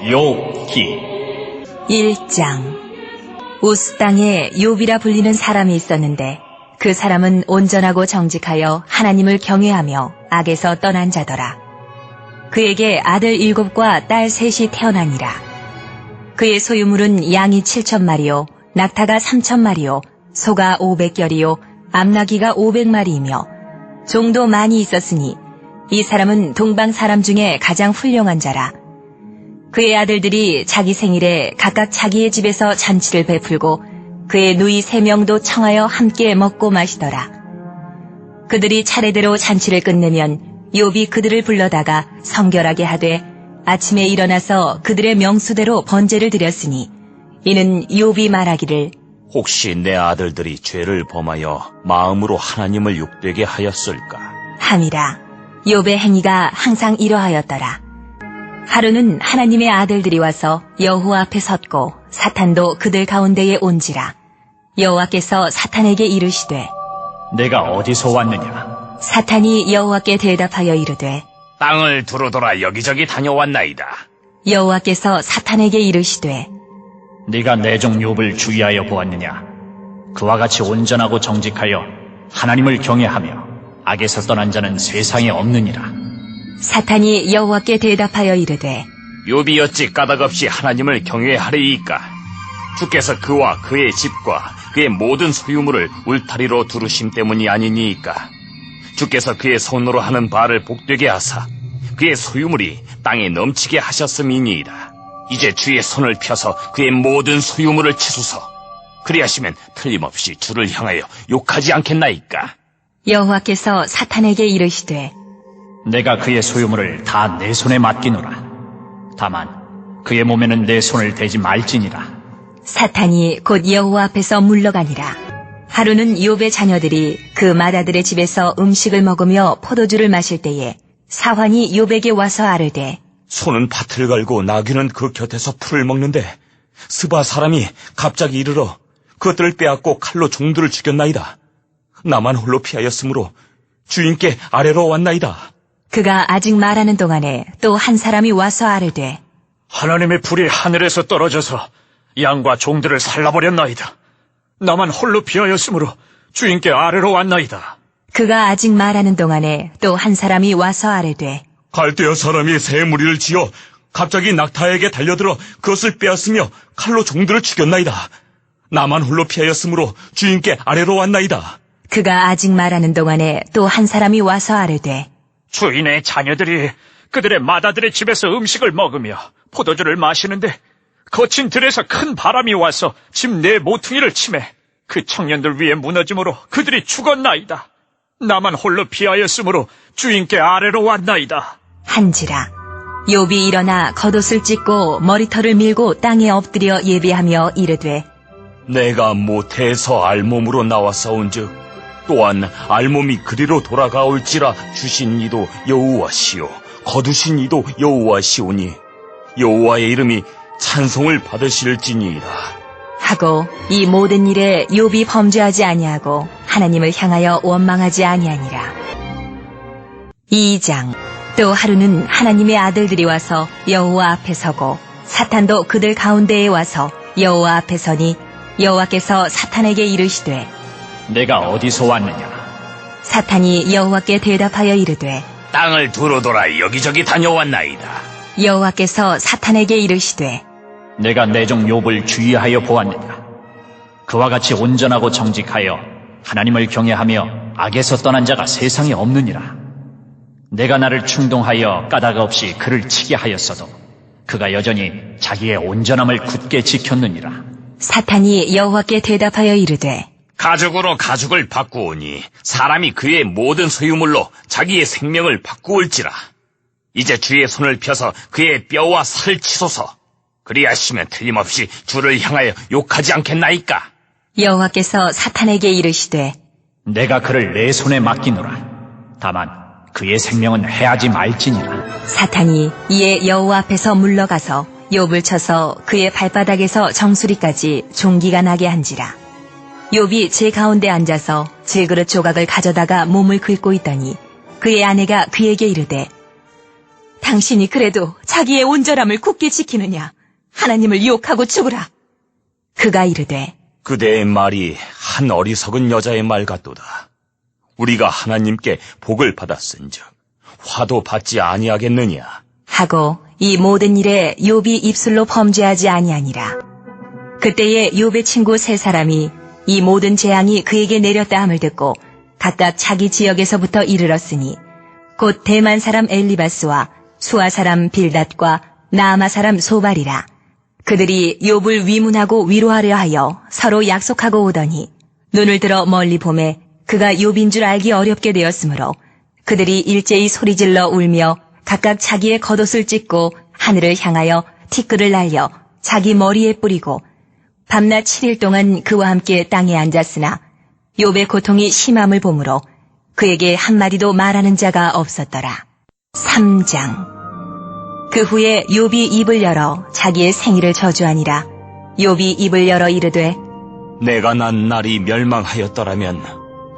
욥기 1장. 우스 땅에 욥이라 불리는 사람이 있었는데 그 사람은 온전하고 정직하여 하나님을 경외하며 악에서 떠난 자더라. 그에게 아들 7과 딸 3이 태어나니라. 그의 소유물은 양이 7,000마리요, 낙타가 3,000마리요, 소가 500결이요, 암나귀가 500마리이며 종도 많이 있었으니 이 사람은 동방 사람 중에 가장 훌륭한 자라. 그의 아들들이 자기 생일에 각각 자기의 집에서 잔치를 베풀고 그의 누이 3명도 청하여 함께 먹고 마시더라. 그들이 차례대로 잔치를 끝내면 욥이 그들을 불러다가 성결하게 하되 아침에 일어나서 그들의 명수대로 번제를 드렸으니 이는 욥이 말하기를 혹시 내 아들들이 죄를 범하여 마음으로 하나님을 욕되게 하였을까? 함이라. 욥의 행위가 항상 이러하였더라. 하루는 하나님의 아들들이 와서 여호와 앞에 섰고 사탄도 그들 가운데에 온지라. 여호와께서 사탄에게 이르시되 내가 어디서 왔느냐? 사탄이 여호와께 대답하여 이르되 땅을 두루돌아 여기저기 다녀왔나이다. 여호와께서 사탄에게 이르시되 네가 내 종 욥을 주의하여 보았느냐? 그와 같이 온전하고 정직하여 하나님을 경외하며 악에서 떠난 자는 세상에 없느니라. 사탄이 여호와께 대답하여 이르되 욥이 어찌 까닭없이 하나님을 경외하리이까? 주께서 그와 그의 집과 그의 모든 소유물을 울타리로 두르심 때문이 아니니이까? 주께서 그의 손으로 하는 바를 복되게 하사 그의 소유물이 땅에 넘치게 하셨음이니이다. 이제 주의 손을 펴서 그의 모든 소유물을 치소서. 그리하시면 틀림없이 주를 향하여 욕하지 않겠나이까? 여호와께서 사탄에게 이르시되 내가 그의 소유물을 다 내 손에 맡기노라. 다만 그의 몸에는 내 손을 대지 말지니라. 사탄이 곧 여호와 앞에서 물러가니라. 하루는 욥의 자녀들이 그 맏아들의 집에서 음식을 먹으며 포도주를 마실 때에 사환이 욥에게 와서 아르되 소는 밭을 갈고 나귀는 그 곁에서 풀을 먹는데 스바 사람이 갑자기 이르러 그것들을 빼앗고 칼로 종들을 죽였나이다. 나만 홀로 피하였으므로 주인께 아래로 왔나이다. 그가 아직 말하는 동안에 또 한 사람이 와서 아르되 하나님의 불이 하늘에서 떨어져서 양과 종들을 살라버렸나이다. 나만 홀로 피하였으므로 주인께 아래로 왔나이다. 그가 아직 말하는 동안에 또 한 사람이 와서 아르되 갈대아 사람이 새 무리를 지어 갑자기 낙타에게 달려들어 그것을 빼앗으며 칼로 종들을 죽였나이다. 나만 홀로 피하였으므로 주인께 아래로 왔나이다. 그가 아직 말하는 동안에 또 한 사람이 와서 아르되 주인의 자녀들이 그들의 맏아들의 집에서 음식을 먹으며 포도주를 마시는데 거친 들에서 큰 바람이 와서 집 내 모퉁이를 치매 그 청년들 위에 무너짐으로 그들이 죽었나이다. 나만 홀로 피하였으므로 주인께 아래로 왔나이다. 한지라. 욥이 일어나 겉옷을 찢고 머리털을 밀고 땅에 엎드려 예배하며 이르되 내가 모태에서 알몸으로 나왔사온즉 또한 알몸이 그리로 돌아가올지라 주신 이도 여호와시요 거두신 이도 여호와시오니 여호와의 이름이 찬송을 받으실지니이다. 하고 이 모든 일에 욥이 범죄하지 아니하고 하나님을 향하여 원망하지 아니하니라. 2장. 또 하루는 하나님의 아들들이 와서 여호와 앞에 서고 사탄도 그들 가운데에 와서 여호와 앞에 서니 여호와께서 사탄에게 이르시되 내가 어디서 왔느냐? 사탄이 여호와께 대답하여 이르되 땅을 두루돌아 여기저기 다녀왔나이다. 여호와께서 사탄에게 이르시되 내가 내 종 욥을 주의하여 보았느냐? 그와 같이 온전하고 정직하여 하나님을 경외하며 악에서 떠난 자가 세상에 없느니라. 내가 나를 충동하여 까닭 없이 그를 치게 하였어도 그가 여전히 자기의 온전함을 굳게 지켰느니라. 사탄이 여호와께 대답하여 이르되 가죽으로 가죽을 바꾸오니 사람이 그의 모든 소유물로 자기의 생명을 바꾸올지라. 이제 주의 손을 펴서 그의 뼈와 살을 치소서. 그리하시면 틀림없이 주를 향하여 욕하지 않겠나이까? 여호와께서 사탄에게 이르시되 내가 그를 내 손에 맡기노라. 다만 그의 생명은 해하지 말지니라. 사탄이 이에 여호와 앞에서 물러가서 욥을 쳐서 그의 발바닥에서 정수리까지 종기가 나게 한지라. 욥이 제 가운데 앉아서 질그릇 조각을 가져다가 몸을 긁고 있더니 그의 아내가 그에게 이르되 당신이 그래도 자기의 온전함을 굳게 지키느냐? 하나님을 욕하고 죽으라. 그가 이르되 그대의 말이 한 어리석은 여자의 말 같도다. 우리가 하나님께 복을 받았은즉 화도 받지 아니하겠느냐? 하고 이 모든 일에 욥이 입술로 범죄하지 아니하니라. 그때에 욥의 친구 세 사람이 이 모든 재앙이 그에게 내렸다 함을 듣고 각각 자기 지역에서부터 이르렀으니 곧 대만 사람 엘리바스와 수아 사람 빌닷과 나아마 사람 소발이라. 그들이 욥을 위문하고 위로하려 하여 서로 약속하고 오더니 눈을 들어 멀리 보매 그가 욥인 줄 알기 어렵게 되었으므로 그들이 일제히 소리질러 울며 각각 자기의 겉옷을 찢고 하늘을 향하여 티끌을 날려 자기 머리에 뿌리고 밤낮 7일 동안 그와 함께 땅에 앉았으나 욥의 고통이 심함을 보므로 그에게 한마디도 말하는 자가 없었더라. 3장. 그 후에 욥이 입을 열어 자기의 생일을 저주하니라. 욥이 입을 열어 이르되 내가 난 날이 멸망하였더라면,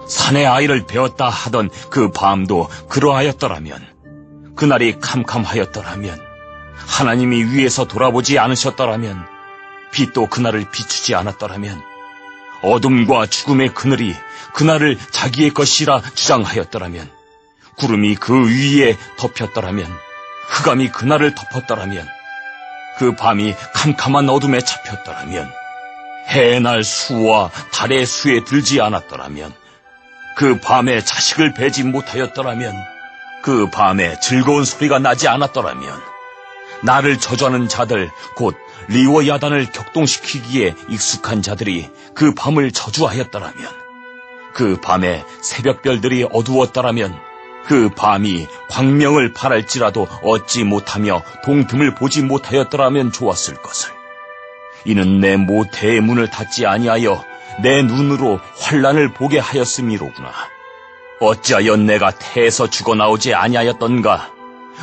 산의 아이를 베었다 하던 그 밤도 그러하였더라면, 그날이 캄캄하였더라면, 하나님이 위에서 돌아보지 않으셨더라면, 빛도 그날을 비추지 않았더라면, 어둠과 죽음의 그늘이 그날을 자기의 것이라 주장하였더라면, 구름이 그 위에 덮였더라면, 흑암이 그날을 덮었더라면, 그 밤이 캄캄한 어둠에 잡혔더라면, 해의 날 수와 달의 수에 들지 않았더라면, 그 밤에 자식을 베지 못하였더라면, 그 밤에 즐거운 소리가 나지 않았더라면, 나를 저주하는 자들 곧 리워 야단을 격동시키기에 익숙한 자들이 그 밤을 저주하였더라면, 그 밤에 새벽별들이 어두웠더라면, 그 밤이 광명을 바랄지라도 얻지 못하며 동틈을 보지 못하였더라면 좋았을 것을. 이는 내 모태의 문을 닫지 아니하여 내 눈으로 환난을 보게 하였음이로구나. 어찌하여 내가 태에서 죽어나오지 아니하였던가?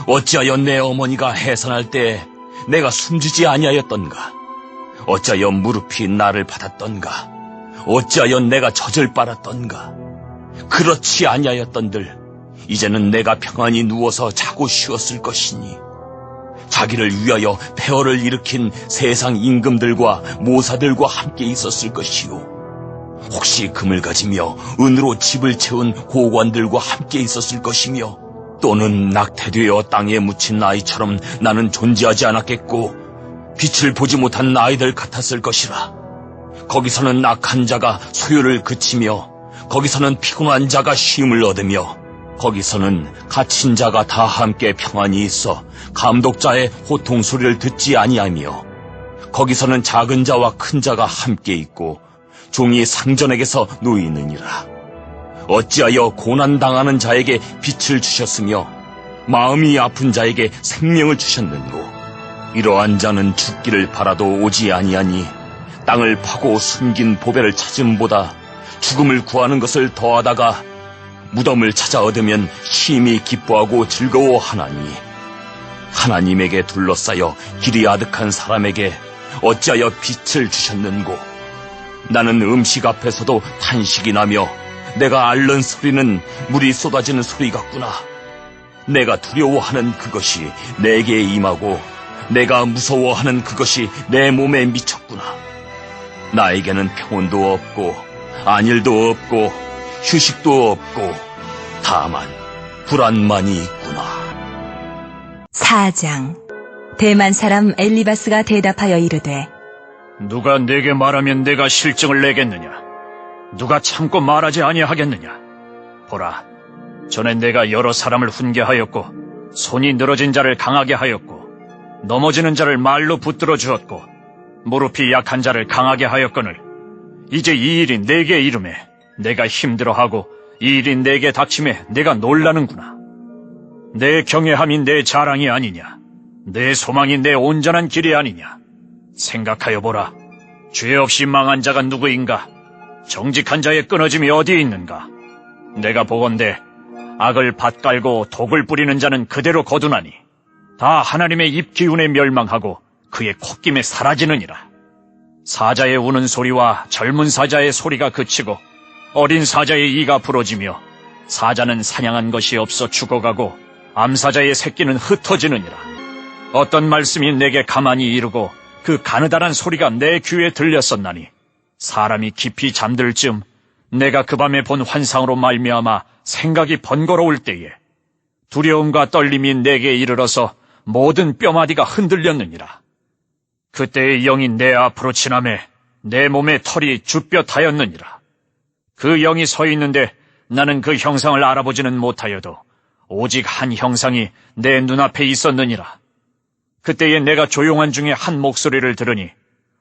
어찌하여 내 어머니가 해산할 때 내가 숨지지 아니하였던가? 어찌하여 무릎이 나를 받았던가? 어찌하여 내가 젖을 빨았던가? 그렇지 아니하였던들 이제는 내가 평안히 누워서 자고 쉬었을 것이니, 자기를 위하여 폐허를 일으킨 세상 임금들과 모사들과 함께 있었을 것이요, 혹시 금을 가지며 은으로 집을 채운 고관들과 함께 있었을 것이며, 또는 낙태되어 땅에 묻힌 아이처럼 나는 존재하지 않았겠고 빛을 보지 못한 아이들 같았을 것이라. 거기서는 악한 자가 소유를 그치며, 거기서는 피곤한 자가 쉼을 얻으며, 거기서는 갇힌 자가 다 함께 평안히 있어 감독자의 호통 소리를 듣지 아니하며, 거기서는 작은 자와 큰 자가 함께 있고 종이 상전에게서 놓이느니라. 어찌하여 고난당하는 자에게 빛을 주셨으며 마음이 아픈 자에게 생명을 주셨는고? 이러한 자는 죽기를 바라도 오지 아니하니 땅을 파고 숨긴 보배를 찾음보다 죽음을 구하는 것을 더하다가 무덤을 찾아 얻으면 심히 기뻐하고 즐거워하나니, 하나님에게 둘러싸여 길이 아득한 사람에게 어찌하여 빛을 주셨는고? 나는 음식 앞에서도 탄식이 나며 내가 앓는 소리는 물이 쏟아지는 소리 같구나. 내가 두려워하는 그것이 내게 임하고 내가 무서워하는 그것이 내 몸에 미쳤구나. 나에게는 평온도 없고 안일도 없고 휴식도 없고 다만 불안만이 있구나. 4장. 대만 사람 엘리바스가 대답하여 이르되 누가 내게 말하면 내가 실증을 내겠느냐? 누가 참고 말하지 아니하겠느냐? 보라, 전에 내가 여러 사람을 훈계하였고 손이 늘어진 자를 강하게 하였고 넘어지는 자를 말로 붙들어 주었고 무릎이 약한 자를 강하게 하였거늘 이제 이 일이 내게 이름에 내가 힘들어하고 이 일이 내게 닥침에 내가 놀라는구나. 내 경외함이 내 자랑이 아니냐? 내 소망이 내 온전한 길이 아니냐? 생각하여 보라. 죄 없이 망한 자가 누구인가? 정직한 자의 끊어짐이 어디에 있는가? 내가 보건대 악을 밭갈고 독을 뿌리는 자는 그대로 거두나니 다 하나님의 입 기운에 멸망하고 그의 콧김에 사라지느니라. 사자의 우는 소리와 젊은 사자의 소리가 그치고 어린 사자의 이가 부러지며 사자는 사냥한 것이 없어 죽어가고 암사자의 새끼는 흩어지느니라. 어떤 말씀이 내게 가만히 이르고 그 가느다란 소리가 내 귀에 들렸었나니 사람이 깊이 잠들 즈음 내가 그 밤에 본 환상으로 말미암아 생각이 번거로울 때에 두려움과 떨림이 내게 이르러서 모든 뼈마디가 흔들렸느니라. 그때의 영이 내 앞으로 지나매 내 몸의 털이 쭈뼛하였느니라. 그 영이 서 있는데 나는 그 형상을 알아보지는 못하여도 오직 한 형상이 내 눈앞에 있었느니라. 그때에 내가 조용한 중에 한 목소리를 들으니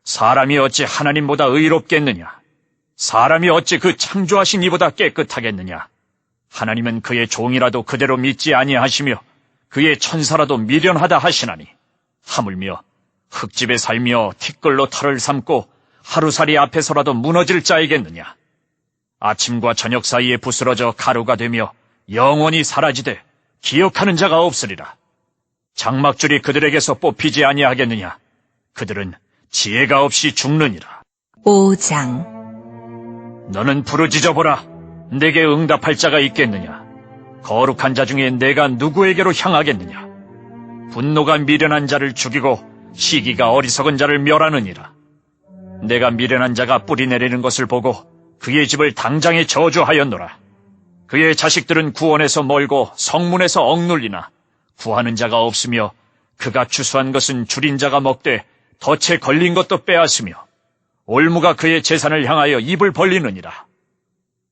사람이 어찌 하나님보다 의롭겠느냐? 사람이 어찌 그 창조하신 이보다 깨끗하겠느냐? 하나님은 그의 종이라도 그대로 믿지 아니하시며 그의 천사라도 미련하다 하시나니 하물며 흙집에 살며 티끌로 털을 삼고 하루살이 앞에서라도 무너질 자이겠느냐? 아침과 저녁 사이에 부스러져 가루가 되며 영원히 사라지되 기억하는 자가 없으리라. 장막줄이 그들에게서 뽑히지 아니하겠느냐? 그들은 지혜가 없이 죽느니라. 5장. 너는 부르짖어보라. 내게 응답할 자가 있겠느냐? 거룩한 자 중에 내가 누구에게로 향하겠느냐? 분노가 미련한 자를 죽이고 시기가 어리석은 자를 멸하느니라. 내가 미련한 자가 뿌리 내리는 것을 보고 그의 집을 당장에 저주하였노라. 그의 자식들은 구원에서 멀고 성문에서 억눌리나 구하는 자가 없으며 그가 추수한 것은 줄인 자가 먹되 덫에 걸린 것도 빼앗으며 올무가 그의 재산을 향하여 입을 벌리느니라.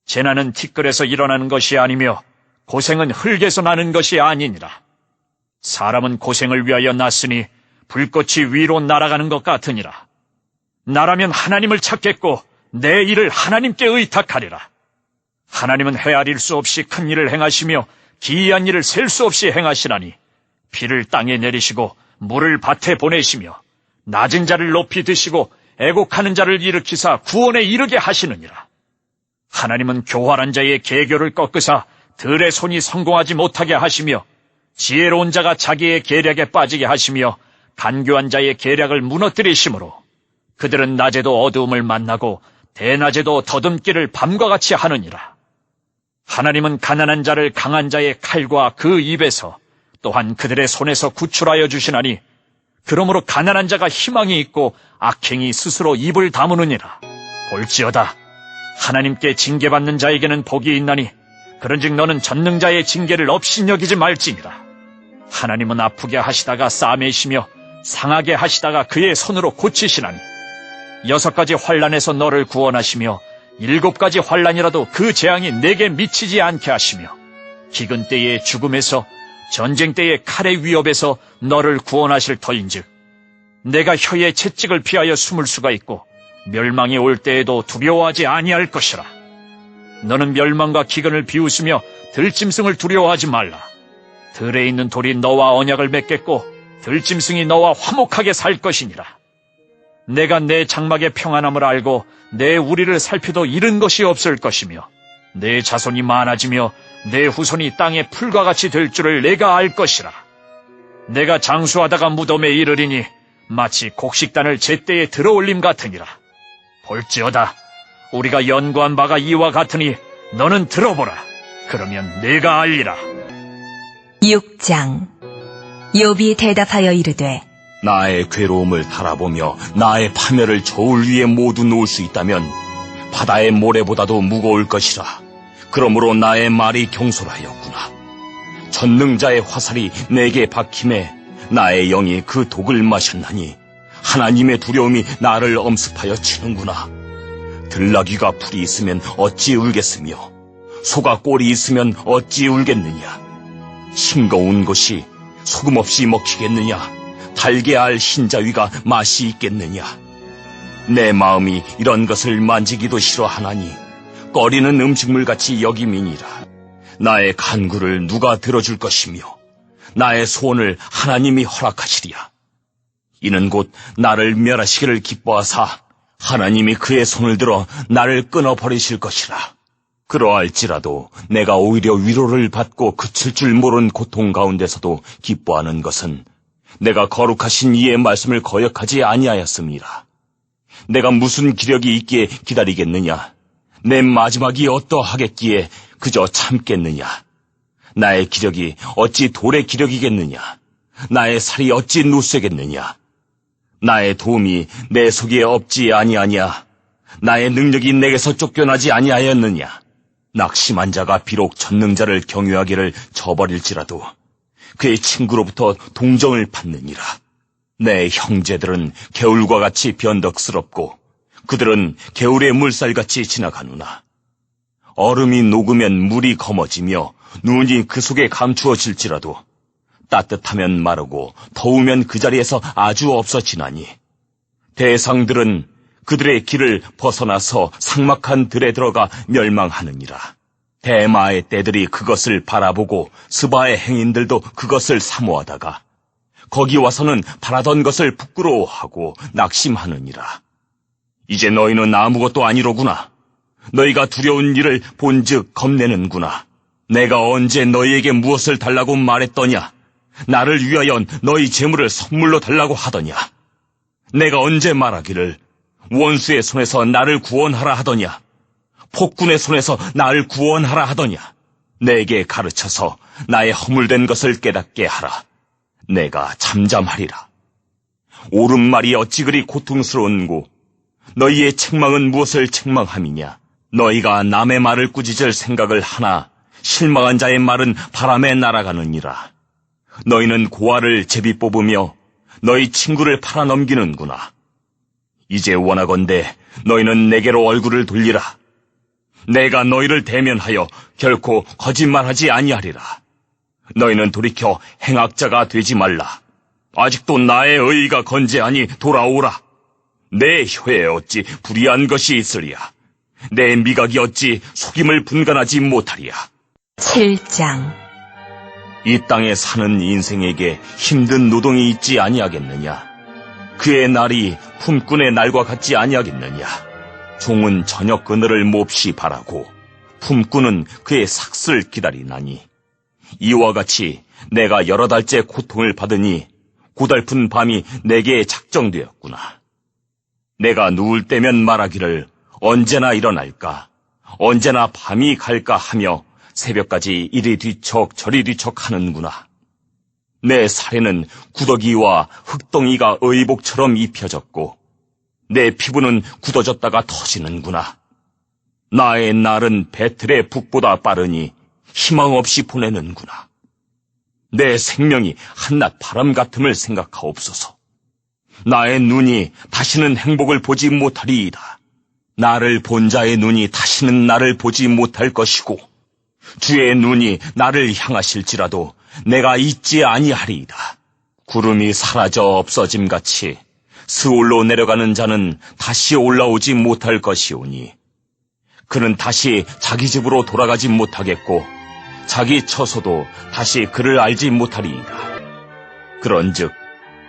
재난은 티끌에서 일어나는 것이 아니며 고생은 흙에서 나는 것이 아니니라. 사람은 고생을 위하여 났으니 불꽃이 위로 날아가는 것 같으니라. 나라면 하나님을 찾겠고 내 일을 하나님께 의탁하리라. 하나님은 헤아릴 수 없이 큰 일을 행하시며 기이한 일을 셀 수 없이 행하시나니 비를 땅에 내리시고 물을 밭에 보내시며 낮은 자를 높이 드시고 애곡하는 자를 일으키사 구원에 이르게 하시느니라. 하나님은 교활한 자의 계교를 꺾으사 들의 손이 성공하지 못하게 하시며 지혜로운 자가 자기의 계략에 빠지게 하시며 간교한 자의 계략을 무너뜨리심으로 그들은 낮에도 어두움을 만나고 대낮에도 더듬기를 밤과 같이 하느니라. 하나님은 가난한 자를 강한 자의 칼과 그 입에서 또한 그들의 손에서 구출하여 주시나니 그러므로 가난한 자가 희망이 있고 악행이 스스로 입을 다무느니라. 볼지어다 하나님께 징계받는 자에게는 복이 있나니 그런즉 너는 전능자의 징계를 업신여기지 말지니라. 하나님은 아프게 하시다가 싸매시며 상하게 하시다가 그의 손으로 고치시나니 6가지 환난에서 너를 구원하시며 7가지 환난이라도 그 재앙이 내게 미치지 않게 하시며 기근 때의 죽음에서 전쟁 때의 칼의 위협에서 너를 구원하실 터인즉 내가 혀의 채찍을 피하여 숨을 수가 있고 멸망이 올 때에도 두려워하지 아니할 것이라. 너는 멸망과 기근을 비웃으며 들짐승을 두려워하지 말라. 들에 있는 돌이 너와 언약을 맺겠고 들짐승이 너와 화목하게 살 것이니라. 내가 내 장막의 평안함을 알고 내 우리를 살피도 잃은 것이 없을 것이며 내 자손이 많아지며 내 후손이 땅의 풀과 같이 될 줄을 내가 알 것이라. 내가 장수하다가 무덤에 이르리니 마치 곡식단을 제때에 들어올림 같으니라. 볼지어다 우리가 연구한 바가 이와 같으니 너는 들어보라. 그러면 내가 알리라. 6장. 욥이 대답하여 이르되 나의 괴로움을 달아보며 나의 파멸을 저울 위에 모두 놓을 수 있다면 바다의 모래보다도 무거울 것이라. 그러므로 나의 말이 경솔하였구나. 전능자의 화살이 내게 박힘에 나의 영이 그 독을 마셨나니 하나님의 두려움이 나를 엄습하여 치는구나. 들나귀가 풀이 있으면 어찌 울겠으며 소가 꼴이 있으면 어찌 울겠느냐. 싱거운 것이 소금 없이 먹히겠느냐. 달게 알 흰자위가 맛이 있겠느냐. 내 마음이 이런 것을 만지기도 싫어하나니 꺼리는 음식물같이 여김이니라. 나의 간구를 누가 들어줄 것이며 나의 소원을 하나님이 허락하시리야. 이는 곧 나를 멸하시기를 기뻐하사 하나님이 그의 손을 들어 나를 끊어버리실 것이라. 그러할지라도 내가 오히려 위로를 받고 그칠 줄 모르는 고통 가운데서도 기뻐하는 것은 내가 거룩하신 이의 말씀을 거역하지 아니하였음이라. 내가 무슨 기력이 있기에 기다리겠느냐. 내 마지막이 어떠하겠기에 그저 참겠느냐. 나의 기력이 어찌 돌의 기력이겠느냐. 나의 살이 어찌 누세겠느냐? 나의 도움이 내 속에 없지 아니하냐? 나의 능력이 내게서 쫓겨나지 아니하였느냐? 낙심한 자가 비록 전능자를 경유하기를 저버릴지라도 그의 친구로부터 동정을 받느니라. 내 형제들은 개울과 같이 변덕스럽고 그들은 개울의 물살같이 지나가누나 얼음이 녹으면 물이 검어지며 눈이 그 속에 감추어질지라도 따뜻하면 마르고 더우면 그 자리에서 아주 없어지나니 대상들은 그들의 길을 벗어나서 삭막한 들에 들어가 멸망하느니라. 대마의 떼들이 그것을 바라보고 스바의 행인들도 그것을 사모하다가 거기 와서는 바라던 것을 부끄러워하고 낙심하느니라. 이제 너희는 아무것도 아니로구나. 너희가 두려운 일을 본즉 겁내는구나. 내가 언제 너희에게 무엇을 달라고 말했더냐? 나를 위하여 너희 재물을 선물로 달라고 하더냐? 내가 언제 말하기를 원수의 손에서 나를 구원하라 하더냐? 폭군의 손에서 나를 구원하라 하더냐? 내게 가르쳐서 나의 허물된 것을 깨닫게 하라. 내가 잠잠하리라. 옳은 말이 어찌 그리 고통스러운고 너희의 책망은 무엇을 책망함이냐? 너희가 남의 말을 꾸짖을 생각을 하나 실망한 자의 말은 바람에 날아가느니라. 너희는 고아를 제비 뽑으며 너희 친구를 팔아넘기는구나. 이제 원하건대 너희는 내게로 얼굴을 돌리라. 내가 너희를 대면하여 결코 거짓말하지 아니하리라. 너희는 돌이켜 행악자가 되지 말라. 아직도 나의 의의가 건재하니 돌아오라. 내 혀에 어찌 불의한 것이 있으랴. 내 미각이 어찌 속임을 분간하지 못하리야. 7장. 이 땅에 사는 인생에게 힘든 노동이 있지 아니하겠느냐? 그의 날이 품꾼의 날과 같지 아니하겠느냐? 종은 저녁 그늘을 몹시 바라고 품꾼은 그의 삭슬 기다리나니 이와 같이 내가 여러 달째 고통을 받으니 고달픈 밤이 내게 작정되었구나. 내가 누울 때면 말하기를 언제나 일어날까? 언제나 밤이 갈까 하며 새벽까지 이리 뒤척 저리 뒤척 하는구나. 내 살에는 구더기와 흙덩이가 의복처럼 입혀졌고 내 피부는 굳어졌다가 터지는구나. 나의 날은 배틀의 북보다 빠르니 희망 없이 보내는구나. 내 생명이 한낮 바람 같음을 생각하옵소서. 나의 눈이 다시는 행복을 보지 못하리이다. 나를 본 자의 눈이 다시는 나를 보지 못할 것이고 주의 눈이 나를 향하실지라도 내가 잊지 아니하리이다. 구름이 사라져 없어짐같이 스올로 내려가는 자는 다시 올라오지 못할 것이오니 그는 다시 자기 집으로 돌아가지 못하겠고 자기 처소도 다시 그를 알지 못하리이다. 그런즉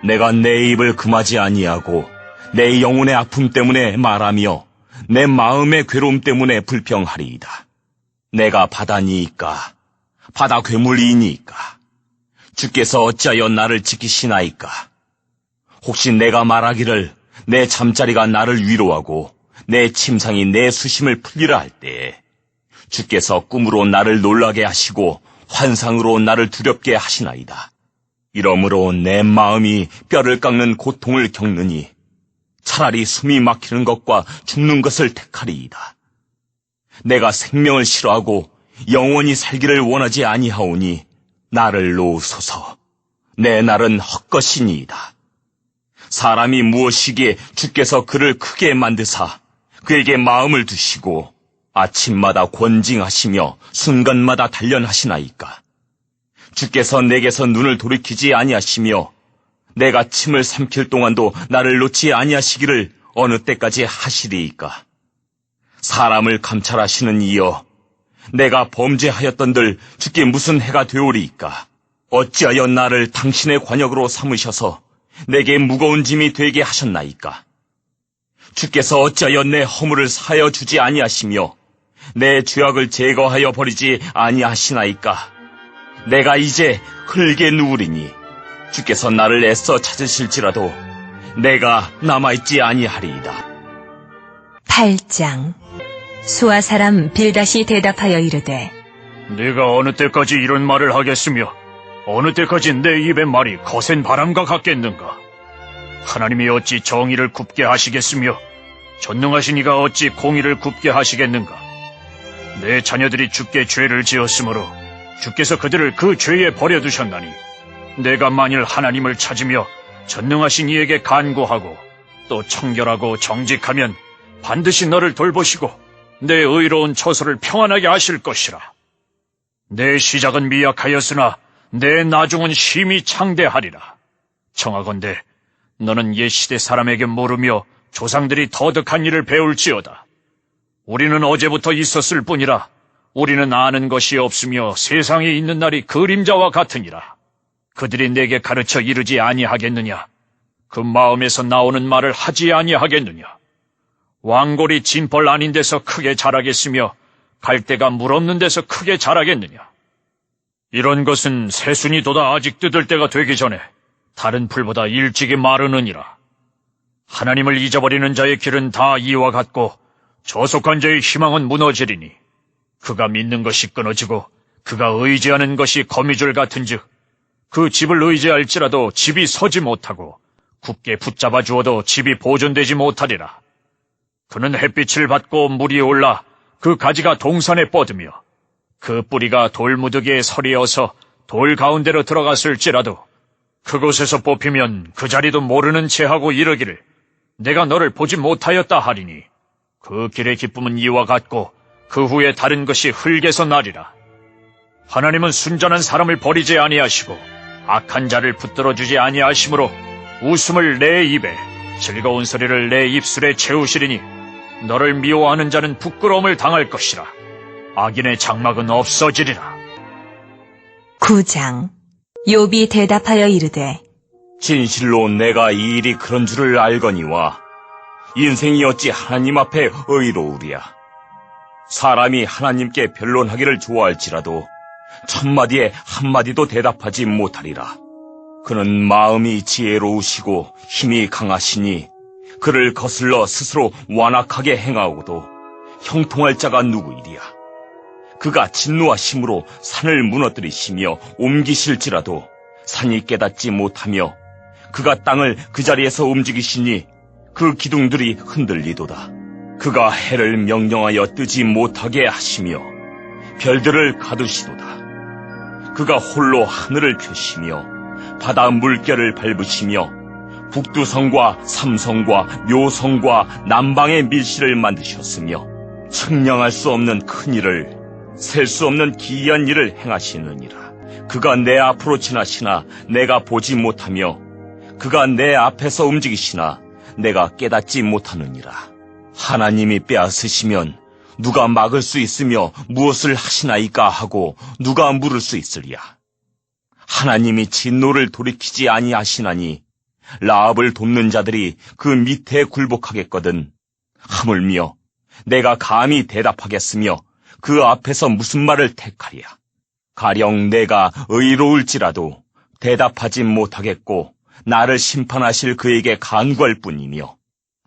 내가 내 입을 금하지 아니하고 내 영혼의 아픔 때문에 말하며 내 마음의 괴로움 때문에 불평하리이다. 내가 바다니이까 바다 괴물이니이까 주께서 어찌하여 나를 지키시나이까. 혹시 내가 말하기를 내 잠자리가 나를 위로하고 내 침상이 내 수심을 풀리라 할 때에 주께서 꿈으로 나를 놀라게 하시고 환상으로 나를 두렵게 하시나이다. 이러므로 내 마음이 뼈를 깎는 고통을 겪느니 차라리 숨이 막히는 것과 죽는 것을 택하리이다. 내가 생명을 싫어하고 영원히 살기를 원하지 아니하오니 나를 놓으소서. 내 날은 헛것이니이다. 사람이 무엇이기에 주께서 그를 크게 만드사 그에게 마음을 두시고 아침마다 권징하시며 순간마다 단련하시나이까. 주께서 내게서 눈을 돌이키지 아니하시며 내가 침을 삼킬 동안도 나를 놓지 아니하시기를 어느 때까지 하시리이까. 사람을 감찰하시는 이여 내가 범죄하였던들 주께 무슨 해가 되오리이까. 어찌하여 나를 당신의 관역으로 삼으셔서 내게 무거운 짐이 되게 하셨나이까. 주께서 어찌하여 내 허물을 사하여 주지 아니하시며 내 죄악을 제거하여 버리지 아니하시나이까. 내가 이제 흙에 누우리니 주께서 나를 애써 찾으실지라도 내가 남아있지 아니하리이다. 8장. 수아 사람 빌닷이 대답하여 이르되 네가 어느 때까지 이런 말을 하겠으며 어느 때까지 내 입의 말이 거센 바람과 같겠는가? 하나님이 어찌 정의를 굽게 하시겠으며 전능하신 이가 어찌 공의를 굽게 하시겠는가? 내 자녀들이 주께 죄를 지었으므로 주께서 그들을 그 죄에 버려두셨나니 내가 만일 하나님을 찾으며 전능하신 이에게 간구하고 또 청결하고 정직하면 반드시 너를 돌보시고 내 의로운 처소를 평안하게 하실 것이라. 내 시작은 미약하였으나 내 나중은 심히 창대하리라. 청하건대 너는 옛 시대 사람에게 물으며 조상들이 터득한 일을 배울지어다. 우리는 어제부터 있었을 뿐이라 우리는 아는 것이 없으며 세상에 있는 날이 그림자와 같으니라. 그들이 내게 가르쳐 이르지 아니하겠느냐? 그 마음에서 나오는 말을 하지 아니하겠느냐? 왕골이 진벌 아닌 데서 크게 자라겠으며 갈대가 물 없는 데서 크게 자라겠느냐? 이런 것은 새순이 돋아 아직 뜯을 때가 되기 전에 다른 풀보다 일찍이 마르느니라. 하나님을 잊어버리는 자의 길은 다 이와 같고 저속한 자의 희망은 무너지리니 그가 믿는 것이 끊어지고 그가 의지하는 것이 거미줄 같은즉 그 집을 의지할지라도 집이 서지 못하고 굳게 붙잡아 주어도 집이 보존되지 못하리라. 그는 햇빛을 받고 물이 올라 그 가지가 동산에 뻗으며 그 뿌리가 돌무더기에 서리어서 돌 가운데로 들어갔을지라도 그곳에서 뽑히면 그 자리도 모르는 채 하고 이르기를 내가 너를 보지 못하였다 하리니 그 길의 기쁨은 이와 같고 그 후에 다른 것이 흙에서 나리라. 하나님은 순전한 사람을 버리지 아니하시고 악한 자를 붙들어 주지 아니하시므로 웃음을 내 입에 즐거운 소리를 내 입술에 채우시리니 너를 미워하는 자는 부끄러움을 당할 것이라. 악인의 장막은 없어지리라. 9장. 욥이 대답하여 이르되 진실로 내가 이 일이 그런 줄을 알거니와 인생이 어찌 하나님 앞에 의로우랴. 사람이 하나님께 변론하기를 좋아할지라도 천마디에 한마디도 대답하지 못하리라. 그는 마음이 지혜로우시고 힘이 강하시니 그를 거슬러 스스로 완악하게 행하고도 형통할 자가 누구이랴. 그가 진노하심으로 산을 무너뜨리시며 옮기실지라도 산이 깨닫지 못하며 그가 땅을 그 자리에서 움직이시니 그 기둥들이 흔들리도다. 그가 해를 명령하여 뜨지 못하게 하시며 별들을 가두시도다. 그가 홀로 하늘을 펴시며 바다 물결을 밟으시며 북두성과 삼성과 묘성과 남방의 밀실을 만드셨으며 측량할 수 없는 큰 일을 셀 수 없는 기이한 일을 행하시느니라. 그가 내 앞으로 지나시나 내가 보지 못하며 그가 내 앞에서 움직이시나 내가 깨닫지 못하느니라. 하나님이 빼앗으시면 누가 막을 수 있으며 무엇을 하시나이까 하고 누가 물을 수 있으랴. 하나님이 진노를 돌이키지 아니하시나니 라합을 돕는 자들이 그 밑에 굴복하겠거든. 하물며 내가 감히 대답하겠으며 그 앞에서 무슨 말을 택하랴. 가령 내가 의로울지라도 대답하지 못하겠고 나를 심판하실 그에게 간구할 뿐이며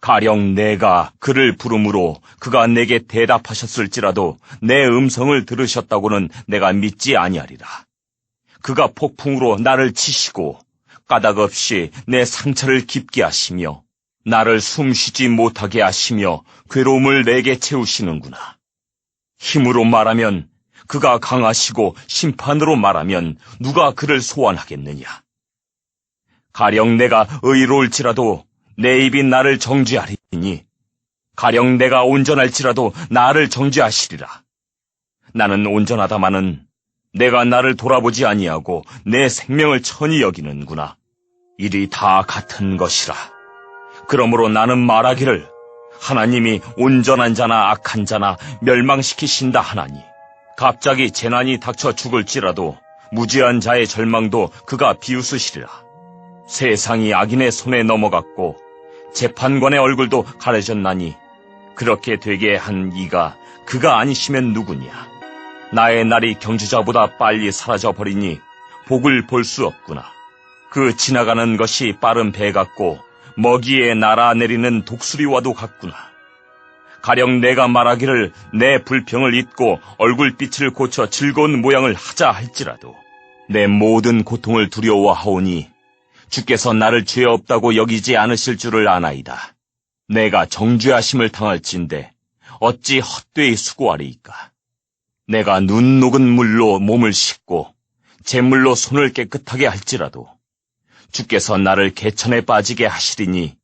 가령 내가 그를 부름으로 그가 내게 대답하셨을지라도 내 음성을 들으셨다고는 내가 믿지 아니하리라. 그가 폭풍으로 나를 치시고 까닭없이 내 상처를 깊게 하시며 나를 숨쉬지 못하게 하시며 괴로움을 내게 채우시는구나. 힘으로 말하면 그가 강하시고 심판으로 말하면 누가 그를 소환하겠느냐. 가령 내가 의로울지라도 내 입이 나를 정죄하리니 가령 내가 온전할지라도 나를 정죄하시리라. 나는 온전하다마는 내가 나를 돌아보지 아니하고 내 생명을 천히 여기는구나. 일이 다 같은 것이라. 그러므로 나는 말하기를 하나님이 온전한 자나 악한 자나 멸망시키신다 하나니 갑자기 재난이 닥쳐 죽을지라도 무지한 자의 절망도 그가 비웃으시리라. 세상이 악인의 손에 넘어갔고 재판관의 얼굴도 가려졌나니 그렇게 되게 한 이가 그가 아니시면 누구냐. 나의 날이 경주자보다 빨리 사라져버리니 복을 볼 수 없구나. 그 지나가는 것이 빠른 배 같고 먹이에 날아내리는 독수리와도 같구나. 가령 내가 말하기를 내 불평을 잊고 얼굴빛을 고쳐 즐거운 모양을 하자 할지라도 내 모든 고통을 두려워하오니 주께서 나를 죄 없다고 여기지 않으실 줄을 아나이다. 내가 정죄하심을 당할진대 어찌 헛되이 수고하리이까. 내가 눈 녹은 물로 몸을 씻고 잿물로 손을 깨끗하게 할지라도 주께서 나를 개천에 빠지게 하시리니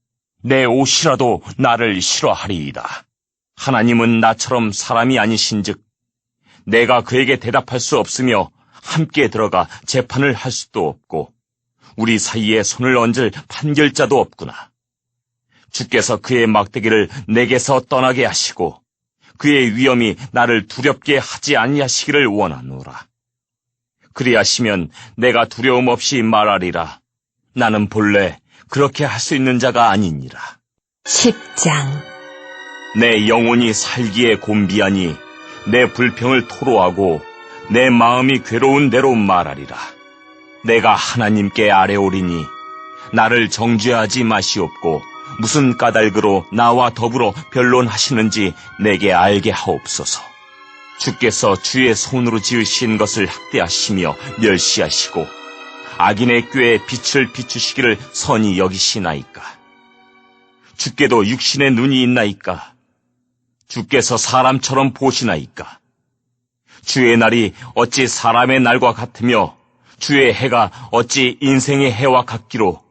내 옷이라도 나를 싫어하리이다. 하나님은 나처럼 사람이 아니신즉 내가 그에게 대답할 수 없으며 함께 들어가 재판을 할 수도 없고 우리 사이에 손을 얹을 판결자도 없구나. 주께서 그의 막대기를 내게서 떠나게 하시고 그의 위엄이 나를 두렵게 하지 아니하시기를 원하노라. 그리하시면 내가 두려움 없이 말하리라. 나는 본래 그렇게 할 수 있는 자가 아니니라. 10장. 내 영혼이 살기에 곤비하니 내 불평을 토로하고 내 마음이 괴로운 대로 말하리라. 내가 하나님께 아뢰오리니 나를 정죄하지 마시옵고 무슨 까닭으로 나와 더불어 변론하시는지 내게 알게 하옵소서. 주께서 주의 손으로 지으신 것을 학대하시며 멸시하시고 악인의 꾀에 빛을 비추시기를 선히 여기시나이까. 주께도 육신의 눈이 있나이까. 주께서 사람처럼 보시나이까. 주의 날이 어찌 사람의 날과 같으며 주의 해가 어찌 인생의 해와 같기로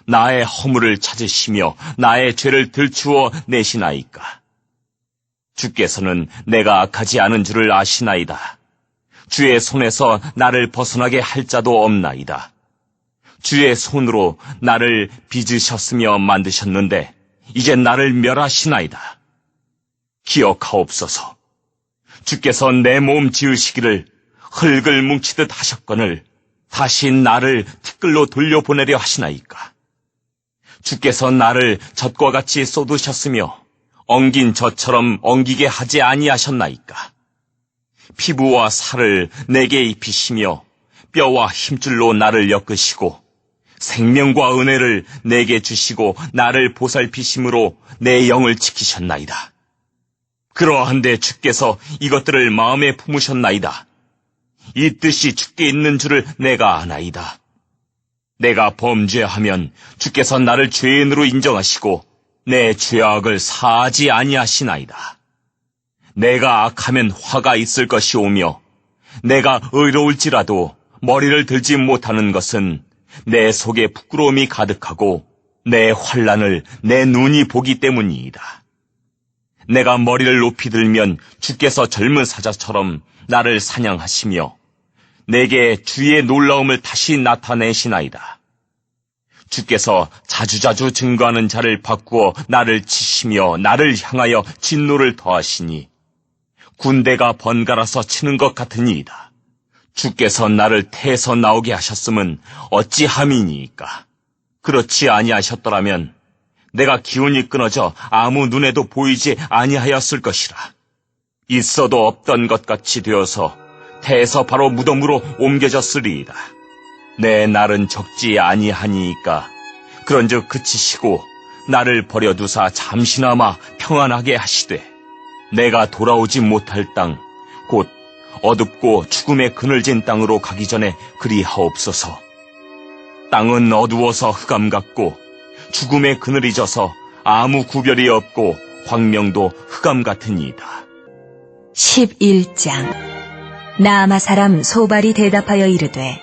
나의 허물을 찾으시며 나의 죄를 들추어 내시나이까. 주께서는 내가 악하지 않은 줄을 아시나이다. 주의 손에서 나를 벗어나게 할 자도 없나이다. 주의 손으로 나를 빚으셨으며 만드셨는데 이제 나를 멸하시나이다. 기억하옵소서. 주께서 내 몸 지으시기를 흙을 뭉치듯 하셨거늘 다시 나를 티끌로 돌려보내려 하시나이까. 주께서 나를 젖과 같이 쏟으셨으며 엉긴 젖처럼 엉기게 하지 아니하셨나이까. 피부와 살을 내게 입히시며 뼈와 힘줄로 나를 엮으시고 생명과 은혜를 내게 주시고 나를 보살피심으로 내 영을 지키셨나이다. 그러한데 주께서 이것들을 마음에 품으셨나이다. 이 뜻이 주께 있는 줄을 내가 아나이다. 내가 범죄하면 주께서 나를 죄인으로 인정하시고 내 죄악을 사하지 아니하시나이다. 내가 악하면 화가 있을 것이오며 내가 의로울지라도 머리를 들지 못하는 것은 내 속에 부끄러움이 가득하고 내 환난을 내 눈이 보기 때문이다. 내가 머리를 높이 들면 주께서 젊은 사자처럼 나를 사냥하시며 내게 주의 놀라움을 다시 나타내시나이다. 주께서 자주자주 증거하는 자를 바꾸어 나를 치시며 나를 향하여 진노를 더하시니 군대가 번갈아서 치는 것 같으니이다. 주께서 나를 태에서 나오게 하셨음은 어찌함이니이까. 그렇지 아니하셨더라면 내가 기운이 끊어져 아무 눈에도 보이지 아니하였을 것이라. 있어도 없던 것 같이 되어서 태에서 바로 무덤으로 옮겨졌으리이다. 내 날은 적지 아니하니이까. 그런즉 그치시고 나를 버려두사 잠시나마 평안하게 하시되 내가 돌아오지 못할 땅, 곧 어둡고 죽음의 그늘진 땅으로 가기 전에 그리하옵소서. 땅은 어두워서 흑암 같고 죽음의 그늘이 져서 아무 구별이 없고 광명도 흑암 같으니이다. 11장. 나아마 사람 소발이 대답하여 이르되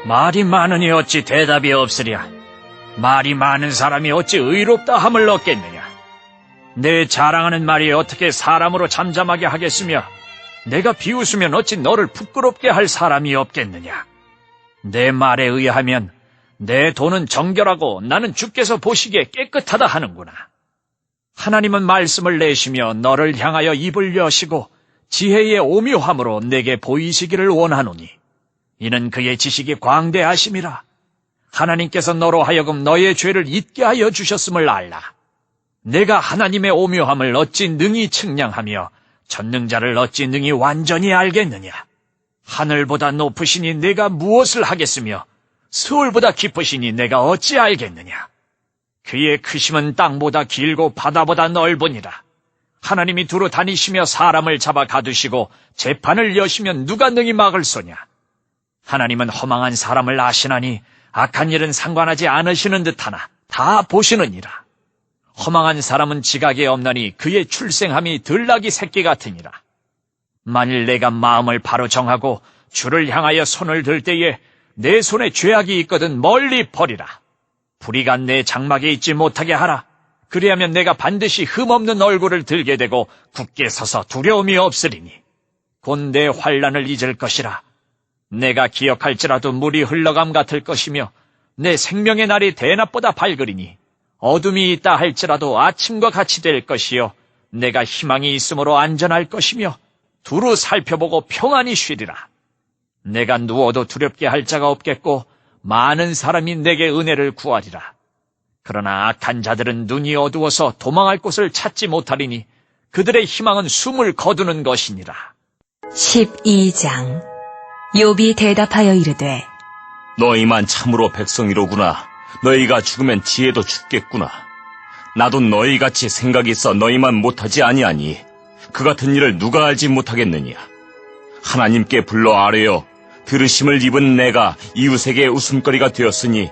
말이 많으니 어찌 대답이 없으랴. 말이 많은 사람이 어찌 의롭다 함을 얻겠느냐. 내 자랑하는 말이 어떻게 사람으로 잠잠하게 하겠으며 내가 비웃으면 어찌 너를 부끄럽게 할 사람이 없겠느냐. 내 말에 의하면 내 돈은 정결하고 나는 주께서 보시기에 깨끗하다 하는구나. 하나님은 말씀을 내시며 너를 향하여 입을 여시고 지혜의 오묘함으로 내게 보이시기를 원하노니 이는 그의 지식이 광대하심이라. 하나님께서 너로 하여금 너의 죄를 잊게 하여 주셨음을 알라. 내가 하나님의 오묘함을 어찌 능히 측량하며 전능자를 어찌 능히 완전히 알겠느냐. 하늘보다 높으시니 내가 무엇을 하겠으며 서울보다 깊으시니 내가 어찌 알겠느냐. 그의 크심은 땅보다 길고 바다보다 넓으니라. 하나님이 두루 다니시며 사람을 잡아 가두시고 재판을 여시면 누가 능히 막을 소냐. 하나님은 허망한 사람을 아시나니 악한 일은 상관하지 않으시는 듯하나 다 보시느니라. 허망한 사람은 지각에 없나니 그의 출생함이 들나귀 새끼 같으니라. 만일 내가 마음을 바로 정하고 주를 향하여 손을 들 때에 내 손에 죄악이 있거든 멀리 버리라. 불의가 내 장막에 있지 못하게 하라. 그리하면 내가 반드시 흠없는 얼굴을 들게 되고 굳게 서서 두려움이 없으리니 곧 내 환난을 잊을 것이라. 내가 기억할지라도 물이 흘러감 같을 것이며 내 생명의 날이 대낮보다 밝으리니 어둠이 있다 할지라도 아침과 같이 될 것이요 내가 희망이 있으므로 안전할 것이며 두루 살펴보고 평안히 쉬리라. 내가 누워도 두렵게 할 자가 없겠고 많은 사람이 내게 은혜를 구하리라. 그러나 악한 자들은 눈이 어두워서 도망할 곳을 찾지 못하리니 그들의 희망은 숨을 거두는 것이니라. 12장. 욥이 대답하여 이르되 너희만 참으로 백성이로구나. 너희가 죽으면 지혜도 죽겠구나. 나도 너희같이 생각이 있어 너희만 못하지 아니하니 그 같은 일을 누가 알지 못하겠느냐. 하나님께 불러 아뢰어 들으심을 입은 내가 이웃에게 웃음거리가 되었으니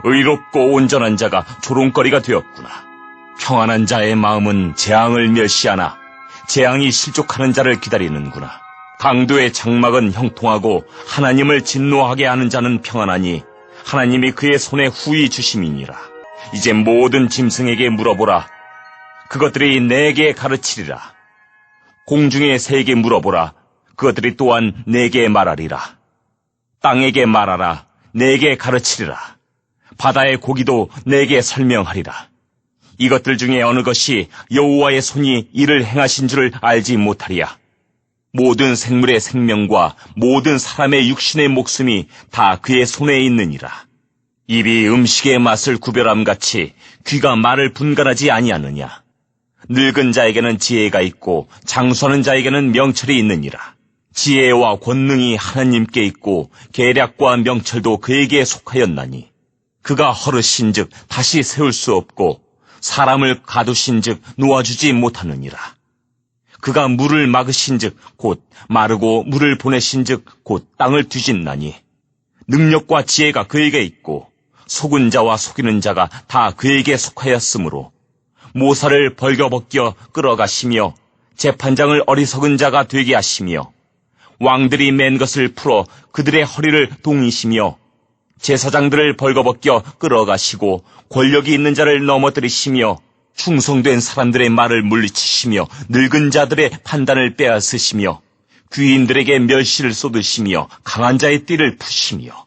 의롭고 온전한 자가 조롱거리가 되었구나. 평안한 자의 마음은 재앙을 멸시하나 재앙이 실족하는 자를 기다리는구나. 강도의 장막은 형통하고 하나님을 진노하게 하는 자는 평안하니 하나님이 그의 손에 후히 주심이니라. 이제 모든 짐승에게 물어보라. 그것들이 내게 가르치리라. 공중의 새에게 물어보라. 그것들이 또한 내게 말하리라. 땅에게 말하라. 내게 가르치리라. 바다의 고기도 내게 설명하리라. 이것들 중에 어느 것이 여호와의 손이 이를 행하신 줄을 알지 못하리야. 모든 생물의 생명과 모든 사람의 육신의 목숨이 다 그의 손에 있느니라. 입이 음식의 맛을 구별함같이 귀가 말을 분간하지 아니하느냐. 늙은 자에게는 지혜가 있고 장수하는 자에게는 명철이 있느니라. 지혜와 권능이 하나님께 있고 계략과 명철도 그에게 속하였나니 그가 허르신즉 다시 세울 수 없고 사람을 가두신즉 놓아주지 못하느니라. 그가 물을 막으신즉 곧 마르고 물을 보내신즉 곧 땅을 뒤집나니 능력과 지혜가 그에게 있고 속은 자와 속이는 자가 다 그에게 속하였으므로 모사를 벌거벗겨 끌어가시며 재판장을 어리석은 자가 되게 하시며 왕들이 맨 것을 풀어 그들의 허리를 동이시며 제사장들을 벌거벗겨 끌어가시고 권력이 있는 자를 넘어뜨리시며 충성된 사람들의 말을 물리치시며 늙은 자들의 판단을 빼앗으시며 귀인들에게 멸시를 쏟으시며 강한 자의 띠를 푸시며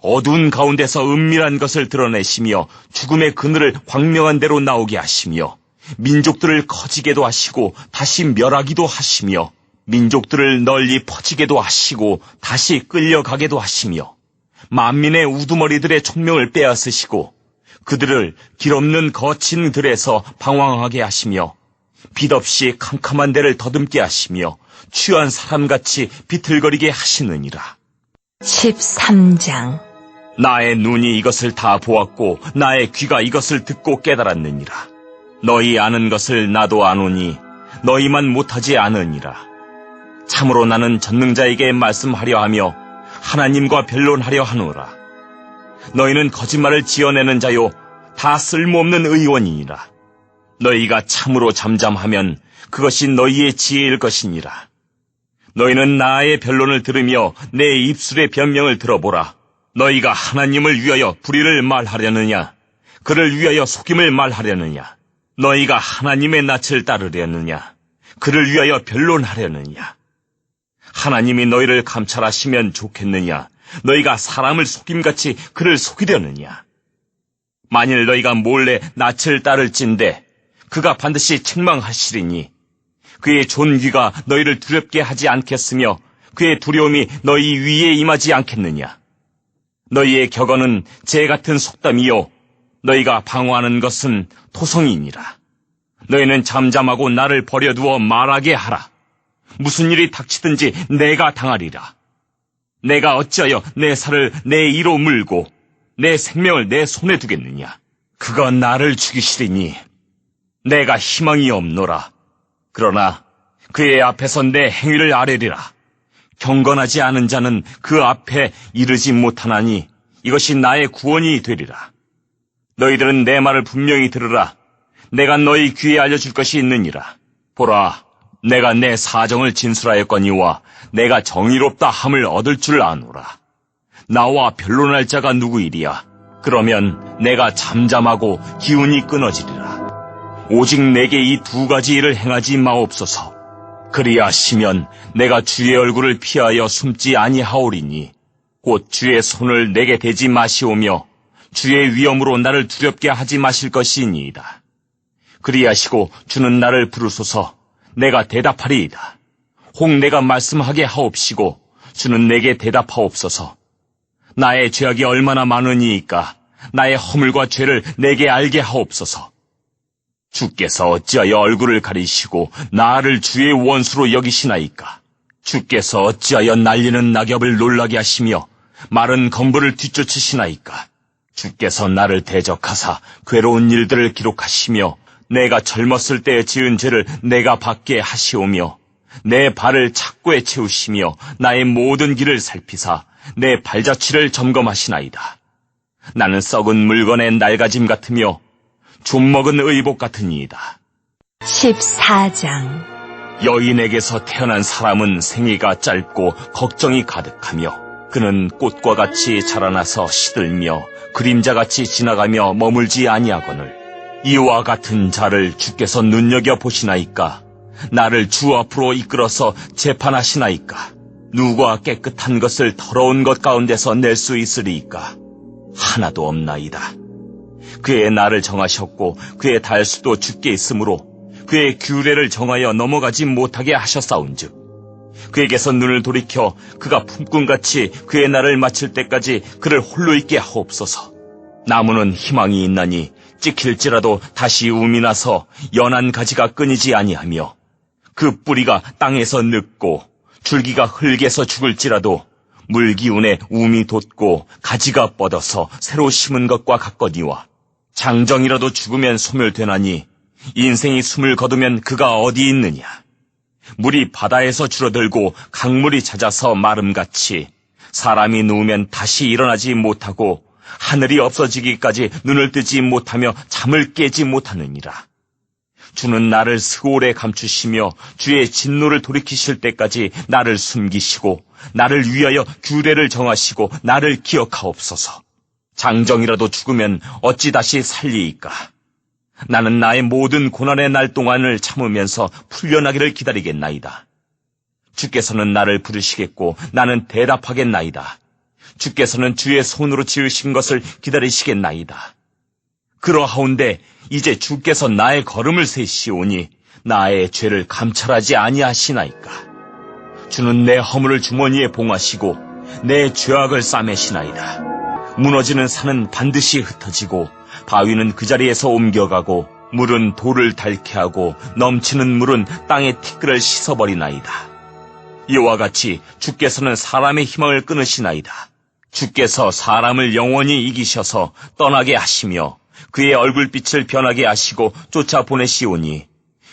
어두운 가운데서 은밀한 것을 드러내시며 죽음의 그늘을 광명한 대로 나오게 하시며 민족들을 커지게도 하시고 다시 멸하기도 하시며 민족들을 널리 퍼지게도 하시고 다시 끌려가게도 하시며 만민의 우두머리들의 총명을 빼앗으시고 그들을 길없는 거친 들에서 방황하게 하시며 빛 없이 캄캄한 데를 더듬게 하시며 취한 사람같이 비틀거리게 하시느니라. 13장. 나의 눈이 이것을 다 보았고 나의 귀가 이것을 듣고 깨달았느니라. 너희 아는 것을 나도 아노니 너희만 못하지 않으니라. 참으로 나는 전능자에게 말씀하려 하며 하나님과 변론하려 하노라. 너희는 거짓말을 지어내는 자요 다 쓸모없는 의원이니라. 너희가 참으로 잠잠하면 그것이 너희의 지혜일 것이니라. 너희는 나의 변론을 들으며 내 입술의 변명을 들어보라. 너희가 하나님을 위하여 불의를 말하려느냐? 그를 위하여 속임을 말하려느냐? 너희가 하나님의 낯을 따르려느냐? 그를 위하여 변론하려느냐? 하나님이 너희를 감찰하시면 좋겠느냐? 너희가 사람을 속임같이 그를 속이려느냐? 만일 너희가 몰래 낯을 따를진대 그가 반드시 책망하시리니 그의 존귀가 너희를 두렵게 하지 않겠으며 그의 두려움이 너희 위에 임하지 않겠느냐? 너희의 격언은 재 같은 속담이요 너희가 방어하는 것은 토성이니라. 너희는 잠잠하고 나를 버려두어 말하게 하라. 무슨 일이 닥치든지 내가 당하리라. 내가 어찌하여 내 살을 내 이로 물고 내 생명을 내 손에 두겠느냐? 그가 나를 죽이시리니 내가 희망이 없노라. 그러나 그의 앞에서 내 행위를 아뢰리라. 경건하지 않은 자는 그 앞에 이르지 못하나니 이것이 나의 구원이 되리라. 너희들은 내 말을 분명히 들으라. 내가 너희 귀에 알려줄 것이 있느니라. 보라, 내가 내 사정을 진술하였거니와 내가 정의롭다 함을 얻을 줄 아노라. 나와 변론할 자가 누구이리야? 그러면 내가 잠잠하고 기운이 끊어지리라. 오직 내게 이 두 가지 일을 행하지 마옵소서. 그리하시면 내가 주의 얼굴을 피하여 숨지 아니하오리니 곧 주의 손을 내게 대지 마시오며 주의 위엄으로 나를 두렵게 하지 마실 것이니이다. 그리하시고 주는 나를 부르소서. 내가 대답하리이다. 혹 내가 말씀하게 하옵시고 주는 내게 대답하옵소서. 나의 죄악이 얼마나 많으니이까 나의 허물과 죄를 내게 알게 하옵소서. 주께서 어찌하여 얼굴을 가리시고 나를 주의 원수로 여기시나이까? 주께서 어찌하여 날리는 낙엽을 놀라게 하시며 마른 건부를 뒤쫓으시나이까? 주께서 나를 대적하사 괴로운 일들을 기록하시며 내가 젊었을 때에 지은 죄를 내가 받게 하시오며 내 발을 착고에 채우시며 나의 모든 길을 살피사 내 발자취를 점검하시나이다. 나는 썩은 물건의 낡아짐 같으며 좀 먹은 의복 같으니이다. 14장. 여인에게서 태어난 사람은 생애가 짧고 걱정이 가득하며 그는 꽃과 같이 자라나서 시들며 그림자같이 지나가며 머물지 아니하거늘 이와 같은 자를 주께서 눈여겨보시나이까? 나를 주 앞으로 이끌어서 재판하시나이까? 누가 깨끗한 것을 더러운 것 가운데서 낼 수 있으리이까? 하나도 없나이다. 그의 날을 정하셨고 그의 달수도 주께 있으므로 그의 규례를 정하여 넘어가지 못하게 하셨사온즉 그에게서 눈을 돌이켜 그가 품꾼같이 그의 날을 마칠 때까지 그를 홀로 있게 하옵소서. 나무는 희망이 있나니 찍힐지라도 다시 움이 나서 연한 가지가 끊이지 아니하며 그 뿌리가 땅에서 늙고 줄기가 흙에서 죽을지라도 물기운에 움이 돋고 가지가 뻗어서 새로 심은 것과 같거니와 장정이라도 죽으면 소멸되나니 인생이 숨을 거두면 그가 어디 있느냐. 물이 바다에서 줄어들고 강물이 잦아서 마름같이 사람이 누우면 다시 일어나지 못하고 하늘이 없어지기까지 눈을 뜨지 못하며 잠을 깨지 못하느니라. 주는 나를 스고울에 감추시며 주의 진노를 돌이키실 때까지 나를 숨기시고 나를 위하여 규례를 정하시고 나를 기억하옵소서. 장정이라도 죽으면 어찌 다시 살리이까? 나는 나의 모든 고난의 날 동안을 참으면서 풀려나기를 기다리겠나이다. 주께서는 나를 부르시겠고 나는 대답하겠나이다. 주께서는 주의 손으로 지으신 것을 기다리시겠나이다. 그러하온데 이제 주께서 나의 걸음을 세시오니 나의 죄를 감찰하지 아니하시나이까? 주는 내 허물을 주머니에 봉하시고 내 죄악을 싸매시나이다. 무너지는 산은 반드시 흩어지고 바위는 그 자리에서 옮겨가고 물은 돌을 닳게 하고 넘치는 물은 땅의 티끌을 씻어버리나이다. 이와 같이 주께서는 사람의 희망을 끊으시나이다. 주께서 사람을 영원히 이기셔서 떠나게 하시며 그의 얼굴빛을 변하게 하시고 쫓아보내시오니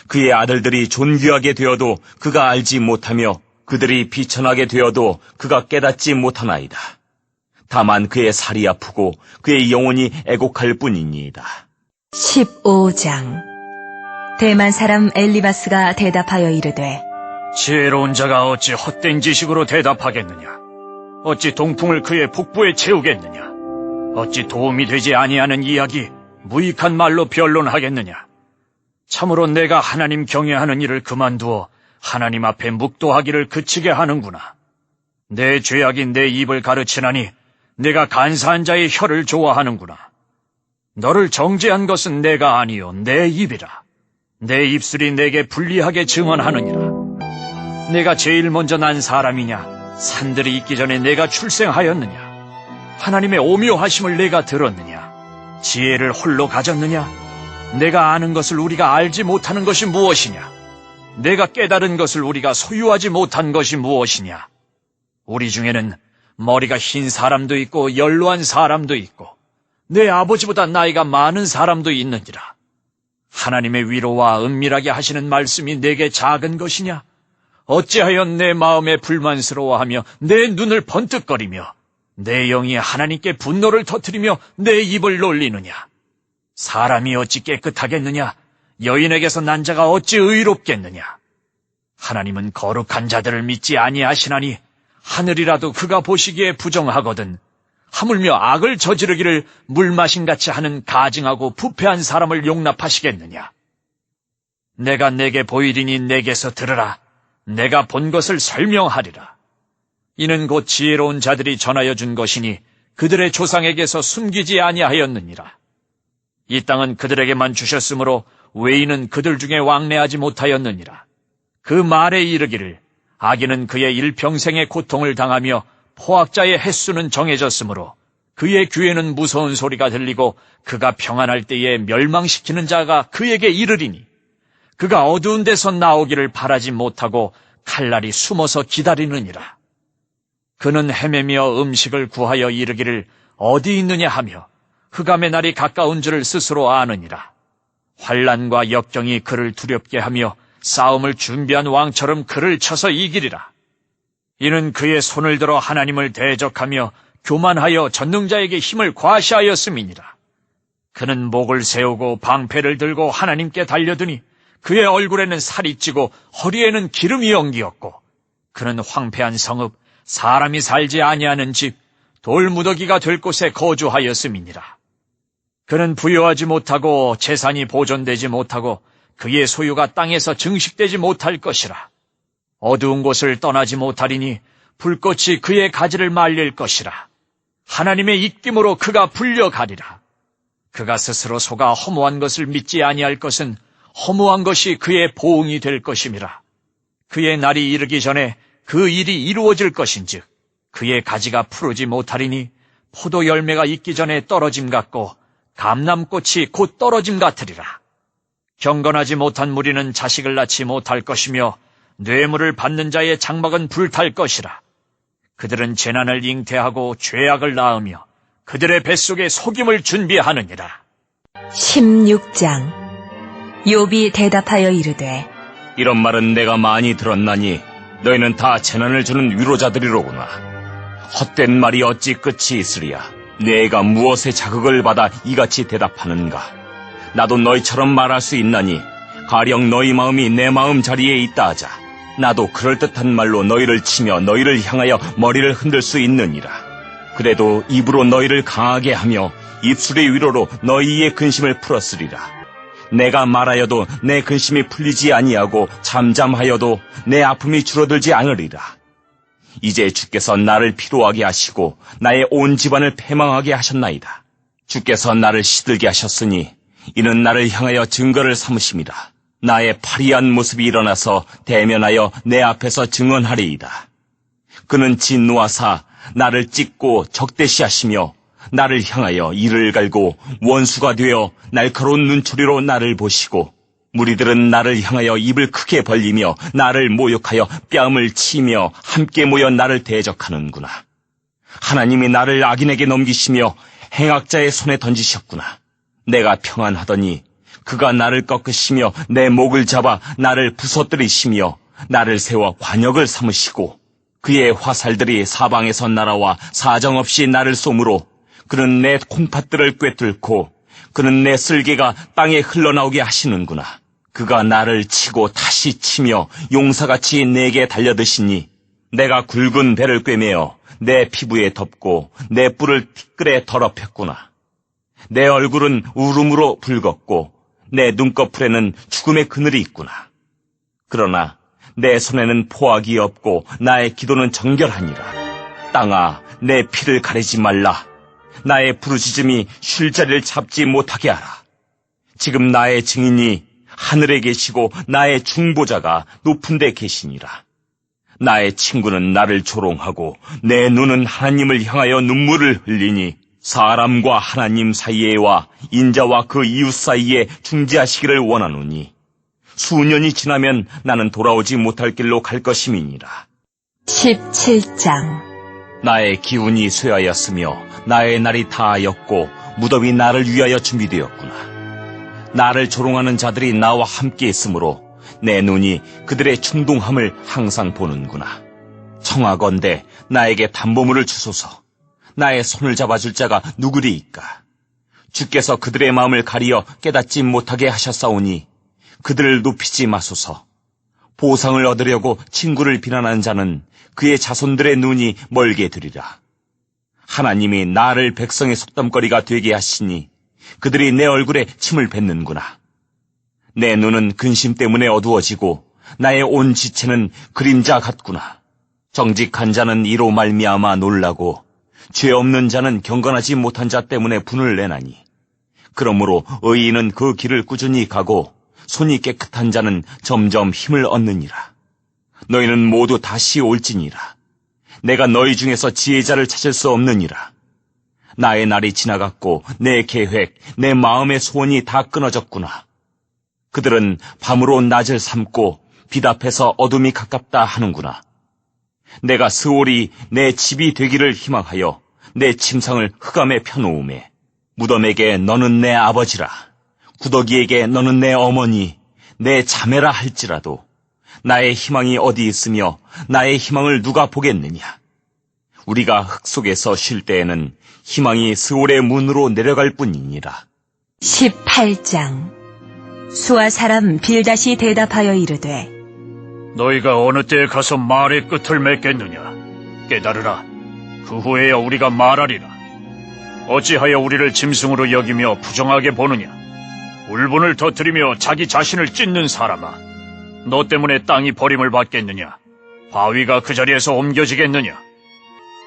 그의 아들들이 존귀하게 되어도 그가 알지 못하며 그들이 비천하게 되어도 그가 깨닫지 못하나이다. 다만 그의 살이 아프고 그의 영혼이 애곡할 뿐이니이다. 15장. 대만 사람 엘리바스가 대답하여 이르되 지혜로운 자가 어찌 헛된 지식으로 대답하겠느냐? 어찌 동풍을 그의 북부에 채우겠느냐? 어찌 도움이 되지 아니하는 이야기 무익한 말로 변론하겠느냐? 참으로 내가 하나님 경외하는 일을 그만두어 하나님 앞에 묵도하기를 그치게 하는구나. 내 죄악이 내 입을 가르치나니 내가 간사한 자의 혀를 좋아하는구나. 너를 정죄한 것은 내가 아니요 내 입이라. 내 입술이 내게 불리하게 증언하느니라. 내가 제일 먼저 난 사람이냐? 산들이 있기 전에 내가 출생하였느냐? 하나님의 오묘하심을 내가 들었느냐? 지혜를 홀로 가졌느냐? 내가 아는 것을 우리가 알지 못하는 것이 무엇이냐? 내가 깨달은 것을 우리가 소유하지 못한 것이 무엇이냐? 우리 중에는 머리가 흰 사람도 있고 연로한 사람도 있고 내 아버지보다 나이가 많은 사람도 있느니라. 하나님의 위로와 은밀하게 하시는 말씀이 내게 작은 것이냐? 어찌하여 내 마음에 불만스러워하며 내 눈을 번뜩거리며 내 영이 하나님께 분노를 터뜨리며 내 입을 놀리느냐? 사람이 어찌 깨끗하겠느냐? 여인에게서 난 자가 어찌 의롭겠느냐? 하나님은 거룩한 자들을 믿지 아니하시나니 하늘이라도 그가 보시기에 부정하거든 하물며 악을 저지르기를 물마신같이 하는 가증하고 부패한 사람을 용납하시겠느냐? 내가 내게 보이리니 내게서 들으라. 내가 본 것을 설명하리라. 이는 곧 지혜로운 자들이 전하여 준 것이니 그들의 조상에게서 숨기지 아니하였느니라. 이 땅은 그들에게만 주셨으므로 외인은 그들 중에 왕래하지 못하였느니라. 그 말에 이르기를 악인은 그의 일평생의 고통을 당하며 포악자의 횟수는 정해졌으므로 그의 귀에는 무서운 소리가 들리고 그가 평안할 때에 멸망시키는 자가 그에게 이르리니 그가 어두운 데서 나오기를 바라지 못하고 칼날이 숨어서 기다리느니라. 그는 헤매며 음식을 구하여 이르기를 어디 있느냐 하며 흑암의 날이 가까운 줄을 스스로 아느니라. 환난과 역경이 그를 두렵게 하며 싸움을 준비한 왕처럼 그를 쳐서 이기리라. 이는 그의 손을 들어 하나님을 대적하며 교만하여 전능자에게 힘을 과시하였음이니라. 그는 목을 세우고 방패를 들고 하나님께 달려드니 그의 얼굴에는 살이 찌고 허리에는 기름이 엉기었고 그는 황폐한 성읍, 사람이 살지 아니하는 집, 돌무더기가 될 곳에 거주하였음이니라. 그는 부유하지 못하고 재산이 보존되지 못하고 그의 소유가 땅에서 증식되지 못할 것이라. 어두운 곳을 떠나지 못하리니 불꽃이 그의 가지를 말릴 것이라. 하나님의 입김으로 그가 불려가리라. 그가 스스로 속아 허무한 것을 믿지 아니할 것은 허무한 것이 그의 보응이 될 것임이라. 그의 날이 이르기 전에 그 일이 이루어질 것인즉 그의 가지가 푸르지 못하리니 포도 열매가 있기 전에 떨어짐 같고 감람꽃이 곧 떨어짐 같으리라. 경건하지 못한 무리는 자식을 낳지 못할 것이며 뇌물을 받는 자의 장막은 불탈 것이라. 그들은 재난을 잉태하고 죄악을 낳으며 그들의 뱃속에 속임을 준비하느니라. 16장. 욥이 대답하여 이르되 이런 말은 내가 많이 들었나니 너희는 다 재난을 주는 위로자들이로구나. 헛된 말이 어찌 끝이 있으리야. 내가 무엇에 자극을 받아 이같이 대답하는가. 나도 너희처럼 말할 수 있나니 가령 너희 마음이 내 마음 자리에 있다 하자. 나도 그럴듯한 말로 너희를 치며 너희를 향하여 머리를 흔들 수 있느니라. 그래도 입으로 너희를 강하게 하며 입술의 위로로 너희의 근심을 풀었으리라. 내가 말하여도 내 근심이 풀리지 아니하고 잠잠하여도 내 아픔이 줄어들지 않으리라. 이제 주께서 나를 피로하게 하시고 나의 온 집안을 패망하게 하셨나이다. 주께서 나를 시들게 하셨으니 이는 나를 향하여 증거를 삼으심이라. 나의 파리한 모습이 일어나서 대면하여 내 앞에서 증언하리이다. 그는 진노하사 나를 찢고 적대시하시며 나를 향하여 이를 갈고 원수가 되어 날카로운 눈초리로 나를 보시고 무리들은 나를 향하여 입을 크게 벌리며 나를 모욕하여 뺨을 치며 함께 모여 나를 대적하는구나. 하나님이 나를 악인에게 넘기시며 행악자의 손에 던지셨구나. 내가 평안하더니 그가 나를 꺾으시며 내 목을 잡아 나를 부서뜨리시며 나를 세워 관역을 삼으시고 그의 화살들이 사방에서 날아와 사정없이 나를 쏘므로 그는 내 콩팥들을 꿰뚫고 그는 내 쓸개가 땅에 흘러나오게 하시는구나. 그가 나를 치고 다시 치며 용사같이 내게 달려드시니 내가 굵은 배를 꿰매어 내 피부에 덮고 내 뿔을 티끌에 더럽혔구나. 내 얼굴은 울음으로 붉었고 내 눈꺼풀에는 죽음의 그늘이 있구나. 그러나 내 손에는 포악이 없고 나의 기도는 정결하니라. 땅아, 내 피를 가리지 말라. 나의 부르짖음이 쉴 자리를 잡지 못하게 하라. 지금 나의 증인이 하늘에 계시고 나의 중보자가 높은 데 계시니라. 나의 친구는 나를 조롱하고 내 눈은 하나님을 향하여 눈물을 흘리니 사람과 하나님 사이에와 인자와 그 이웃 사이에 중재하시기를 원하노니 수년이 지나면 나는 돌아오지 못할 길로 갈 것임이니라. 17장. 나의 기운이 쇠하였으며 나의 날이 다하였고 무덤이 나를 위하여 준비되었구나. 나를 조롱하는 자들이 나와 함께 있으므로 내 눈이 그들의 충동함을 항상 보는구나. 청하건대 나에게 담보물을 주소서. 나의 손을 잡아줄 자가 누구리이까? 주께서 그들의 마음을 가리어 깨닫지 못하게 하셨사오니 그들을 높이지 마소서. 보상을 얻으려고 친구를 비난하는 자는 그의 자손들의 눈이 멀게 되리라. 하나님이 나를 백성의 속담거리가 되게 하시니 그들이 내 얼굴에 침을 뱉는구나. 내 눈은 근심 때문에 어두워지고 나의 온 지체는 그림자 같구나. 정직한 자는 이로 말미암아 놀라고 죄 없는 자는 경건하지 못한 자 때문에 분을 내나니 그러므로 의인은 그 길을 꾸준히 가고 손이 깨끗한 자는 점점 힘을 얻느니라. 너희는 모두 다시 올지니라. 내가 너희 중에서 지혜자를 찾을 수 없느니라. 나의 날이 지나갔고 내 계획, 내 마음의 소원이 다 끊어졌구나. 그들은 밤으로 낮을 삼고 빛 앞에서 어둠이 가깝다 하는구나. 내가 스올이 내 집이 되기를 희망하여 내 침상을 흑암에 펴놓음에 무덤에게 너는 내 아버지라 구더기에게 너는 내 어머니 내 자매라 할지라도 나의 희망이 어디 있으며 나의 희망을 누가 보겠느냐. 우리가 흙 속에서 쉴 때에는 희망이 스올의 문으로 내려갈 뿐이니라. 18장. 수아 사람 빌닷이 대답하여 이르되 너희가 어느 때에 가서 말의 끝을 맺겠느냐? 깨달으라. 그 후에야 우리가 말하리라. 어찌하여 우리를 짐승으로 여기며 부정하게 보느냐? 울분을 터뜨리며 자기 자신을 찢는 사람아. 너 때문에 땅이 버림을 받겠느냐? 바위가 그 자리에서 옮겨지겠느냐?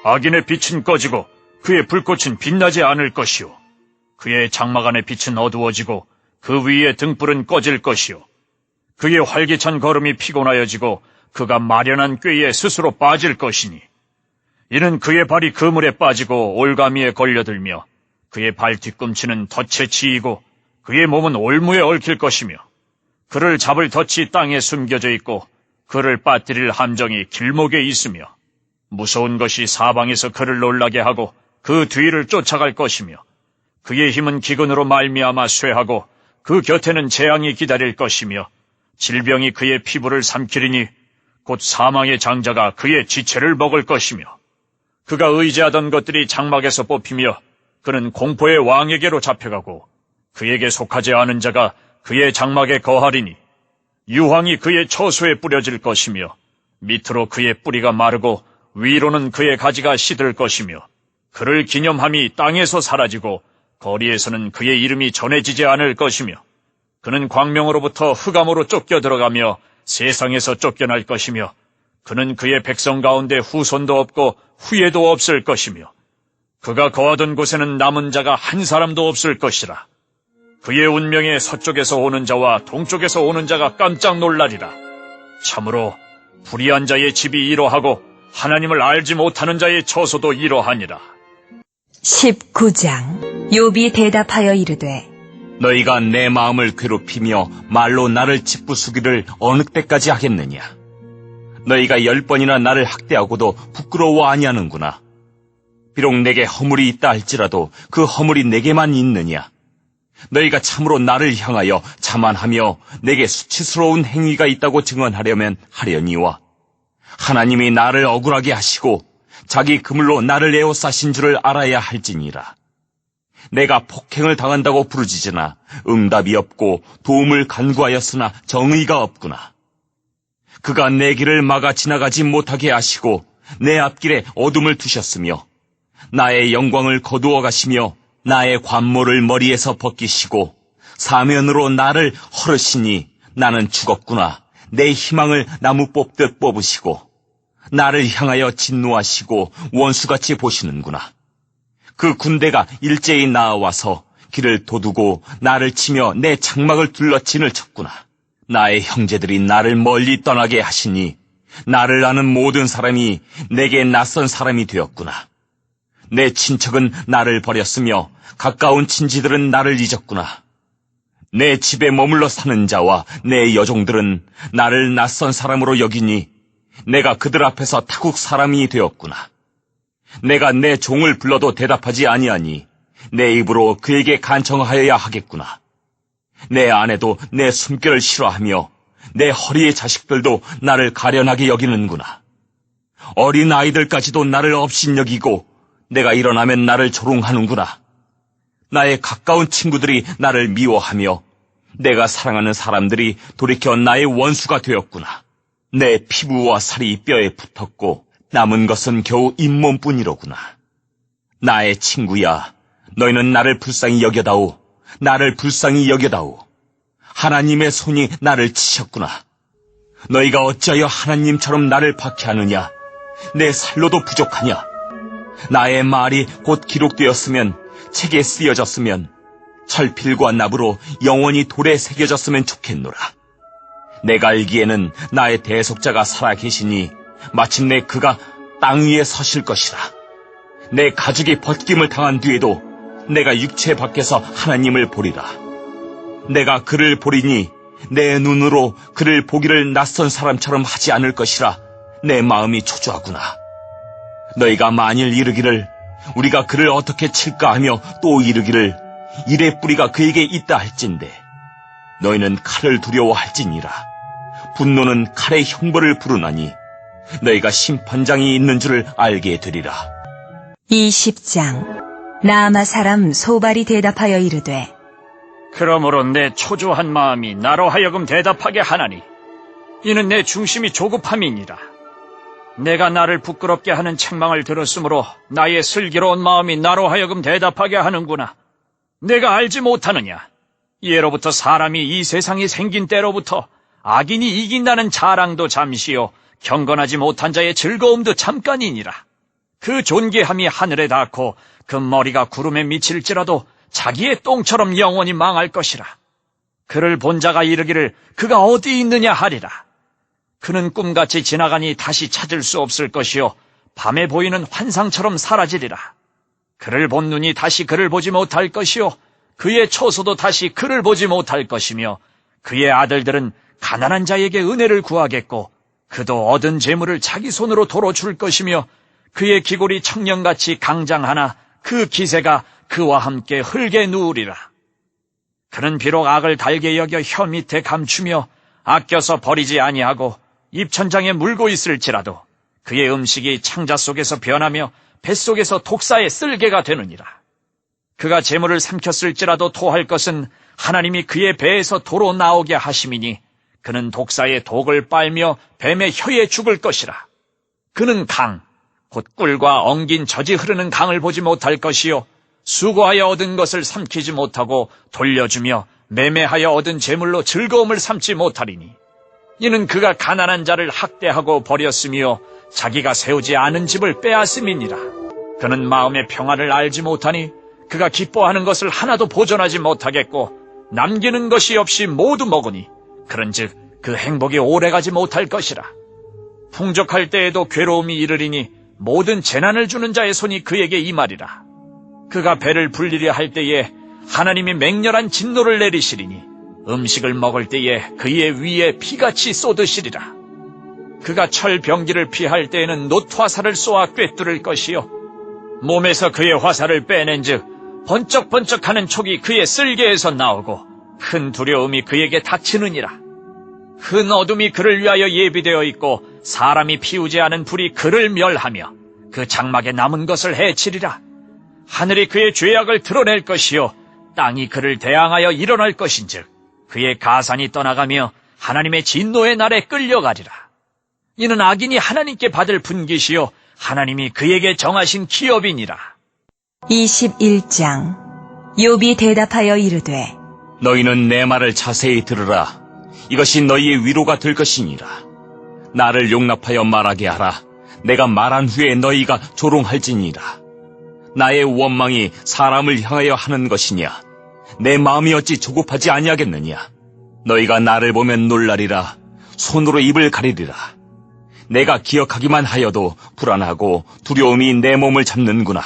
악인의 빛은 꺼지고 그의 불꽃은 빛나지 않을 것이요. 그의 장막 안의 빛은 어두워지고 그 위에 등불은 꺼질 것이요. 그의 활기찬 걸음이 피곤하여지고 그가 마련한 꾀에 스스로 빠질 것이니 이는 그의 발이 그물에 빠지고 올가미에 걸려들며 그의 발 뒤꿈치는 덫에 치이고 그의 몸은 올무에 얽힐 것이며 그를 잡을 덫이 땅에 숨겨져 있고 그를 빠뜨릴 함정이 길목에 있으며 무서운 것이 사방에서 그를 놀라게 하고 그 뒤를 쫓아갈 것이며 그의 힘은 기근으로 말미암아 쇠하고 그 곁에는 재앙이 기다릴 것이며 질병이 그의 피부를 삼키리니 곧 사망의 장자가 그의 지체를 먹을 것이며 그가 의지하던 것들이 장막에서 뽑히며 그는 공포의 왕에게로 잡혀가고 그에게 속하지 않은 자가 그의 장막에 거하리니 유황이 그의 처소에 뿌려질 것이며 밑으로 그의 뿌리가 마르고 위로는 그의 가지가 시들 것이며 그를 기념함이 땅에서 사라지고 거리에서는 그의 이름이 전해지지 않을 것이며 그는 광명으로부터 흑암으로 쫓겨 들어가며 세상에서 쫓겨날 것이며 그는 그의 백성 가운데 후손도 없고 후예도 없을 것이며 그가 거하던 곳에는 남은 자가 한 사람도 없을 것이라. 그의 운명에 서쪽에서 오는 자와 동쪽에서 오는 자가 깜짝 놀라리라. 참으로 불의한 자의 집이 이러하고 하나님을 알지 못하는 자의 처소도 이러하니라. 19장. 욥이 대답하여 이르되 너희가 내 마음을 괴롭히며 말로 나를 짓부수기를 어느 때까지 하겠느냐? 너희가 10번이나 나를 학대하고도 부끄러워 아니하는구나. 비록 내게 허물이 있다 할지라도 그 허물이 내게만 있느냐? 너희가 참으로 나를 향하여 자만하며 내게 수치스러운 행위가 있다고 증언하려면 하려니와 하나님이 나를 억울하게 하시고 자기 그물로 나를 에워싸신 줄을 알아야 할지니라. 내가 폭행을 당한다고 부르짖으나 응답이 없고 도움을 간구하였으나 정의가 없구나. 그가 내 길을 막아 지나가지 못하게 하시고 내 앞길에 어둠을 두셨으며 나의 영광을 거두어 가시며 나의 관모를 머리에서 벗기시고 사면으로 나를 헐으시니 나는 죽었구나. 내 희망을 나무 뽑듯 뽑으시고 나를 향하여 진노하시고 원수같이 보시는구나. 그 군대가 일제히 나와서 길을 도두고 나를 치며 내 장막을 둘러 진을 쳤구나. 나의 형제들이 나를 멀리 떠나게 하시니 나를 아는 모든 사람이 내게 낯선 사람이 되었구나. 내 친척은 나를 버렸으며 가까운 친지들은 나를 잊었구나. 내 집에 머물러 사는 자와 내 여종들은 나를 낯선 사람으로 여기니 내가 그들 앞에서 타국 사람이 되었구나. 내가 내 종을 불러도 대답하지 아니하니 내 입으로 그에게 간청하여야 하겠구나. 내 아내도 내 숨결을 싫어하며 내 허리의 자식들도 나를 가련하게 여기는구나. 어린 아이들까지도 나를 업신여기고 내가 일어나면 나를 조롱하는구나. 나의 가까운 친구들이 나를 미워하며 내가 사랑하는 사람들이 돌이켜 나의 원수가 되었구나. 내 피부와 살이 뼈에 붙었고 남은 것은 겨우 잇몸뿐이로구나. 나의 친구야, 너희는 나를 불쌍히 여겨다오. 나를 불쌍히 여겨다오. 하나님의 손이 나를 치셨구나. 너희가 어찌하여 하나님처럼 나를 박해하느냐? 내 살로도 부족하냐? 나의 말이 곧 기록되었으면, 책에 쓰여졌으면, 철필과 납으로 영원히 돌에 새겨졌으면 좋겠노라. 내가 알기에는 나의 대속자가 살아계시니 마침내 그가 땅 위에 서실 것이라. 내 가죽이 벗김을 당한 뒤에도 내가 육체 밖에서 하나님을 보리라. 내가 그를 보리니 내 눈으로 그를 보기를 낯선 사람처럼 하지 않을 것이라. 내 마음이 초조하구나. 너희가 만일 이르기를 우리가 그를 어떻게 칠까 하며 또 이르기를 일의 뿌리가 그에게 있다 할진대, 너희는 칼을 두려워할지니라. 분노는 칼의 형벌을 부르나니 너희가 심판장이 있는 줄을 알게 되리라. 20장. 나아마 사람 소발이 대답하여 이르되, 그러므로 내 초조한 마음이 나로 하여금 대답하게 하나니 이는 내 중심이 조급함이니라. 내가 나를 부끄럽게 하는 책망을 들었으므로 나의 슬기로운 마음이 나로 하여금 대답하게 하는구나. 내가 알지 못하느냐? 예로부터 사람이 이 세상이 생긴 때로부터 악인이 이긴다는 자랑도 잠시요 경건하지 못한 자의 즐거움도 잠깐이니라. 그 존귀함이 하늘에 닿고 그 머리가 구름에 미칠지라도 자기의 똥처럼 영원히 망할 것이라. 그를 본 자가 이르기를 그가 어디 있느냐 하리라. 그는 꿈같이 지나가니 다시 찾을 수 없을 것이요 밤에 보이는 환상처럼 사라지리라. 그를 본 눈이 다시 그를 보지 못할 것이요 그의 처소도 다시 그를 보지 못할 것이며 그의 아들들은 가난한 자에게 은혜를 구하겠고 그도 얻은 재물을 자기 손으로 도로 줄 것이며 그의 기골이 청년같이 강장하나 그 기세가 그와 함께 흙에 누우리라. 그는 비록 악을 달게 여겨 혀 밑에 감추며 아껴서 버리지 아니하고 입천장에 물고 있을지라도 그의 음식이 창자 속에서 변하며 뱃속에서 독사의 쓸개가 되느니라. 그가 재물을 삼켰을지라도 토할 것은 하나님이 그의 배에서 도로 나오게 하심이니 그는 독사의 독을 빨며 뱀의 혀에 죽을 것이라. 그는 강, 곧 꿀과 엉긴 젖이 흐르는 강을 보지 못할 것이요 수고하여 얻은 것을 삼키지 못하고 돌려주며 매매하여 얻은 재물로 즐거움을 삼지 못하리니 이는 그가 가난한 자를 학대하고 버렸으며 자기가 세우지 않은 집을 빼앗음이니라. 그는 마음의 평안을 알지 못하니 그가 기뻐하는 것을 하나도 보존하지 못하겠고 남기는 것이 없이 모두 먹으니 그런즉 그 행복이 오래가지 못할 것이라. 풍족할 때에도 괴로움이 이르리니 모든 재난을 주는 자의 손이 그에게 임하리라. 그가 배를 불리려 할 때에 하나님이 맹렬한 진노를 내리시리니 음식을 먹을 때에 그의 위에 피같이 쏟으시리라. 그가 철병기를 피할 때에는 놋화살을 쏘아 꿰뚫을 것이요 몸에서 그의 화살을 빼낸즉 번쩍번쩍하는 촉이 그의 쓸개에서 나오고 큰 두려움이 그에게 닥치느니라. 큰 어둠이 그를 위하여 예비되어 있고 사람이 피우지 않은 불이 그를 멸하며 그 장막에 남은 것을 해치리라. 하늘이 그의 죄악을 드러낼 것이요 땅이 그를 대항하여 일어날 것인즉 그의 가산이 떠나가며 하나님의 진노의 날에 끌려가리라. 이는 악인이 하나님께 받을 분깃이요 하나님이 그에게 정하신 기업이니라. 21장. 욥이 대답하여 이르되, 너희는 내 말을 자세히 들으라. 이것이 너희의 위로가 될 것이니라. 나를 용납하여 말하게 하라. 내가 말한 후에 너희가 조롱할지니라. 나의 원망이 사람을 향하여 하는 것이냐? 내 마음이 어찌 조급하지 아니하겠느냐? 너희가 나를 보면 놀라리라. 손으로 입을 가리리라. 내가 기억하기만 하여도 불안하고 두려움이 내 몸을 잡는구나.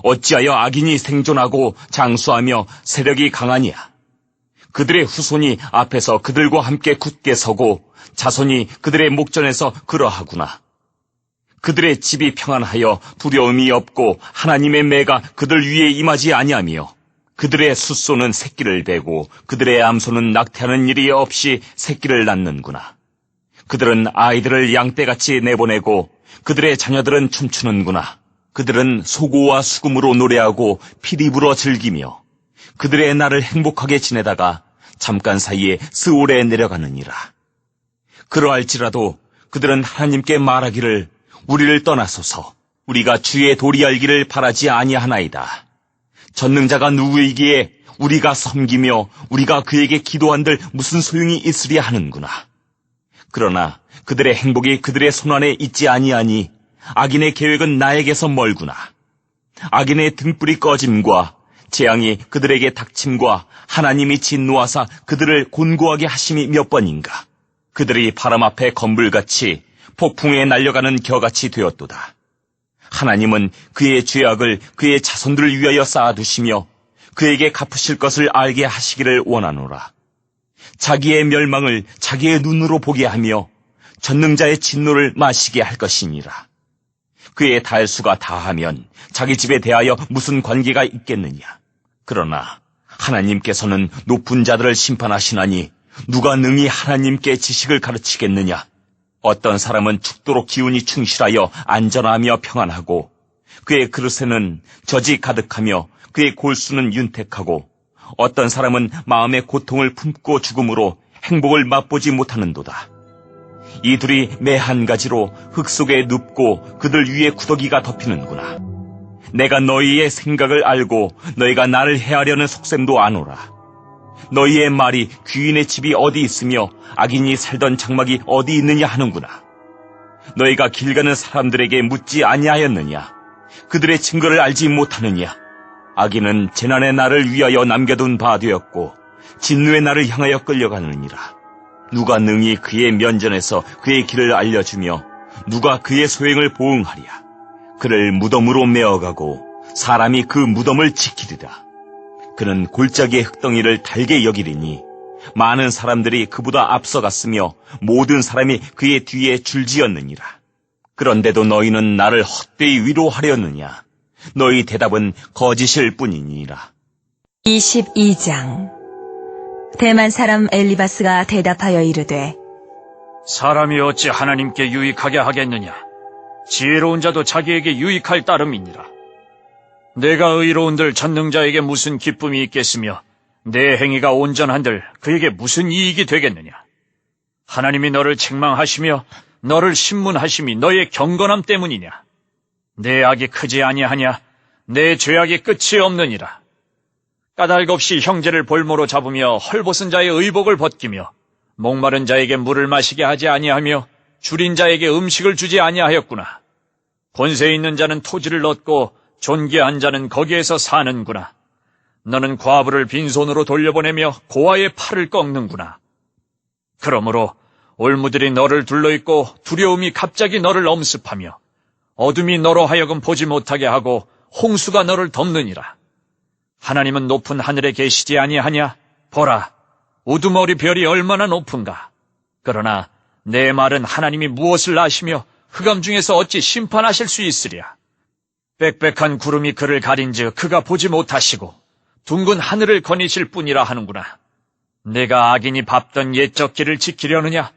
어찌하여 악인이 생존하고 장수하며 세력이 강하냐? 그들의 후손이 앞에서 그들과 함께 굳게 서고 자손이 그들의 목전에서 그러하구나. 그들의 집이 평안하여 두려움이 없고 하나님의 매가 그들 위에 임하지 아니하며 그들의 숫소는 새끼를 베고 그들의 암소는 낙태하는 일이 없이 새끼를 낳는구나. 그들은 아이들을 양떼같이 내보내고 그들의 자녀들은 춤추는구나. 그들은 소고와 수금으로 노래하고 피리 불어 즐기며 그들의 날을 행복하게 지내다가 잠깐 사이에 스올에 내려가느니라. 그러할지라도 그들은 하나님께 말하기를 우리를 떠나소서 우리가 주의 도리 알기를 바라지 아니하나이다. 전능자가 누구이기에 우리가 섬기며 우리가 그에게 기도한들 무슨 소용이 있으랴 하는구나. 그러나 그들의 행복이 그들의 손안에 있지 아니하니 악인의 계획은 나에게서 멀구나. 악인의 등불이 꺼짐과 재앙이 그들에게 닥침과 하나님이 진노하사 그들을 곤고하게 하심이 몇 번인가. 그들이 바람 앞에 건불같이 폭풍에 날려가는 겨같이 되었도다. 하나님은 그의 죄악을 그의 자손들을 위하여 쌓아두시며 그에게 갚으실 것을 알게 하시기를 원하노라. 자기의 멸망을 자기의 눈으로 보게 하며 전능자의 진노를 마시게 할 것이니라. 그의 달수가 다하면 자기 집에 대하여 무슨 관계가 있겠느냐. 그러나 하나님께서는 높은 자들을 심판하시나니 누가 능히 하나님께 지식을 가르치겠느냐. 어떤 사람은 죽도록 기운이 충실하여 안전하며 평안하고 그의 그릇에는 젖이 가득하며 그의 골수는 윤택하고 어떤 사람은 마음의 고통을 품고 죽음으로 행복을 맛보지 못하는도다. 이 둘이 매 한 가지로 흙 속에 눕고 그들 위에 구더기가 덮이는구나. 내가 너희의 생각을 알고 너희가 나를 해하려는 속셈도 아노라. 너희의 말이 귀인의 집이 어디 있으며 악인이 살던 장막이 어디 있느냐 하는구나. 너희가 길 가는 사람들에게 묻지 아니하였느냐. 그들의 증거를 알지 못하느냐. 악인은 재난의 날을 위하여 남겨둔 바 되었고 진노의 날을 향하여 끌려가느니라. 누가 능히 그의 면전에서 그의 길을 알려주며 누가 그의 소행을 보응하랴. 그를 무덤으로 메어가고 사람이 그 무덤을 지키리라. 그는 골짜기의 흙덩이를 달게 여기리니 많은 사람들이 그보다 앞서갔으며 모든 사람이 그의 뒤에 줄지었느니라. 그런데도 너희는 나를 헛되이 위로하려느냐. 너희 대답은 거짓일 뿐이니라. 22장. 대만 사람 엘리바스가 대답하여 이르되 사람이 어찌 하나님께 유익하게 하겠느냐. 지혜로운 자도 자기에게 유익할 따름이니라. 내가 의로운들 전능자에게 무슨 기쁨이 있겠으며 내 행위가 온전한들 그에게 무슨 이익이 되겠느냐. 하나님이 너를 책망하시며 너를 신문하심이 너의 경건함 때문이냐. 내 악이 크지 아니하냐. 내 죄악이 끝이 없느니라. 까닭 없이 형제를 볼모로 잡으며 헐벗은 자의 의복을 벗기며 목마른 자에게 물을 마시게 하지 아니하며 줄인 자에게 음식을 주지 아니하였구나. 권세 있는 자는 토지를 얻고 존귀한 자는 거기에서 사는구나. 너는 과부를 빈손으로 돌려보내며 고아의 팔을 꺾는구나. 그러므로 올무들이 너를 둘러있고 두려움이 갑자기 너를 엄습하며 어둠이 너로 하여금 보지 못하게 하고 홍수가 너를 덮느니라. 하나님은 높은 하늘에 계시지 아니하냐? 보라, 우두머리 별이 얼마나 높은가. 그러나 내 말은 하나님이 무엇을 아시며 흑암 중에서 어찌 심판하실 수 있으랴. 빽빽한 구름이 그를 가린즉 그가 보지 못하시고 둥근 하늘을 거니실 뿐이라 하는구나. 내가 악인이 밟던 옛적 길을 지키려느냐?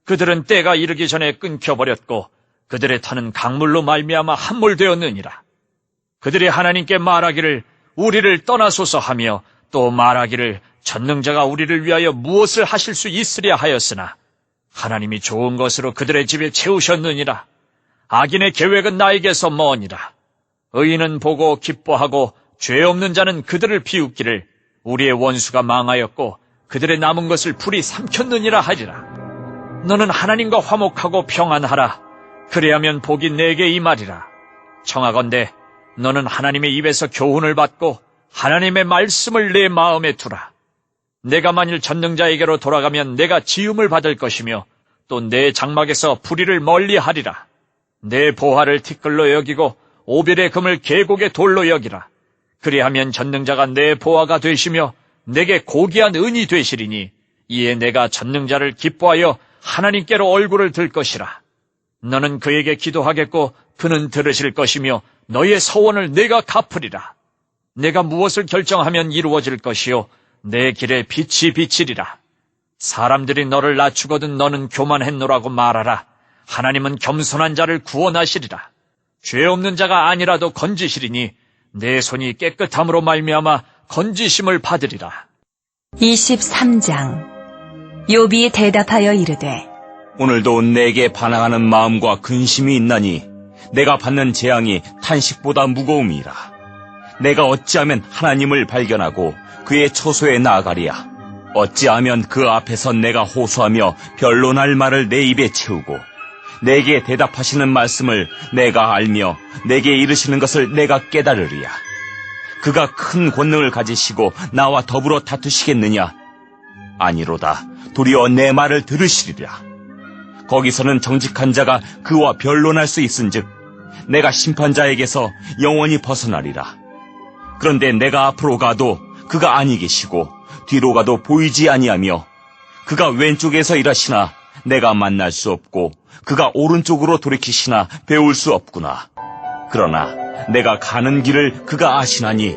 그들은 때가 이르기 전에 끊겨버렸고 그들의 터는 강물로 말미암아 함몰되었느니라. 그들이 하나님께 말하기를 우리를 떠나소서 하며 또 말하기를 전능자가 우리를 위하여 무엇을 하실 수 있으랴 하였으나 하나님이 좋은 것으로 그들의 집에 채우셨느니라. 악인의 계획은 나에게서 머니라. 의인은 보고 기뻐하고 죄 없는 자는 그들을 비웃기를 우리의 원수가 망하였고 그들의 남은 것을 불이 삼켰느니라 하리라. 너는 하나님과 화목하고 평안하라. 그리하면 복이 내게 임하리라. 청하건대 너는 하나님의 입에서 교훈을 받고 하나님의 말씀을 내 마음에 두라. 내가 만일 전능자에게로 돌아가면 내가 지음을 받을 것이며 또 내 장막에서 불의를 멀리하리라. 내 보화를 티끌로 여기고 오벨의 금을 계곡의 돌로 여기라. 그리하면 전능자가 내 보화가 되시며 내게 고귀한 은이 되시리니 이에 내가 전능자를 기뻐하여 하나님께로 얼굴을 들 것이라. 너는 그에게 기도하겠고 그는 들으실 것이며 너의 서원을 내가 갚으리라. 내가 무엇을 결정하면 이루어질 것이요 내 길에 빛이 비치리라. 사람들이 너를 낮추거든 너는 교만했노라고 말하라. 하나님은 겸손한 자를 구원하시리라. 죄 없는 자가 아니라도 건지시리니 내 손이 깨끗함으로 말미암아 건지심을 받으리라. 23장. 욥이 대답하여 이르되 오늘도 내게 반항하는 마음과 근심이 있나니 내가 받는 재앙이 탄식보다 무거움이라. 내가 어찌하면 하나님을 발견하고 그의 처소에 나아가리야. 어찌하면 그 앞에서 내가 호소하며 변론할 말을 내 입에 채우고 내게 대답하시는 말씀을 내가 알며 내게 이르시는 것을 내가 깨달으리야. 그가 큰 권능을 가지시고 나와 더불어 다투시겠느냐? 아니로다. 도리어 내 말을 들으시리라. 거기서는 정직한 자가 그와 변론할 수 있은즉 내가 심판자에게서 영원히 벗어나리라. 그런데 내가 앞으로 가도 그가 아니 계시고 뒤로 가도 보이지 아니하며 그가 왼쪽에서 일하시나 내가 만날 수 없고 그가 오른쪽으로 돌이키시나 배울 수 없구나. 그러나 내가 가는 길을 그가 아시나니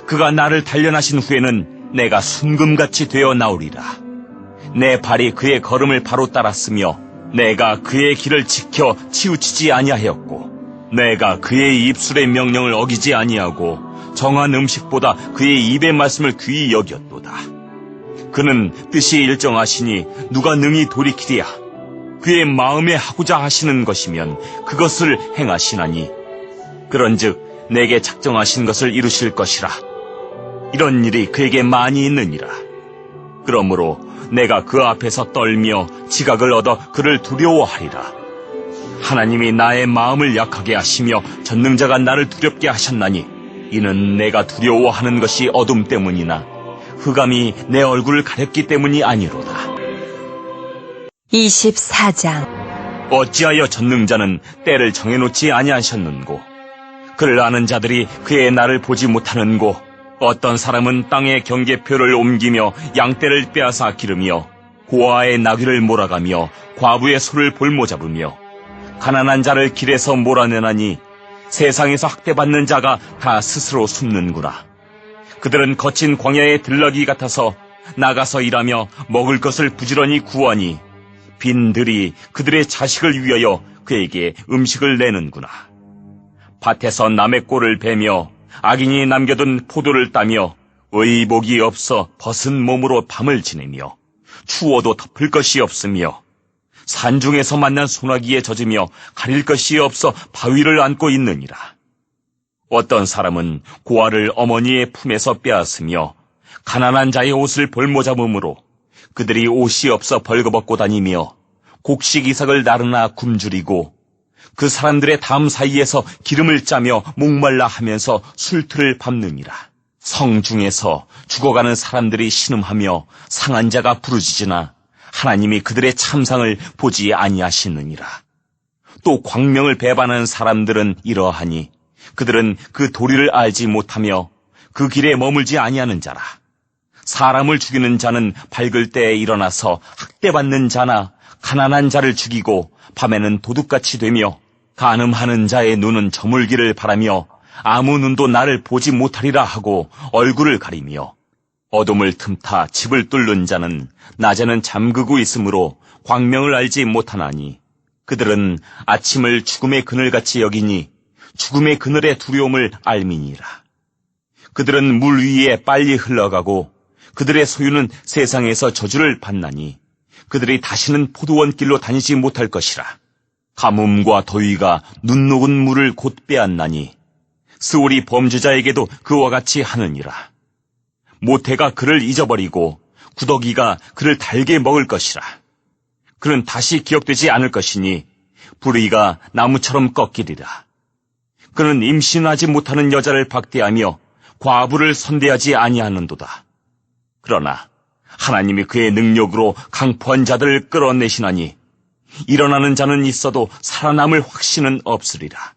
그가 나를 단련하신 후에는 내가 순금같이 되어 나오리라. 내 발이 그의 걸음을 바로 따랐으며 내가 그의 길을 지켜 치우치지 아니하였고 내가 그의 입술의 명령을 어기지 아니하고 정한 음식보다 그의 입의 말씀을 귀히 여겼도다. 그는 뜻이 일정하시니 누가 능히 돌이키랴. 그의 마음에 하고자 하시는 것이면 그것을 행하시나니 그런즉 내게 작정하신 것을 이루실 것이라. 이런 일이 그에게 많이 있느니라. 그러므로 내가 그 앞에서 떨며 지각을 얻어 그를 두려워하리라. 하나님이 나의 마음을 약하게 하시며 전능자가 나를 두렵게 하셨나니 이는 내가 두려워하는 것이 어둠 때문이나 흑암이 내 얼굴을 가렸기 때문이 아니로다. 24장. 어찌하여 전능자는 때를 정해놓지 아니하셨는고 그를 아는 자들이 그의 날을 보지 못하는고 어떤 사람은 땅의 경계표를 옮기며 양떼를 빼앗아 기르며 고아의 나귀를 몰아가며 과부의 소를 볼모잡으며 가난한 자를 길에서 몰아내나니 세상에서 학대받는 자가 다 스스로 숨는구나. 그들은 거친 광야의 들나귀 같아서 나가서 일하며 먹을 것을 부지런히 구하니 빈들이 그들의 자식을 위하여 그에게 음식을 내는구나. 밭에서 남의 꼴을 베며 악인이 남겨둔 포도를 따며 의복이 없어 벗은 몸으로 밤을 지내며 추워도 덮을 것이 없으며 산중에서 만난 소나기에 젖으며 가릴 것이 없어 바위를 안고 있느니라. 어떤 사람은 고아를 어머니의 품에서 빼앗으며 가난한 자의 옷을 볼모잡음으로 그들이 옷이 없어 벌거벗고 다니며 곡식 이삭을 나르나 굶주리고 그 사람들의 담 사이에서 기름을 짜며 목말라 하면서 술틀을 밟느니라. 성중에서 죽어가는 사람들이 신음하며 상한 자가 부르짖으나 하나님이 그들의 참상을 보지 아니하시느니라. 또 광명을 배반하는 사람들은 이러하니 그들은 그 도리를 알지 못하며 그 길에 머물지 아니하는 자라. 사람을 죽이는 자는 밝을 때에 일어나서 학대받는 자나 가난한 자를 죽이고 밤에는 도둑같이 되며 간음하는 자의 눈은 저물기를 바라며 아무 눈도 나를 보지 못하리라 하고 얼굴을 가리며 어둠을 틈타 집을 뚫는 자는 낮에는 잠그고 있으므로 광명을 알지 못하나니 그들은 아침을 죽음의 그늘같이 여기니 죽음의 그늘의 두려움을 알미니라. 그들은 물 위에 빨리 흘러가고 그들의 소유는 세상에서 저주를 받나니 그들이 다시는 포도원 길로 다니지 못할 것이라. 가뭄과 더위가 눈 녹은 물을 곧 빼앗나니 스올이 범죄자에게도 그와 같이 하느니라. 모태가 그를 잊어버리고 구더기가 그를 달게 먹을 것이라. 그는 다시 기억되지 않을 것이니 불의가 나무처럼 꺾이리라. 그는 임신하지 못하는 여자를 박대하며 과부를 선대하지 아니하는도다. 그러나 하나님이 그의 능력으로 강포한 자들을 끌어내시나니 일어나는 자는 있어도 살아남을 확신은 없으리라.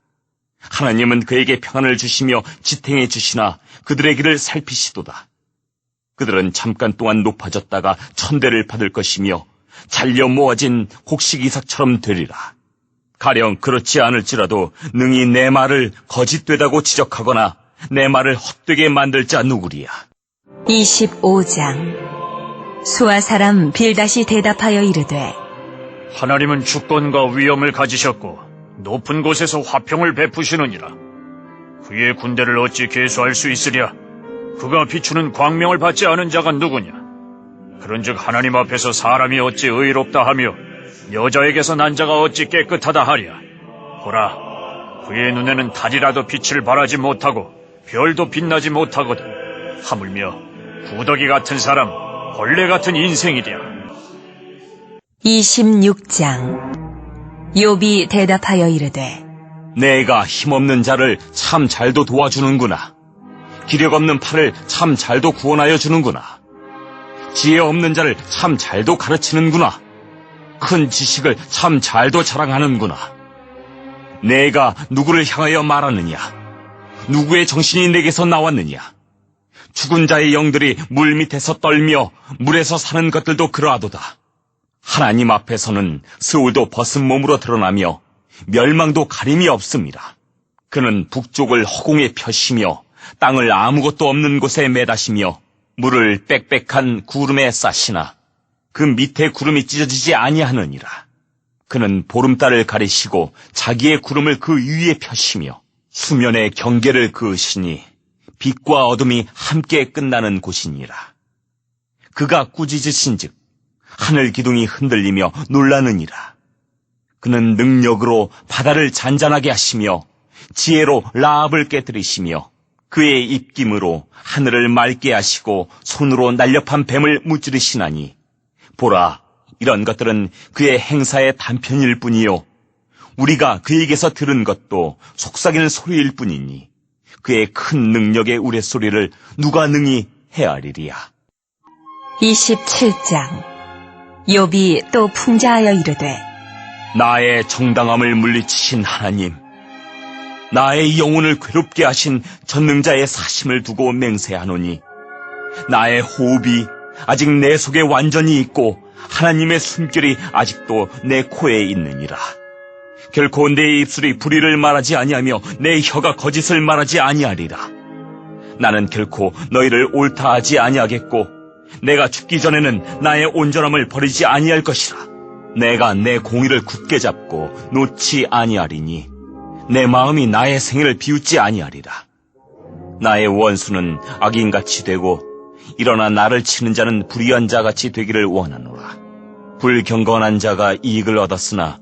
하나님은 그에게 평안을 주시며 지탱해 주시나 그들의 길을 살피시도다. 그들은 잠깐 동안 높아졌다가 천대를 받을 것이며 잘려 모아진 곡식 이삭처럼 되리라. 가령 그렇지 않을지라도 능히 내 말을 거짓되다고 지적하거나 내 말을 헛되게 만들 자 누구리야? 25장. 수아 사람 빌닷이 대답하여 이르되 하나님은 주권과 위엄을 가지셨고 높은 곳에서 화평을 베푸시느니라. 그의 군대를 어찌 계수할 수 있으랴? 그가 비추는 광명을 받지 않은 자가 누구냐? 그런즉 하나님 앞에서 사람이 어찌 의롭다 하며 여자에게서 난 자가 어찌 깨끗하다 하랴? 보라, 그의 눈에는 달이라도 빛을 발하지 못하고 별도 빛나지 못하거든. 하물며 구더기 같은 사람, 벌레 같은 인생이랴. 26장. 욥이 대답하여 이르되 내가 힘없는 자를 참 잘도 도와주는구나. 기력 없는 팔을 참 잘도 구원하여 주는구나. 지혜 없는 자를 참 잘도 가르치는구나. 큰 지식을 참 잘도 자랑하는구나. 내가 누구를 향하여 말하느냐? 누구의 정신이 내게서 나왔느냐? 죽은 자의 영들이 물 밑에서 떨며 물에서 사는 것들도 그러하도다. 하나님 앞에서는 스울도 벗은 몸으로 드러나며 멸망도 가림이 없습니다. 그는 북쪽을 허공에 펴시며 땅을 아무것도 없는 곳에 매다시며 물을 빽빽한 구름에 싸시나 그 밑에 구름이 찢어지지 아니하느니라. 그는 보름달을 가리시고 자기의 구름을 그 위에 펴시며 수면의 경계를 그으시니 빛과 어둠이 함께 끝나는 곳이니라. 그가 꾸짖으신즉 하늘 기둥이 흔들리며 놀라느니라. 그는 능력으로 바다를 잔잔하게 하시며 지혜로 라합을 깨뜨리시며 그의 입김으로 하늘을 맑게 하시고 손으로 날렵한 뱀을 무찌르시나니 보라, 이런 것들은 그의 행사의 단편일 뿐이요 우리가 그에게서 들은 것도 속삭이는 소리일 뿐이니 그의 큰 능력의 우레소리를 누가 능히 헤아리리야. 27장. 욥이 또 풍자하여 이르되 나의 정당함을 물리치신 하나님, 나의 영혼을 괴롭게 하신 전능자의 사심을 두고 맹세하노니 나의 호흡이 아직 내 속에 완전히 있고 하나님의 숨결이 아직도 내 코에 있느니라. 결코 내 입술이 불의를 말하지 아니하며 내 혀가 거짓을 말하지 아니하리라. 나는 결코 너희를 옳다 하지 아니하겠고 내가 죽기 전에는 나의 온전함을 버리지 아니할 것이라. 내가 내 공의를 굳게 잡고 놓지 아니하리니 내 마음이 나의 생애를 비웃지 아니하리라. 나의 원수는 악인같이 되고 일어나 나를 치는 자는 불의한 자같이 되기를 원하노라. 불경건한 자가 이익을 얻었으나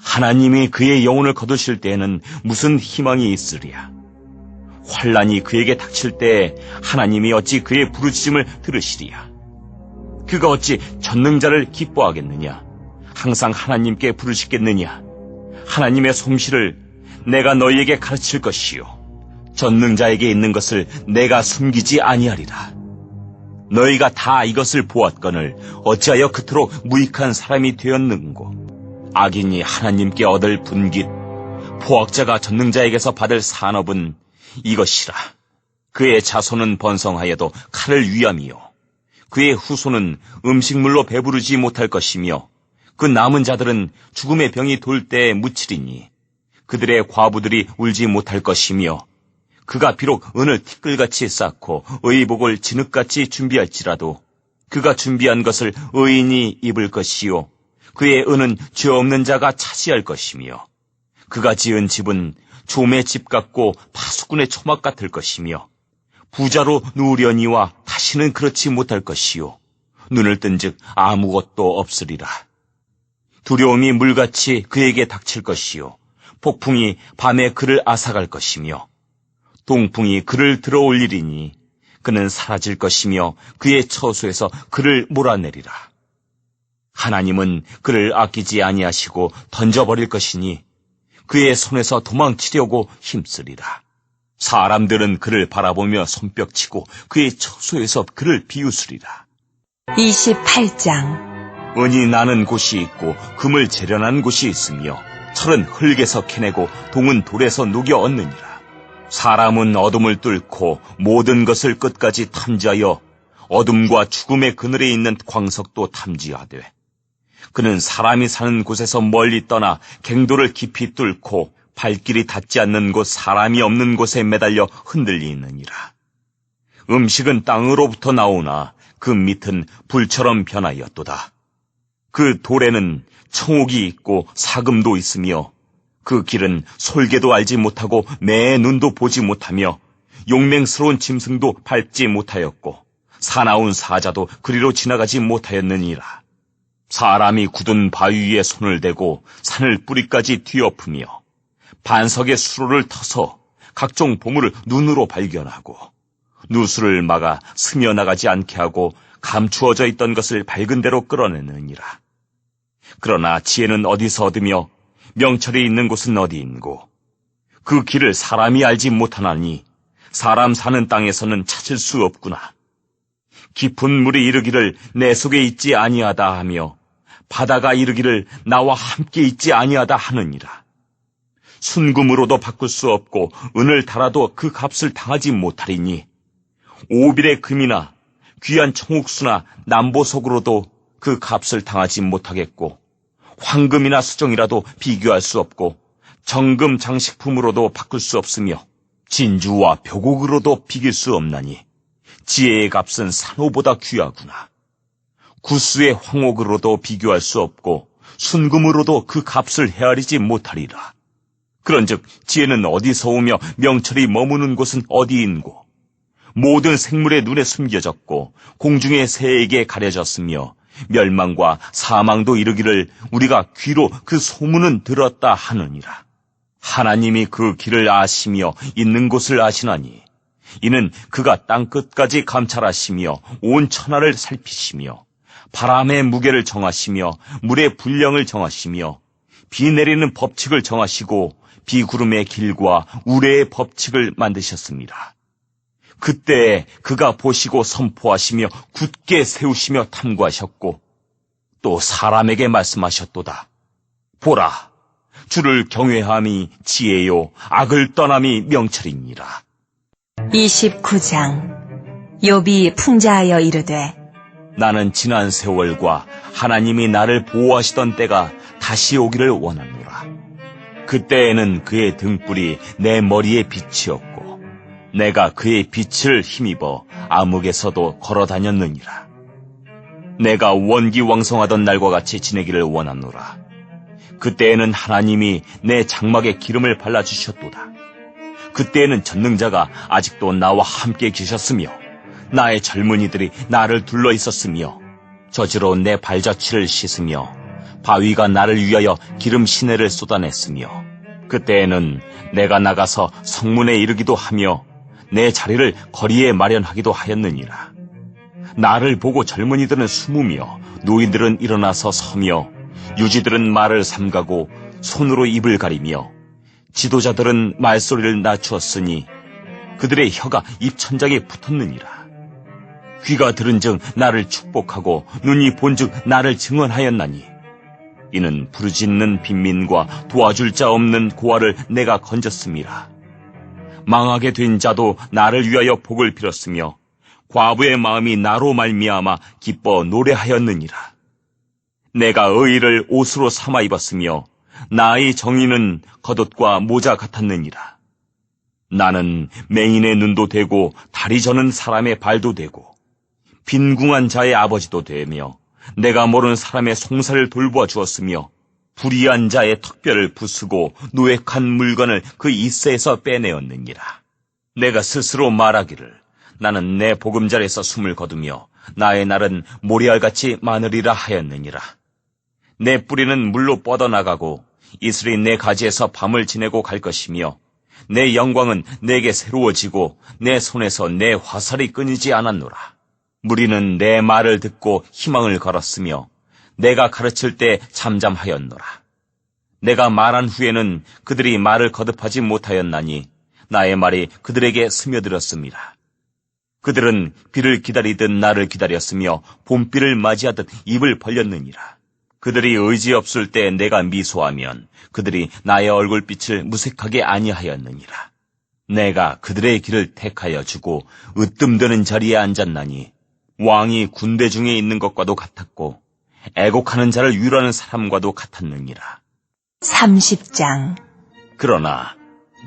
하나님이 그의 영혼을 거두실 때에는 무슨 희망이 있으랴. 환난이 그에게 닥칠 때에 하나님이 어찌 그의 부르짖음을 들으시리야. 그가 어찌 전능자를 기뻐하겠느냐? 항상 하나님께 부르짖겠느냐? 하나님의 솜씨를 내가 너희에게 가르칠 것이요 전능자에게 있는 것을 내가 숨기지 아니하리라. 너희가 다 이것을 보았거늘 어찌하여 그토록 무익한 사람이 되었는고? 악인이 하나님께 얻을 분깃, 포악자가 전능자에게서 받을 산업은 이것이라. 그의 자손은 번성하여도 칼을 위함이요 그의 후손은 음식물로 배부르지 못할 것이며 그 남은 자들은 죽음의 병이 돌 때에 묻히리니 그들의 과부들이 울지 못할 것이며 그가 비록 은을 티끌같이 쌓고 의복을 진흙같이 준비할지라도 그가 준비한 것을 의인이 입을 것이요 그의 은은 죄 없는 자가 차지할 것이며 그가 지은 집은 좀의 집 같고 파수꾼의 초막 같을 것이며 부자로 누우려니와 다시는 그렇지 못할 것이요 눈을 뜬즉 아무것도 없으리라. 두려움이 물같이 그에게 닥칠 것이요 폭풍이 밤에 그를 앗아갈 것이며 동풍이 그를 들어올리리니 그는 사라질 것이며 그의 처소에서 그를 몰아내리라. 하나님은 그를 아끼지 아니하시고 던져버릴 것이니 그의 손에서 도망치려고 힘쓰리라. 사람들은 그를 바라보며 손뼉치고 그의 처소에서 그를 비웃으리라. 28장. 은이 나는 곳이 있고 금을 재련한 곳이 있으며 철은 흙에서 캐내고 동은 돌에서 녹여 얻느니라. 사람은 어둠을 뚫고 모든 것을 끝까지 탐지하여 어둠과 죽음의 그늘에 있는 광석도 탐지하되 그는 사람이 사는 곳에서 멀리 떠나 갱도를 깊이 뚫고 발길이 닿지 않는 곳 사람이 없는 곳에 매달려 흔들리느니라. 음식은 땅으로부터 나오나 그 밑은 불처럼 변하였도다. 그 돌에는 청옥이 있고 사금도 있으며 그 길은 솔개도 알지 못하고 매의 눈도 보지 못하며 용맹스러운 짐승도 밟지 못하였고 사나운 사자도 그리로 지나가지 못하였느니라. 사람이 굳은 바위 위에 손을 대고 산을 뿌리까지 뒤엎으며 반석의 수로를 터서 각종 보물을 눈으로 발견하고 누수를 막아 스며나가지 않게 하고 감추어져 있던 것을 밝은 대로 끌어내느니라. 그러나 지혜는 어디서 얻으며 명철이 있는 곳은 어디인고 그 길을 사람이 알지 못하나니 사람 사는 땅에서는 찾을 수 없구나. 깊은 물이 이르기를 내 속에 있지 아니하다 하며 바다가 이르기를 나와 함께 있지 아니하다 하느니라. 순금으로도 바꿀 수 없고 은을 달아도 그 값을 당하지 못하리니 오빌의 금이나 귀한 청옥수나 남보석으로도 그 값을 당하지 못하겠고 황금이나 수정이라도 비교할 수 없고 정금 장식품으로도 바꿀 수 없으며 진주와 벼곡으로도 비길 수 없나니 지혜의 값은 산호보다 귀하구나. 구스의 황옥으로도 비교할 수 없고 순금으로도 그 값을 헤아리지 못하리라. 그런즉 지혜는 어디서 오며 명철이 머무는 곳은 어디인고 모든 생물의 눈에 숨겨졌고 공중의 새에게 가려졌으며 멸망과 사망도 이르기를 우리가 귀로 그 소문은 들었다 하느니라. 하나님이 그 길을 아시며 있는 곳을 아시나니 이는 그가 땅끝까지 감찰하시며 온 천하를 살피시며 바람의 무게를 정하시며 물의 분량을 정하시며 비 내리는 법칙을 정하시고 비구름의 길과 우레의 법칙을 만드셨습니다. 그때 그가 보시고 선포하시며 굳게 세우시며 탐구하셨고 또 사람에게 말씀하셨도다. 보라, 주를 경외함이 지혜요 악을 떠남이 명철이니라. 29장. 욥이 풍자하여 이르되 나는 지난 세월과 하나님이 나를 보호하시던 때가 다시 오기를 원하노라. 그때에는 그의 등불이 내 머리에 빛이었고 내가 그의 빛을 힘입어 암흑에서도 걸어다녔느니라. 내가 원기왕성하던 날과 같이 지내기를 원하노라. 그때에는 하나님이 내 장막에 기름을 발라주셨도다. 그때에는 전능자가 아직도 나와 함께 계셨으며 나의 젊은이들이 나를 둘러 있었으며 저지로 내 발자취를 씻으며 바위가 나를 위하여 기름 시내를 쏟아냈으며 그때에는 내가 나가서 성문에 이르기도 하며 내 자리를 거리에 마련하기도 하였느니라. 나를 보고 젊은이들은 숨으며 노인들은 일어나서 서며 유지들은 말을 삼가고 손으로 입을 가리며 지도자들은 말소리를 낮추었으니 그들의 혀가 입천장에 붙었느니라. 귀가 들은즉 나를 축복하고 눈이 본즉 나를 증언하였나니 이는 부르짖는 빈민과 도와줄 자 없는 고아를 내가 건졌음이라. 망하게 된 자도 나를 위하여 복을 빌었으며 과부의 마음이 나로 말미암아 기뻐 노래하였느니라. 내가 의의를 옷으로 삼아 입었으며 나의 정의는 겉옷과 모자 같았느니라. 나는 맹인의 눈도 되고 다리 저는 사람의 발도 되고 빈궁한 자의 아버지도 되며 내가 모르는 사람의 송사를 돌보아 주었으며 불의한 자의 턱뼈를 부수고 노획한 물건을 그 이새에서 빼내었느니라. 내가 스스로 말하기를 나는 내 보금자리에서 숨을 거두며 나의 날은 모래알같이 많으리라 하였느니라. 내 뿌리는 물로 뻗어나가고 이슬이 내 가지에서 밤을 지내고 갈 것이며 내 영광은 내게 새로워지고 내 손에서 내 화살이 끊이지 않았노라. 무리는 내 말을 듣고 희망을 걸었으며 내가 가르칠 때 잠잠하였노라. 내가 말한 후에는 그들이 말을 거듭하지 못하였나니 나의 말이 그들에게 스며들었습니다. 그들은 비를 기다리듯 나를 기다렸으며 봄비를 맞이하듯 입을 벌렸느니라. 그들이 의지 없을 때 내가 미소하면 그들이 나의 얼굴빛을 무색하게 아니하였느니라. 내가 그들의 길을 택하여 주고 으뜸되는 자리에 앉았나니 왕이 군대 중에 있는 것과도 같았고 애곡하는 자를 위로하는 사람과도 같았느니라. 30장. 그러나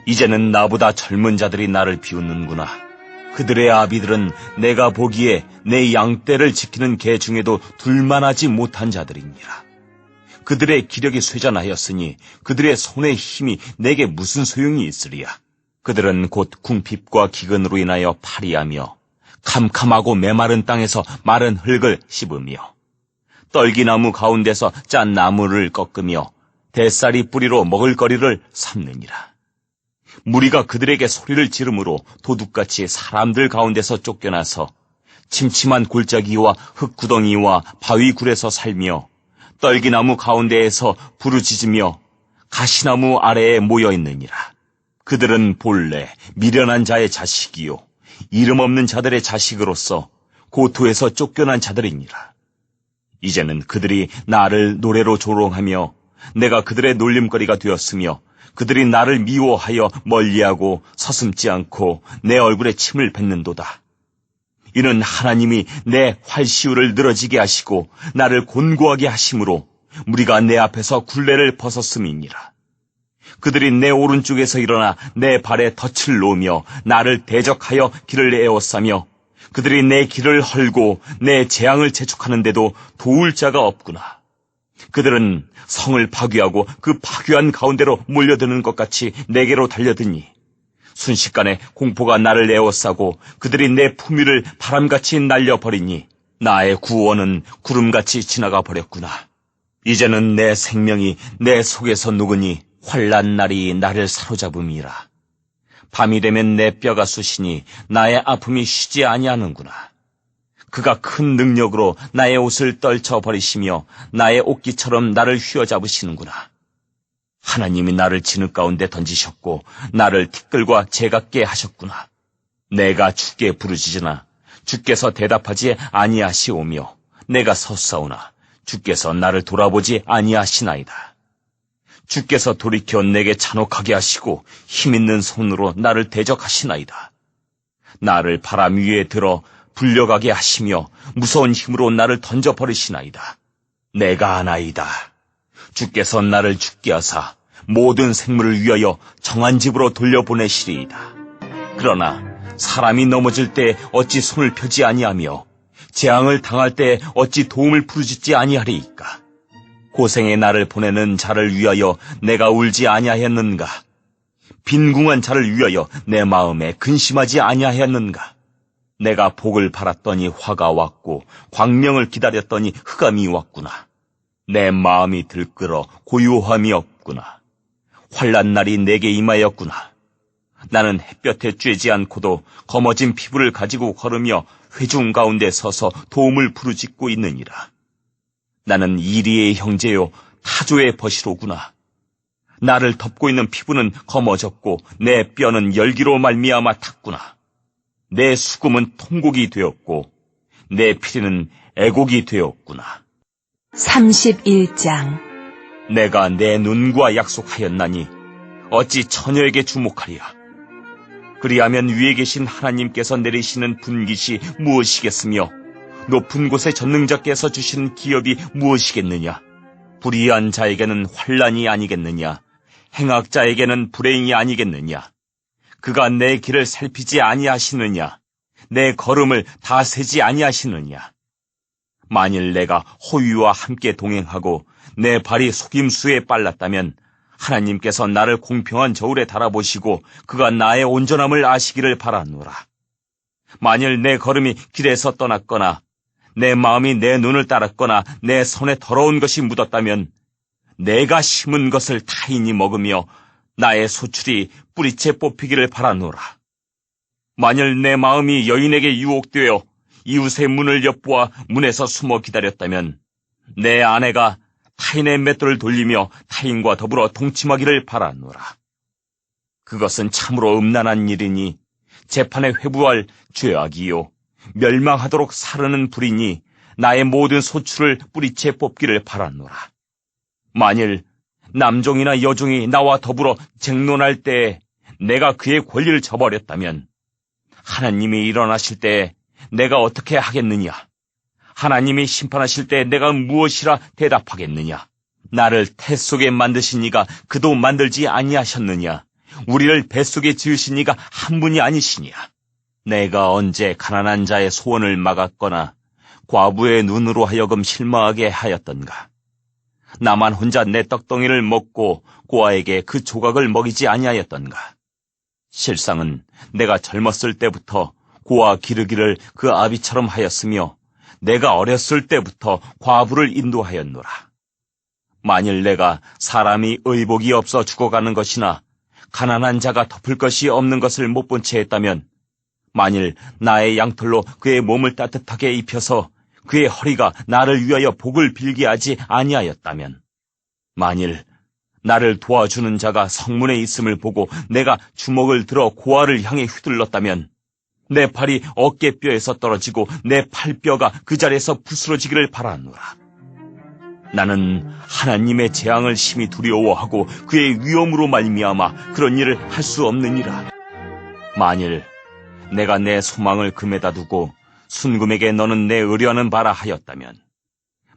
이제는 나보다 젊은 자들이 나를 비웃는구나. 그들의 아비들은 내가 보기에 내 양떼를 지키는 개 중에도 둘만하지 못한 자들이니라. 그들의 기력이 쇠잔하였으니 그들의 손의 힘이 내게 무슨 소용이 있으리야. 그들은 곧 궁핍과 기근으로 인하여 파리하며 캄캄하고 메마른 땅에서 마른 흙을 씹으며 떨기나무 가운데서 짠 나무를 꺾으며 대쌀이 뿌리로 먹을거리를 삼느니라. 무리가 그들에게 소리를 지르므로 도둑같이 사람들 가운데서 쫓겨나서 침침한 골짜기와 흙구덩이와 바위굴에서 살며 떨기나무 가운데에서 부르짖으며 가시나무 아래에 모여 있느니라. 그들은 본래 미련한 자의 자식이요 이름 없는 자들의 자식으로서 고토에서 쫓겨난 자들이니라. 이제는 그들이 나를 노래로 조롱하며 내가 그들의 놀림거리가 되었으며 그들이 나를 미워하여 멀리하고 서슴지 않고 내 얼굴에 침을 뱉는도다. 이는 하나님이 내 활시울을 늘어지게 하시고 나를 곤고하게 하심으로 무리가 내 앞에서 굴레를 벗었음이니라. 그들이 내 오른쪽에서 일어나 내 발에 덫을 놓으며 나를 대적하여 길을 에워싸며 그들이 내 길을 헐고 내 재앙을 재촉하는데도 도울 자가 없구나. 그들은 성을 파괴하고 그 파괴한 가운데로 몰려드는 것 같이 내게로 달려드니 순식간에 공포가 나를 에워싸고 그들이 내 품위를 바람같이 날려버리니 나의 구원은 구름같이 지나가 버렸구나. 이제는 내 생명이 내 속에서 녹으니 환난 날이 나를 사로잡음이라. 밤이 되면 내 뼈가 쑤시니 나의 아픔이 쉬지 아니하는구나. 그가 큰 능력으로 나의 옷을 떨쳐버리시며 나의 옷깃처럼 나를 휘어잡으시는구나. 하나님이 나를 진흙 가운데 던지셨고 나를 티끌과 재같게 하셨구나. 내가 주께 부르짖으나 주께서 대답하지 아니하시오며 내가 섰사오나 주께서 나를 돌아보지 아니하시나이다. 주께서 돌이켜 내게 잔혹하게 하시고 힘있는 손으로 나를 대적하시나이다. 나를 바람 위에 들어 불려가게 하시며 무서운 힘으로 나를 던져버리시나이다. 내가 아나이다. 주께서 나를 죽게 하사 모든 생물을 위하여 정한 집으로 돌려보내시리이다. 그러나 사람이 넘어질 때 어찌 손을 펴지 아니하며 재앙을 당할 때 어찌 도움을 부르짖지 아니하리이까. 고생의 나를 보내는 자를 위하여 내가 울지 아니하였는가. 빈궁한 자를 위하여 내 마음에 근심하지 아니하였는가. 내가 복을 바랐더니 화가 왔고 광명을 기다렸더니 흑암이 왔구나. 내 마음이 들끓어 고요함이 없구나. 환난 날이 내게 임하였구나. 나는 햇볕에 쬐지 않고도 검어진 피부를 가지고 걸으며 회중 가운데 서서 도움을 부르짖고 있느니라. 나는 이리의 형제요 타조의 벗이로구나. 나를 덮고 있는 피부는 검어졌고 내 뼈는 열기로 말미암아 탔구나. 내 수금은 통곡이 되었고 내 피리는 애곡이 되었구나. 31장. 내가 내 눈과 약속하였나니 어찌 처녀에게 주목하리야. 그리하면 위에 계신 하나님께서 내리시는 분깃이 무엇이겠으며 높은 곳의 전능자께서 주시는 기업이 무엇이겠느냐. 불의한 자에게는 환난이 아니겠느냐. 행악자에게는 불행이 아니겠느냐. 그가 내 길을 살피지 아니하시느냐. 내 걸음을 다세지 아니하시느냐. 만일 내가 호위와 함께 동행하고 내 발이 속임수에 빨랐다면 하나님께서 나를 공평한 저울에 달아보시고 그가 나의 온전함을 아시기를 바라노라. 만일 내 걸음이 길에서 떠났거나 내 마음이 내 눈을 따랐거나 내 손에 더러운 것이 묻었다면 내가 심은 것을 타인이 먹으며 나의 소출이 뿌리채 뽑히기를 바라노라. 만일 내 마음이 여인에게 유혹되어 이웃의 문을 엿보아 문에서 숨어 기다렸다면 내 아내가 타인의 맷돌을 돌리며 타인과 더불어 동침하기를 바라노라. 그것은 참으로 음란한 일이니 재판에 회부할 죄악이요 멸망하도록 사르는 불이니 나의 모든 소출을 뿌리채 뽑기를 바라노라. 만일 남종이나 여종이 나와 더불어 쟁론할 때에 내가 그의 권리를 저버렸다면 하나님이 일어나실 때에 내가 어떻게 하겠느냐? 하나님이 심판하실 때 내가 무엇이라 대답하겠느냐? 나를 태 속에 만드신 이가 그도 만들지 아니하셨느냐? 우리를 뱃속에 지으신 이가 한 분이 아니시냐? 내가 언제 가난한 자의 소원을 막았거나 과부의 눈으로 하여금 실망하게 하였던가? 나만 혼자 내 떡덩이를 먹고 고아에게 그 조각을 먹이지 아니하였던가? 실상은 내가 젊었을 때부터 고아 기르기를 그 아비처럼 하였으며 내가 어렸을 때부터 과부를 인도하였노라. 만일 내가 사람이 의복이 없어 죽어가는 것이나 가난한 자가 덮을 것이 없는 것을 못 본 채 했다면, 만일 나의 양털로 그의 몸을 따뜻하게 입혀서 그의 허리가 나를 위하여 복을 빌게 하지 아니하였다면, 만일 나를 도와주는 자가 성문에 있음을 보고 내가 주먹을 들어 고아를 향해 휘둘렀다면, 내 팔이 어깨뼈에서 떨어지고 내 팔뼈가 그 자리에서 부스러지기를 바라노라. 나는 하나님의 재앙을 심히 두려워하고 그의 위엄으로 말미암아 그런 일을 할 수 없느니라. 만일 내가 내 소망을 금에다 두고 순금에게 너는 내 의뢰하는 바라 하였다면,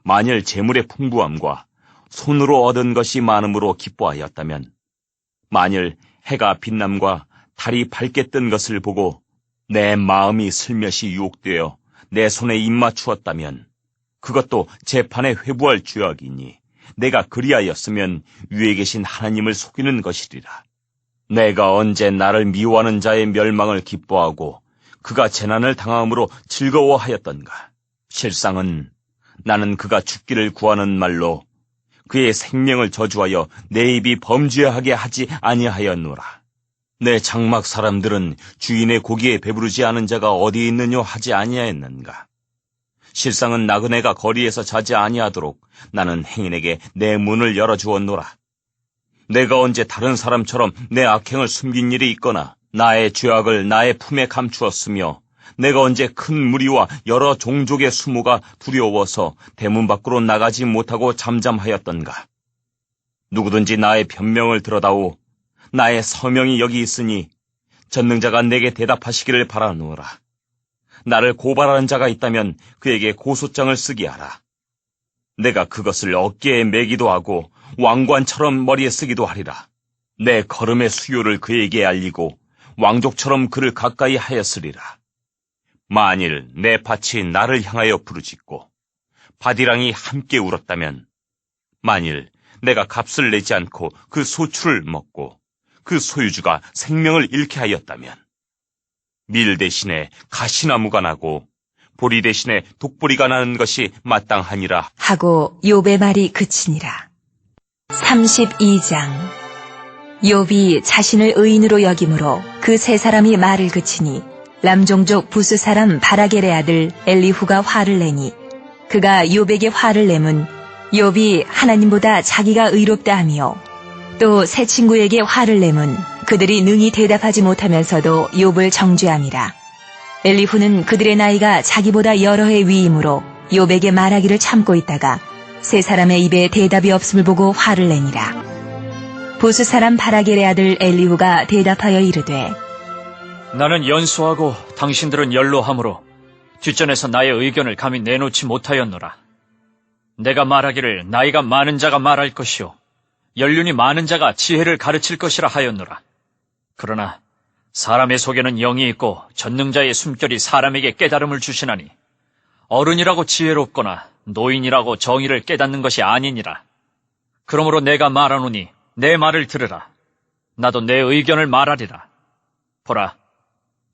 만일 재물의 풍부함과 손으로 얻은 것이 많음으로 기뻐하였다면, 만일 해가 빛남과 달이 밝게 뜬 것을 보고 내 마음이 슬며시 유혹되어 내 손에 입맞추었다면, 그것도 재판에 회부할 죄악이니 내가 그리하였으면 위에 계신 하나님을 속이는 것이리라. 내가 언제 나를 미워하는 자의 멸망을 기뻐하고 그가 재난을 당함으로 즐거워하였던가? 실상은 나는 그가 죽기를 구하는 말로 그의 생명을 저주하여 내 입이 범죄하게 하지 아니하였노라. 내 장막 사람들은 주인의 고기에 배부르지 않은 자가 어디 있느뇨 하지 아니하였는가? 실상은 나그네가 거리에서 자지 아니하도록 나는 행인에게 내 문을 열어주었노라. 내가 언제 다른 사람처럼 내 악행을 숨긴 일이 있거나 나의 죄악을 나의 품에 감추었으며, 내가 언제 큰 무리와 여러 종족의 수모가 두려워서 대문 밖으로 나가지 못하고 잠잠하였던가? 누구든지 나의 변명을 들어다오. 나의 서명이 여기 있으니 전능자가 내게 대답하시기를 바라노라. 나를 고발하는 자가 있다면 그에게 고소장을 쓰게 하라. 내가 그것을 어깨에 매기도 하고 왕관처럼 머리에 쓰기도 하리라. 내 걸음의 수요를 그에게 알리고 왕족처럼 그를 가까이 하였으리라. 만일 내 밭이 나를 향하여 부르짖고 바디랑이 함께 울었다면, 만일 내가 값을 내지 않고 그 소출을 먹고 그 소유주가 생명을 잃게 하였다면, 밀 대신에 가시나무가 나고 보리 대신에 독보리가 나는 것이 마땅하니라. 하고 욥의 말이 그치니라. 32장. 욥이 자신을 의인으로 여김으로 그 세 사람이 말을 그치니 람종족 부스 사람 바라겔의 아들 엘리후가 화를 내니, 그가 욥에게 화를 내면 욥이 하나님보다 자기가 의롭다 하며, 또 새 친구에게 화를 내면 그들이 능히 대답하지 못하면서도 욥을 정죄함이라. 엘리후는 그들의 나이가 자기보다 여러 해 위이므로 욥에게 말하기를 참고 있다가 세 사람의 입에 대답이 없음을 보고 화를 내니라. 부스 사람 바라겔의 아들 엘리후가 대답하여 이르되, 나는 연소하고 당신들은 연로하므로 뒷전에서 나의 의견을 감히 내놓지 못하였노라. 내가 말하기를 나이가 많은 자가 말할 것이요 연륜이 많은 자가 지혜를 가르칠 것이라 하였노라. 그러나 사람의 속에는 영이 있고 전능자의 숨결이 사람에게 깨달음을 주시나니, 어른이라고 지혜롭거나 노인이라고 정의를 깨닫는 것이 아니니라. 그러므로 내가 말하노니 내 말을 들으라. 나도 내 의견을 말하리라. 보라,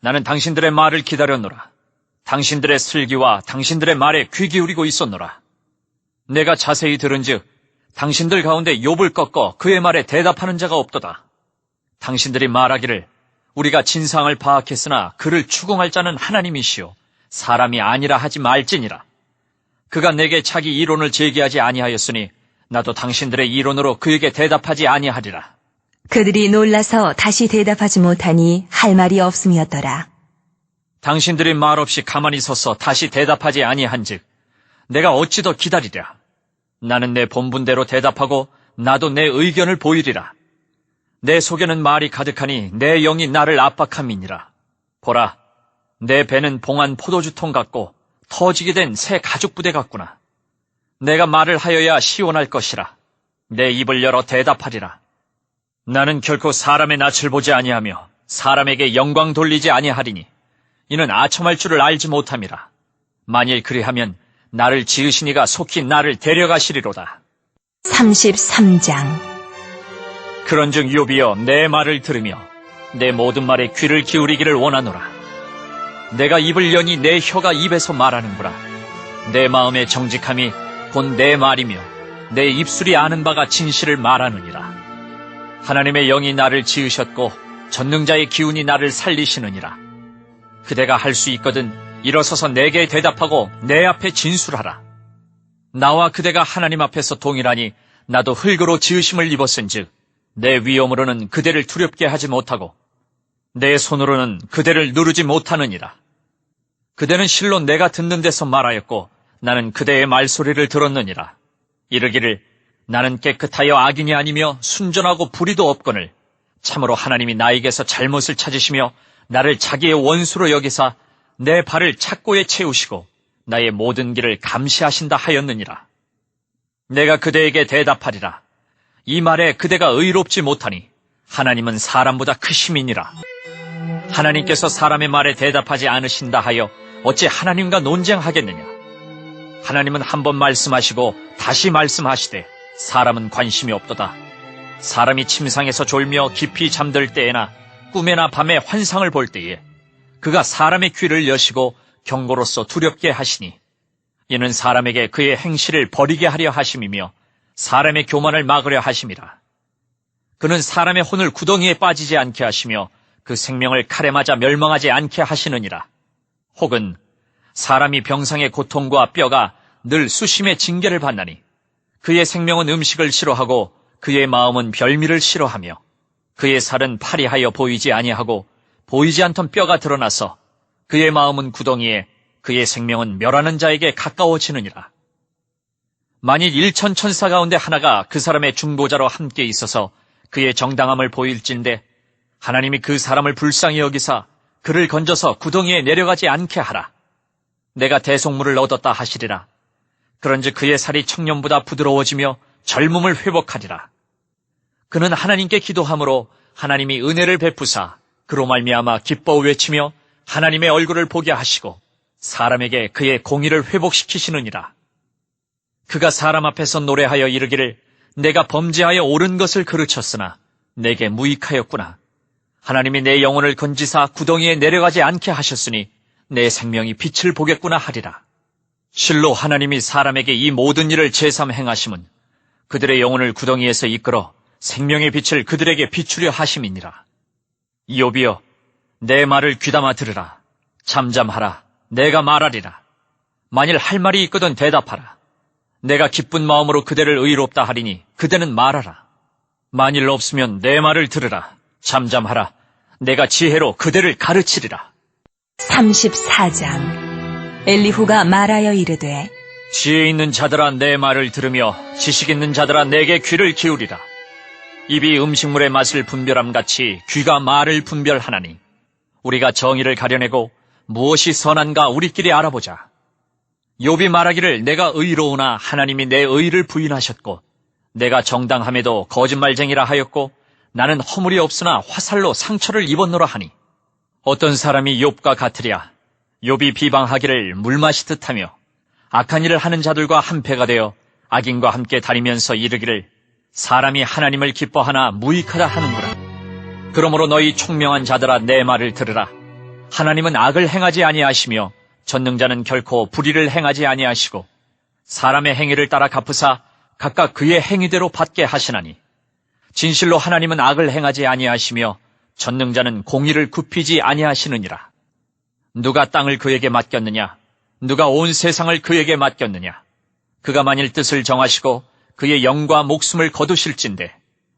나는 당신들의 말을 기다렸노라. 당신들의 슬기와 당신들의 말에 귀 기울이고 있었노라. 내가 자세히 들은즉 당신들 가운데 욥을 꺾어 그의 말에 대답하는 자가 없도다. 당신들이 말하기를 우리가 진상을 파악했으나 그를 추궁할 자는 하나님이시요 사람이 아니라 하지 말지니라. 그가 내게 자기 이론을 제기하지 아니하였으니 나도 당신들의 이론으로 그에게 대답하지 아니하리라. 그들이 놀라서 다시 대답하지 못하니 할 말이 없음이었더라. 당신들이 말없이 가만히 서서 다시 대답하지 아니한즉 내가 어찌 더 기다리랴. 나는 내 본분대로 대답하고 나도 내 의견을 보이리라. 내 속에는 말이 가득하니 내 영이 나를 압박함이니라. 보라, 내 배는 봉한 포도주통 같고 터지게 된 새 가죽 부대 같구나. 내가 말을 하여야 시원할 것이라. 내 입을 열어 대답하리라. 나는 결코 사람의 낯을 보지 아니하며 사람에게 영광 돌리지 아니하리니 이는 아첨할 줄을 알지 못함이라. 만일 그리하면 나를 지으신 이가 속히 나를 데려가시리로다. 33장. 그런즉 욥이여 내 말을 들으며 내 모든 말에 귀를 기울이기를 원하노라. 내가 입을 여니 내 혀가 입에서 말하는구나. 내 마음의 정직함이 곧 내 말이며 내 입술이 아는 바가 진실을 말하느니라. 하나님의 영이 나를 지으셨고 전능자의 기운이 나를 살리시느니라. 그대가 할 수 있거든 일어서서 내게 대답하고 내 앞에 진술하라. 나와 그대가 하나님 앞에서 동일하니 나도 흙으로 지으심을 입었은즉 내 위엄으로는 그대를 두렵게 하지 못하고 내 손으로는 그대를 누르지 못하느니라. 그대는 실로 내가 듣는 데서 말하였고 나는 그대의 말소리를 들었느니라. 이르기를 나는 깨끗하여 악인이 아니며 순전하고 불의도 없거늘 참으로 하나님이 나에게서 잘못을 찾으시며 나를 자기의 원수로 여기사 내 발을 착고에 채우시고 나의 모든 길을 감시하신다 하였느니라. 내가 그대에게 대답하리라. 이 말에 그대가 의롭지 못하니 하나님은 사람보다 크심이니라. 하나님께서 사람의 말에 대답하지 않으신다 하여 어찌 하나님과 논쟁하겠느냐. 하나님은 한 번 말씀하시고 다시 말씀하시되 사람은 관심이 없도다. 사람이 침상에서 졸며 깊이 잠들 때에나 꿈에나 밤에 환상을 볼 때에 그가 사람의 귀를 여시고 경고로서 두렵게 하시니 이는 사람에게 그의 행실을 버리게 하려 하심이며 사람의 교만을 막으려 하심이라. 그는 사람의 혼을 구덩이에 빠지지 않게 하시며 그 생명을 칼에 맞아 멸망하지 않게 하시느니라. 혹은 사람이 병상의 고통과 뼈가 늘 수심의 징계를 받나니 그의 생명은 음식을 싫어하고 그의 마음은 별미를 싫어하며 그의 살은 파리하여 보이지 아니하고 보이지 않던 뼈가 드러나서 그의 마음은 구덩이에 그의 생명은 멸하는 자에게 가까워지느니라. 만일 1천 천사 가운데 하나가 그 사람의 중보자로 함께 있어서 그의 정당함을 보일진데 하나님이 그 사람을 불쌍히 여기사 그를 건져서 구덩이에 내려가지 않게 하라. 내가 대속물을 얻었다 하시리라. 그런즉 그의 살이 청년보다 부드러워지며 젊음을 회복하리라. 그는 하나님께 기도함으로 하나님이 은혜를 베푸사 그로 말미암아 기뻐 외치며 하나님의 얼굴을 보게 하시고 사람에게 그의 공의를 회복시키시느니라. 그가 사람 앞에서 노래하여 이르기를 내가 범죄하여 옳은 것을 그르쳤으나 내게 무익하였구나. 하나님이 내 영혼을 건지사 구덩이에 내려가지 않게 하셨으니 내 생명이 빛을 보겠구나 하리라. 실로 하나님이 사람에게 이 모든 일을 제삼 행하심은 그들의 영혼을 구덩이에서 이끌어 생명의 빛을 그들에게 비추려 하심이니라. 이욥이여 내 말을 귀담아 들으라. 잠잠하라. 내가 말하리라. 만일 할 말이 있거든 대답하라. 내가 기쁜 마음으로 그대를 의롭다 하리니 그대는 말하라. 만일 없으면 내 말을 들으라. 잠잠하라. 내가 지혜로 그대를 가르치리라. 34장. 엘리후가 말하여 이르되 지혜 있는 자들아 내 말을 들으며 지식 있는 자들아 내게 귀를 기울이라. 입이 음식물의 맛을 분별함같이 귀가 말을 분별하나니 우리가 정의를 가려내고 무엇이 선한가 우리끼리 알아보자. 욥이 말하기를 내가 의로우나 하나님이 내 의를 부인하셨고 내가 정당함에도 거짓말쟁이라 하였고 나는 허물이 없으나 화살로 상처를 입었노라 하니 어떤 사람이 욥과 같으랴. 욥이 비방하기를 물맛이 듯하며 악한 일을 하는 자들과 한패가 되어 악인과 함께 다니면서 이르기를 사람이 하나님을 기뻐하나 무익하다 하는구나. 그러므로 너희 총명한 자들아 내 말을 들으라. 하나님은 악을 행하지 아니하시며 전능자는 결코 불의를 행하지 아니하시고 사람의 행위를 따라 갚으사 각각 그의 행위대로 받게 하시나니 진실로 하나님은 악을 행하지 아니하시며 전능자는 공의를 굽히지 아니하시느니라. 누가 땅을 그에게 맡겼느냐? 누가 온 세상을 그에게 맡겼느냐? 그가 만일 뜻을 정하시고 그의 영과 목숨을 거두실진데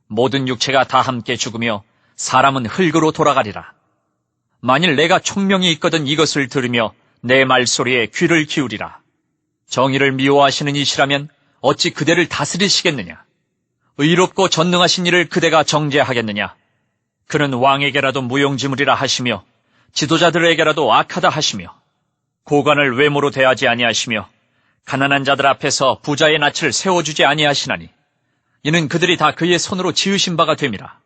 모든 육체가 다 함께 죽으며 사람은 흙으로 돌아가리라. 만일 내가 총명이 있거든 이것을 들으며 내 말소리에 귀를 기울이라. 정의를 미워하시는 이시라면 어찌 그대를 다스리시겠느냐? 의롭고 전능하신 이를 그대가 정죄하겠느냐? 그는 왕에게라도 무용지물이라 하시며 지도자들에게라도 악하다 하시며 고관을 외모로 대하지 아니하시며 가난한 자들 앞에서 부자의 낯을 세워주지 아니하시나니 이는 그들이 다 그의 손으로 지으신 바가 됨이라.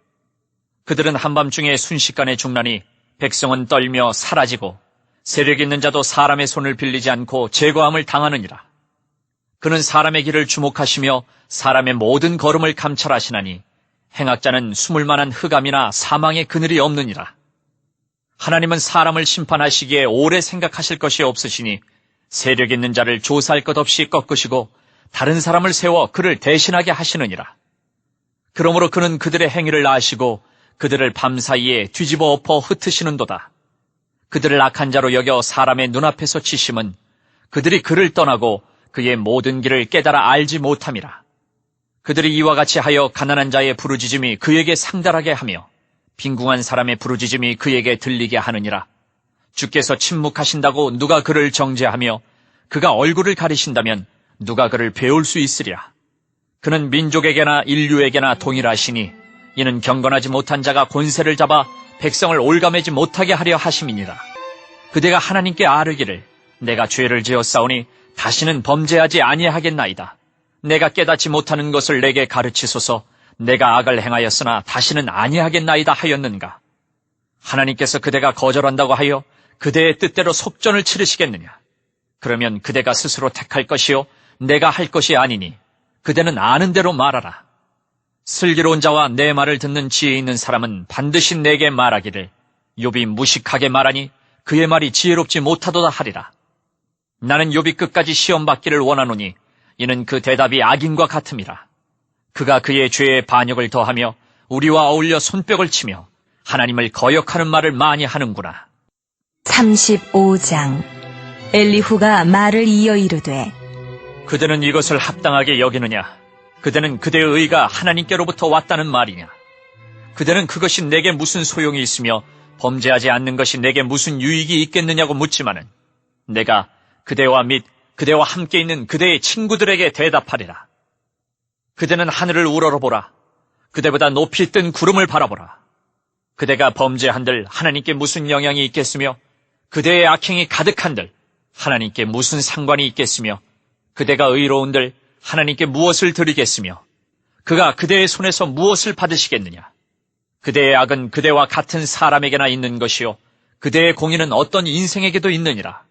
그들은 한밤중에 순식간에 죽나니 백성은 떨며 사라지고 세력 있는 자도 사람의 손을 빌리지 않고 제거함을 당하느니라. 그는 사람의 길을 주목하시며 사람의 모든 걸음을 감찰하시나니 행악자는 숨을 만한 흑암이나 사망의 그늘이 없느니라. 하나님은 사람을 심판하시기에 오래 생각하실 것이 없으시니 세력 있는 자를 조사할 것 없이 꺾으시고 다른 사람을 세워 그를 대신하게 하시느니라. 그러므로 그는 그들의 행위를 아시고 그들을 밤사이에 뒤집어 엎어 흩으시는도다. 그들을 악한 자로 여겨 사람의 눈앞에서 치심은 그들이 그를 떠나고 그의 모든 길을 깨달아 알지 못함이라. 그들이 이와 같이 하여 가난한 자의 부르짖음이 그에게 상달하게 하며 빈궁한 사람의 부르짖음이 그에게 들리게 하느니라. 주께서 침묵하신다고 누가 그를 정죄하며 그가 얼굴을 가리신다면 누가 그를 배울 수 있으리라. 그는 민족에게나 인류에게나 동일하시니 이는 경건하지 못한 자가 권세를 잡아 백성을 올가매지 못하게 하려 하심이니라. 그대가 하나님께 아뢰기를 내가 죄를 지었사오니 다시는 범죄하지 아니하겠나이다. 내가 깨닫지 못하는 것을 내게 가르치소서. 내가 악을 행하였으나 다시는 아니하겠나이다 하였는가. 하나님께서 그대가 거절한다고 하여 그대의 뜻대로 속전을 치르시겠느냐. 그러면 그대가 스스로 택할 것이요 내가 할 것이 아니니 그대는 아는 대로 말하라. 슬기로운 자와 내 말을 듣는 지혜 있는 사람은 반드시 내게 말하기를 욥이 무식하게 말하니 그의 말이 지혜롭지 못하도다 하리라. 나는 욥이 끝까지 시험받기를 원하노니 이는 그 대답이 악인과 같음이라. 그가 그의 죄에 반역을 더하며 우리와 어울려 손뼉을 치며 하나님을 거역하는 말을 많이 하는구나. 35장 엘리후가 말을 이어 이르되 그대는 이것을 합당하게 여기느냐? 그대는 그대의 의가 하나님께로부터 왔다는 말이냐? 그대는 그것이 내게 무슨 소용이 있으며 범죄하지 않는 것이 내게 무슨 유익이 있겠느냐고 묻지만은 내가 그대와 및 그대와 함께 있는 그대의 친구들에게 대답하리라. 그대는 하늘을 우러러보라. 그대보다 높이 뜬 구름을 바라보라. 그대가 범죄한들 하나님께 무슨 영향이 있겠으며 그대의 악행이 가득한들 하나님께 무슨 상관이 있겠으며 그대가 의로운들 하나님께 무엇을 드리겠으며 그가 그대의 손에서 무엇을 받으시겠느냐. 그대의 악은 그대와 같은 사람에게나 있는 것이요 그대의 공의는 어떤 인생에게도 있느니라.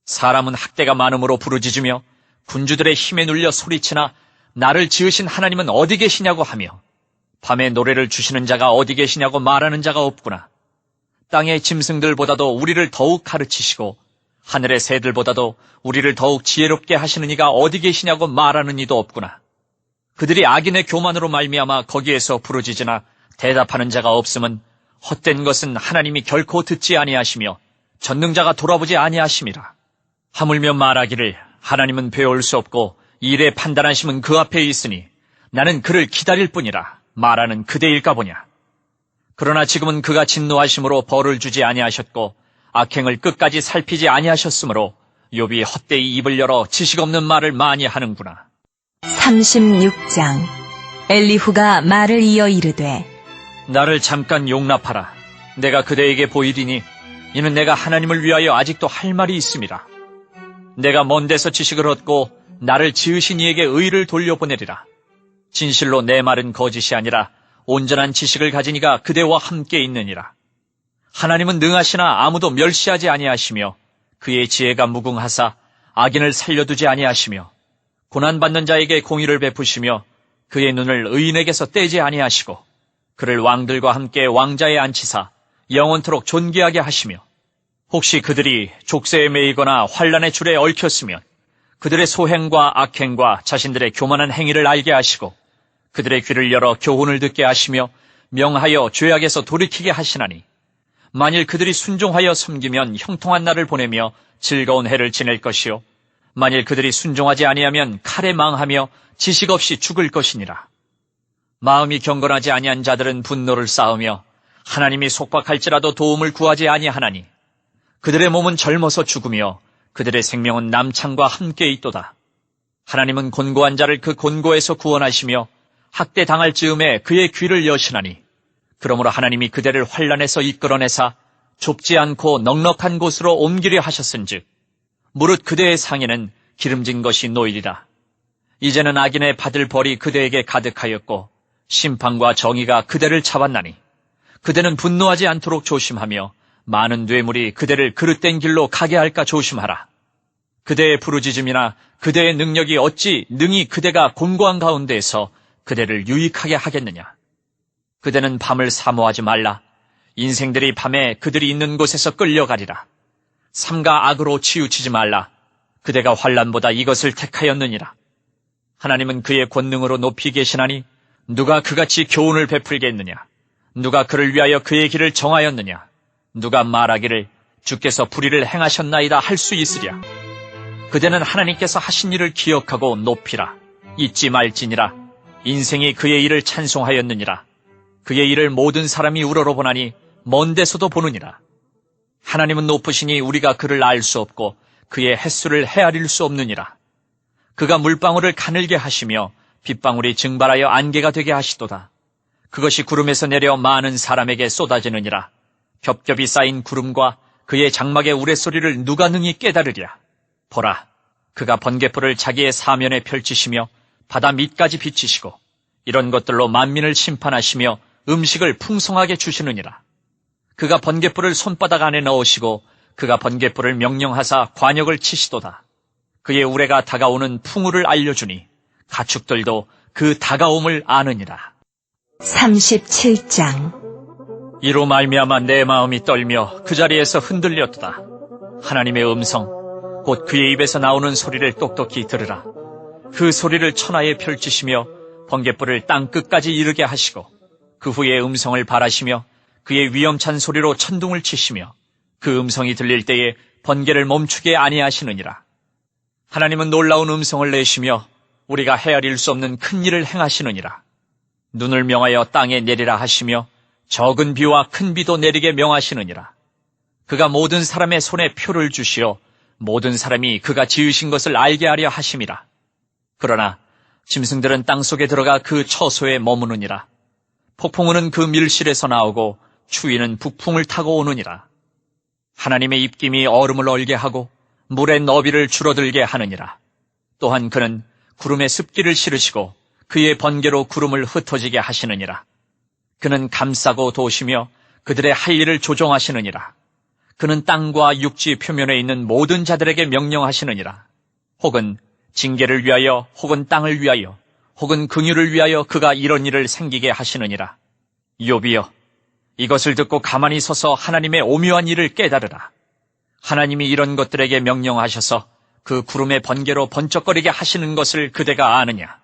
사람은 학대가 많음으로 부르짖으며 군주들의 힘에 눌려 소리치나 나를 지으신 하나님은 어디 계시냐고 하며 밤에 노래를 주시는 자가 어디 계시냐고 말하는 자가 없구나. 땅의 짐승들보다도 우리를 더욱 가르치시고 하늘의 새들보다도 우리를 더욱 지혜롭게 하시는 이가 어디 계시냐고 말하는 이도 없구나. 그들이 악인의 교만으로 말미암아 거기에서 부르짖으나 대답하는 자가 없음은 헛된 것은 하나님이 결코 듣지 아니하시며 전능자가 돌아보지 아니하심이라. 하물며 말하기를 하나님은 배울 수 없고 일에 판단하심은 그 앞에 있으니 나는 그를 기다릴 뿐이라 말하는 그대일까 보냐. 그러나 지금은 그가 진노하심으로 벌을 주지 아니하셨고 악행을 끝까지 살피지 아니하셨으므로 욥이 헛되이 입을 열어 지식 없는 말을 많이 하는구나. 36장 엘리후가 말을 이어 이르되 나를 잠깐 용납하라. 내가 그대에게 보이리니 이는 내가 하나님을 위하여 아직도 할 말이 있음이라. 내가 먼 데서 지식을 얻고 나를 지으신 이에게 의를 돌려보내리라. 진실로 내 말은 거짓이 아니라 온전한 지식을 가진 이가 그대와 함께 있느니라. 하나님은 능하시나 아무도 멸시하지 아니하시며 그의 지혜가 무궁하사 악인을 살려두지 아니하시며 고난받는 자에게 공의를 베푸시며 그의 눈을 의인에게서 떼지 아니하시고 그를 왕들과 함께 왕자에 앉히사 영원토록 존귀하게 하시며 혹시 그들이 족쇄에 매이거나 환란의 줄에 얽혔으면 그들의 소행과 악행과 자신들의 교만한 행위를 알게 하시고 그들의 귀를 열어 교훈을 듣게 하시며 명하여 죄악에서 돌이키게 하시나니 만일 그들이 순종하여 섬기면 형통한 날을 보내며 즐거운 해를 지낼 것이요 만일 그들이 순종하지 아니하면 칼에 망하며 지식 없이 죽을 것이니라. 마음이 경건하지 아니한 자들은 분노를 쌓으며 하나님이 속박할지라도 도움을 구하지 아니하나니 그들의 몸은 젊어서 죽으며 그들의 생명은 남창과 함께 있도다. 하나님은 곤고한 자를 그 곤고에서 구원하시며 학대당할 즈음에 그의 귀를 여시나니 그러므로 하나님이 그대를 환란에서 이끌어내사 좁지 않고 넉넉한 곳으로 옮기려 하셨은즉 무릇 그대의 상에는 기름진 것이 놓이리라. 이제는 악인의 받을 벌이 그대에게 가득하였고 심판과 정의가 그대를 잡았나니 그대는 분노하지 않도록 조심하며 많은 뇌물이 그대를 그릇된 길로 가게 할까 조심하라. 그대의 부르짖음이나 그대의 능력이 어찌 능히 그대가 곤고한 가운데에서 그대를 유익하게 하겠느냐. 그대는 밤을 사모하지 말라. 인생들이 밤에 그들이 있는 곳에서 끌려가리라. 삼가 악으로 치우치지 말라. 그대가 환난보다 이것을 택하였느니라. 하나님은 그의 권능으로 높이 계시나니 누가 그같이 교훈을 베풀겠느냐. 누가 그를 위하여 그의 길을 정하였느냐. 누가 말하기를 주께서 불의를 행하셨나이다 할 수 있으랴. 그대는 하나님께서 하신 일을 기억하고 높이라. 잊지 말지니라. 인생이 그의 일을 찬송하였느니라. 그의 일을 모든 사람이 우러러보나니 먼 데서도 보느니라. 하나님은 높으시니 우리가 그를 알 수 없고 그의 햇수를 헤아릴 수 없느니라. 그가 물방울을 가늘게 하시며 빗방울이 증발하여 안개가 되게 하시도다. 그것이 구름에서 내려 많은 사람에게 쏟아지느니라. 겹겹이 쌓인 구름과 그의 장막의 우레소리를 누가 능히 깨달으랴. 보라, 그가 번갯불을 자기의 사면에 펼치시며 바다 밑까지 비치시고 이런 것들로 만민을 심판하시며 음식을 풍성하게 주시느니라. 그가 번갯불을 손바닥 안에 넣으시고 그가 번갯불을 명령하사 관역을 치시도다. 그의 우레가 다가오는 풍우를 알려주니 가축들도 그 다가옴을 아느니라. 37장. 이로 말미암아 내 마음이 떨며 그 자리에서 흔들렸도다. 하나님의 음성, 곧 그의 입에서 나오는 소리를 똑똑히 들으라. 그 소리를 천하에 펼치시며 번갯불을 땅 끝까지 이르게 하시고 그 후에 음성을 발하시며 그의 위엄찬 소리로 천둥을 치시며 그 음성이 들릴 때에 번개를 멈추게 아니하시느니라. 하나님은 놀라운 음성을 내시며 우리가 헤아릴 수 없는 큰 일을 행하시느니라. 눈을 명하여 땅에 내리라 하시며 적은 비와 큰 비도 내리게 명하시느니라. 그가 모든 사람의 손에 표를 주시어 모든 사람이 그가 지으신 것을 알게 하려 하심이라. 그러나 짐승들은 땅속에 들어가 그 처소에 머무느니라. 폭풍우는 그 밀실에서 나오고 추위는 북풍을 타고 오느니라. 하나님의 입김이 얼음을 얼게 하고 물의 너비를 줄어들게 하느니라. 또한 그는 구름에 습기를 실으시고 그의 번개로 구름을 흩어지게 하시느니라. 그는 감싸고 도시며 그들의 할 일을 조종하시느니라. 그는 땅과 육지 표면에 있는 모든 자들에게 명령하시느니라. 혹은 징계를 위하여 혹은 땅을 위하여 혹은 긍휼을 위하여 그가 이런 일을 생기게 하시느니라. 욥이여, 이것을 듣고 가만히 서서 하나님의 오묘한 일을 깨달으라. 하나님이 이런 것들에게 명령하셔서 그 구름의 번개로 번쩍거리게 하시는 것을 그대가 아느냐?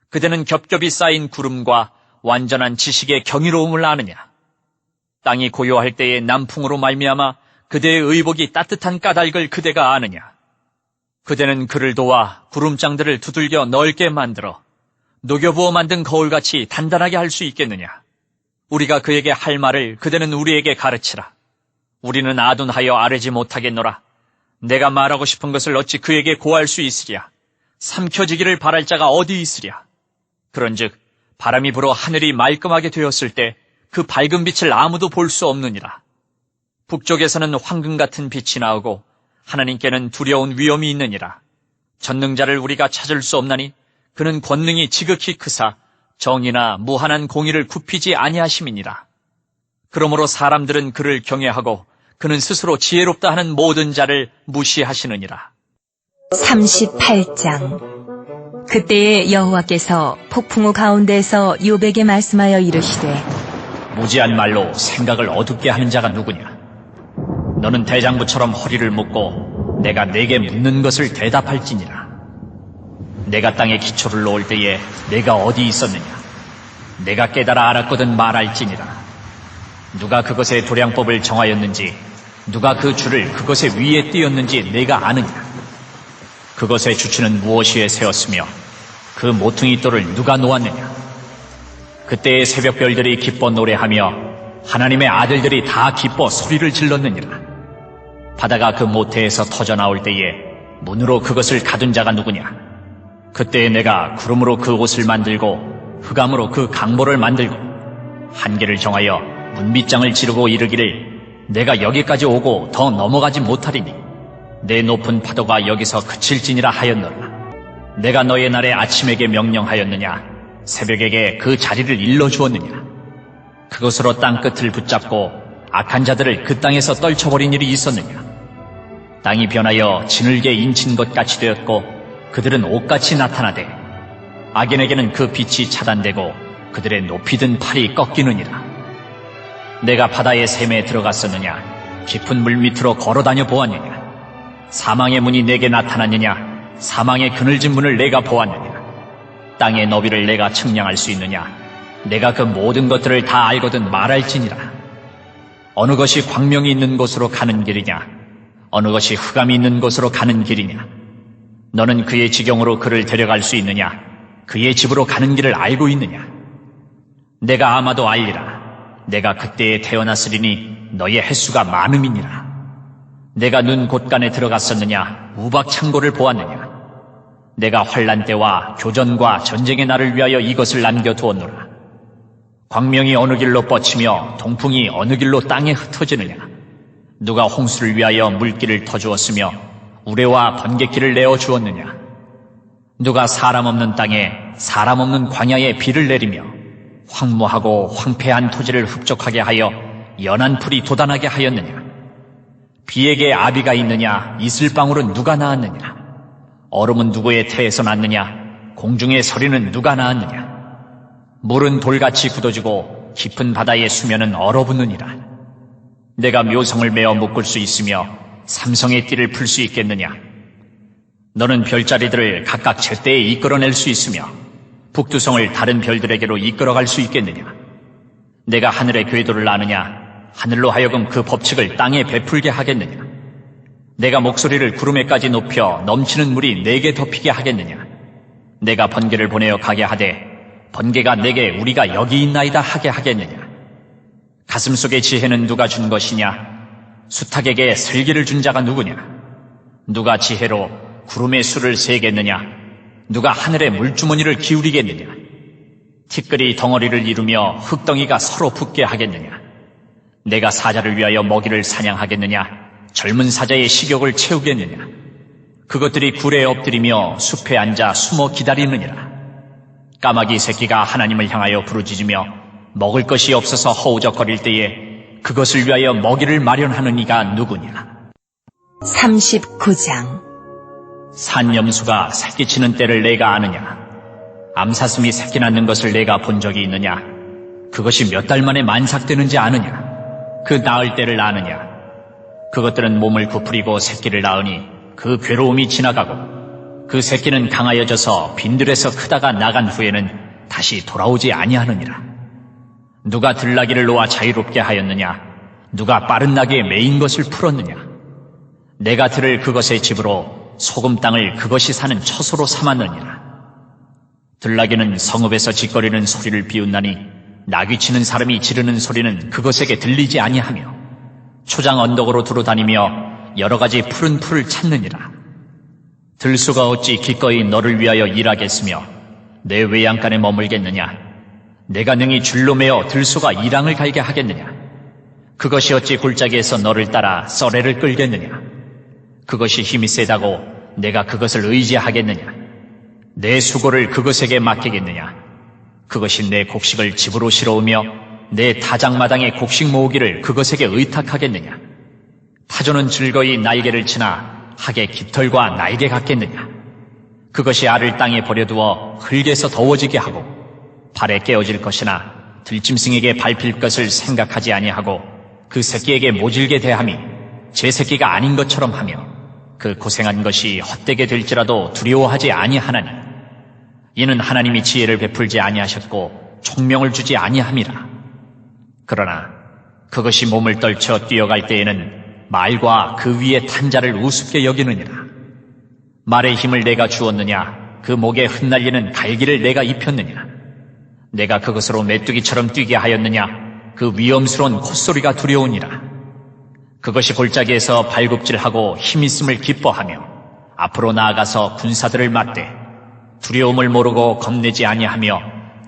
그대는 겹겹이 쌓인 구름과 완전한 지식의 경이로움을 아느냐? 땅이 고요할 때에 남풍으로 말미암아 그대의 의복이 따뜻한 까닭을 그대가 아느냐? 그대는 그를 도와 구름장들을 두들겨 넓게 만들어 녹여부어 만든 거울같이 단단하게 할 수 있겠느냐? 우리가 그에게 할 말을 그대는 우리에게 가르치라. 우리는 아둔하여 아뢰지 못하겠노라. 내가 말하고 싶은 것을 어찌 그에게 고할 수 있으랴? 삼켜지기를 바랄 자가 어디 있으랴? 그런즉 바람이 불어 하늘이 말끔하게 되었을 때 그 밝은 빛을 아무도 볼 수 없느니라. 북쪽에서는 황금 같은 빛이 나오고 하나님께는 두려운 위엄이 있느니라. 전능자를 우리가 찾을 수 없나니 그는 권능이 지극히 크사 정의나 무한한 공의를 굽히지 아니하심이니라. 그러므로 사람들은 그를 경외하고 그는 스스로 지혜롭다 하는 모든 자를 무시하시느니라. 38장. 그때에 여호와께서 폭풍우 가운데에서 욥에게 말씀하여 이르시되 무지한 말로 생각을 어둡게 하는 자가 누구냐? 너는 대장부처럼 허리를 묶고 내가 내게 묻는 것을 대답할지니라. 내가 땅에 기초를 놓을 때에 내가 어디 있었느냐? 내가 깨달아 알았거든 말할지니라. 누가 그것의 도량법을 정하였는지 누가 그 줄을 그것의 위에 띄었는지 내가 아느냐? 그것의 주추는 무엇이에 세웠으며 그 모퉁이 돌을 누가 놓았느냐? 그때의 새벽별들이 기뻐 노래하며 하나님의 아들들이 다 기뻐 소리를 질렀느니라. 바다가 그 모태에서 터져나올 때에 문으로 그것을 가둔 자가 누구냐? 그때에 내가 구름으로 그 옷을 만들고 흑암으로 그 강보를 만들고 한계를 정하여 문빗장을 지르고 이르기를 내가 여기까지 오고 더 넘어가지 못하리니 내 높은 파도가 여기서 그칠지니라 하였노라. 내가 너의 날에 아침에게 명령하였느냐? 새벽에게 그 자리를 일러주었느냐? 그것으로 땅끝을 붙잡고 악한 자들을 그 땅에서 떨쳐버린 일이 있었느냐? 땅이 변하여 지늘게 인친 것 같이 되었고 그들은 옷같이 나타나되 악인에게는 그 빛이 차단되고 그들의 높이 든 팔이 꺾이느니라. 내가 바다의 샘에 들어갔었느냐? 깊은 물 밑으로 걸어다녀 보았느냐? 사망의 문이 내게 나타났느냐? 사망의 그늘진 문을 내가 보았느냐? 땅의 너비를 내가 측량할 수 있느냐? 내가 그 모든 것들을 다 알거든 말할지니라. 어느 것이 광명이 있는 곳으로 가는 길이냐? 어느 것이 흑암이 있는 곳으로 가는 길이냐? 너는 그의 지경으로 그를 데려갈 수 있느냐? 그의 집으로 가는 길을 알고 있느냐? 내가 아마도 알리라. 내가 그때에 태어났으리니 너의 횟수가 많음이니라. 내가 눈 곳간에 들어갔었느냐? 우박 창고를 보았느냐? 내가 환란 때와 교전과 전쟁의 날을 위하여 이것을 남겨두었노라. 광명이 어느 길로 뻗치며 동풍이 어느 길로 땅에 흩어지느냐? 누가 홍수를 위하여 물길을 터주었으며 우레와 번갯길을 내어주었느냐? 누가 사람 없는 땅에 사람 없는 광야에 비를 내리며 황무하고 황폐한 토지를 흡족하게 하여 연한 풀이 돋아나게 하였느냐? 비에게 아비가 있느냐? 이슬방울은 누가 낳았느냐? 얼음은 누구의 태에서 났느냐? 공중의 서리는 누가 낳았느냐? 물은 돌같이 굳어지고 깊은 바다의 수면은 얼어붙느니라. 내가 묘성을 메어 묶을 수 있으며 삼성의 띠를 풀 수 있겠느냐? 너는 별자리들을 각각 제때에 이끌어낼 수 있으며 북두성을 다른 별들에게로 이끌어갈 수 있겠느냐? 내가 하늘의 궤도를 아느냐? 하늘로 하여금 그 법칙을 땅에 베풀게 하겠느냐? 내가 목소리를 구름에까지 높여 넘치는 물이 내게 덮이게 하겠느냐? 내가 번개를 보내어 가게 하되 번개가 내게 우리가 여기 있나이다 하게 하겠느냐? 가슴속의 지혜는 누가 준 것이냐? 수탉에게 슬기를 준 자가 누구냐? 누가 지혜로 구름의 수를 세겠느냐? 누가 하늘의 물주머니를 기울이겠느냐? 티끌이 덩어리를 이루며 흙덩이가 서로 붙게 하겠느냐? 내가 사자를 위하여 먹이를 사냥하겠느냐? 젊은 사자의 식욕을 채우겠느냐? 그것들이 굴에 엎드리며 숲에 앉아 숨어 기다리느니라. 까마귀 새끼가 하나님을 향하여 부르짖으며 먹을 것이 없어서 허우적거릴 때에 그것을 위하여 먹이를 마련하는 이가 누구냐? 39장. 산염수가 새끼치는 때를 내가 아느냐? 암사슴이 새끼 낳는 것을 내가 본 적이 있느냐? 그것이 몇 달 만에 만삭되는지 아느냐? 그 낳을 때를 아느냐? 그것들은 몸을 부풀리고 새끼를 낳으니 그 괴로움이 지나가고 그 새끼는 강하여져서 빈들에서 크다가 나간 후에는 다시 돌아오지 아니하느니라. 누가 들나귀를 놓아 자유롭게 하였느냐? 누가 빠른 나귀에 매인 것을 풀었느냐? 내가 들을 그것의 집으로 소금 땅을 그것이 사는 처소로 삼았느니라. 들나귀는 성읍에서 짓거리는 소리를 비웃나니 나귀치는 사람이 지르는 소리는 그것에게 들리지 아니하며 초장 언덕으로 두루다니며 여러 가지 푸른 풀을 찾느니라. 들수가 어찌 기꺼이 너를 위하여 일하겠으며 내 외양간에 머물겠느냐? 내가 능히 줄로 매어 들수가 이랑을 갈게 하겠느냐? 그것이 어찌 골짜기에서 너를 따라 썰애를 끌겠느냐? 그것이 힘이 세다고 내가 그것을 의지하겠느냐? 내 수고를 그것에게 맡기겠느냐? 그것이 내 곡식을 집으로 실어오며 내 타작마당의 곡식 모으기를 그것에게 의탁하겠느냐? 타조는 즐거이 날개를 치나 학의 깃털과 날개 같겠느냐? 그것이 알을 땅에 버려두어 흙에서 더워지게 하고 발에 깨어질 것이나 들짐승에게 밟힐 것을 생각하지 아니하고 그 새끼에게 모질게 대함이 제 새끼가 아닌 것처럼 하며 그 고생한 것이 헛되게 될지라도 두려워하지 아니하나니 이는 하나님이 지혜를 베풀지 아니하셨고 총명을 주지 아니함이라. 그러나 그것이 몸을 떨쳐 뛰어갈 때에는 말과 그 위에 탄 자를 우습게 여기느니라. 말의 힘을 내가 주었느냐? 그 목에 흩날리는 갈기를 내가 입혔느냐? 내가 그것으로 메뚜기처럼 뛰게 하였느냐? 그 위험스러운 콧소리가 두려우니라. 그것이 골짜기에서 발굽질하고 힘있음을 기뻐하며 앞으로 나아가서 군사들을 맞대 두려움을 모르고 겁내지 아니하며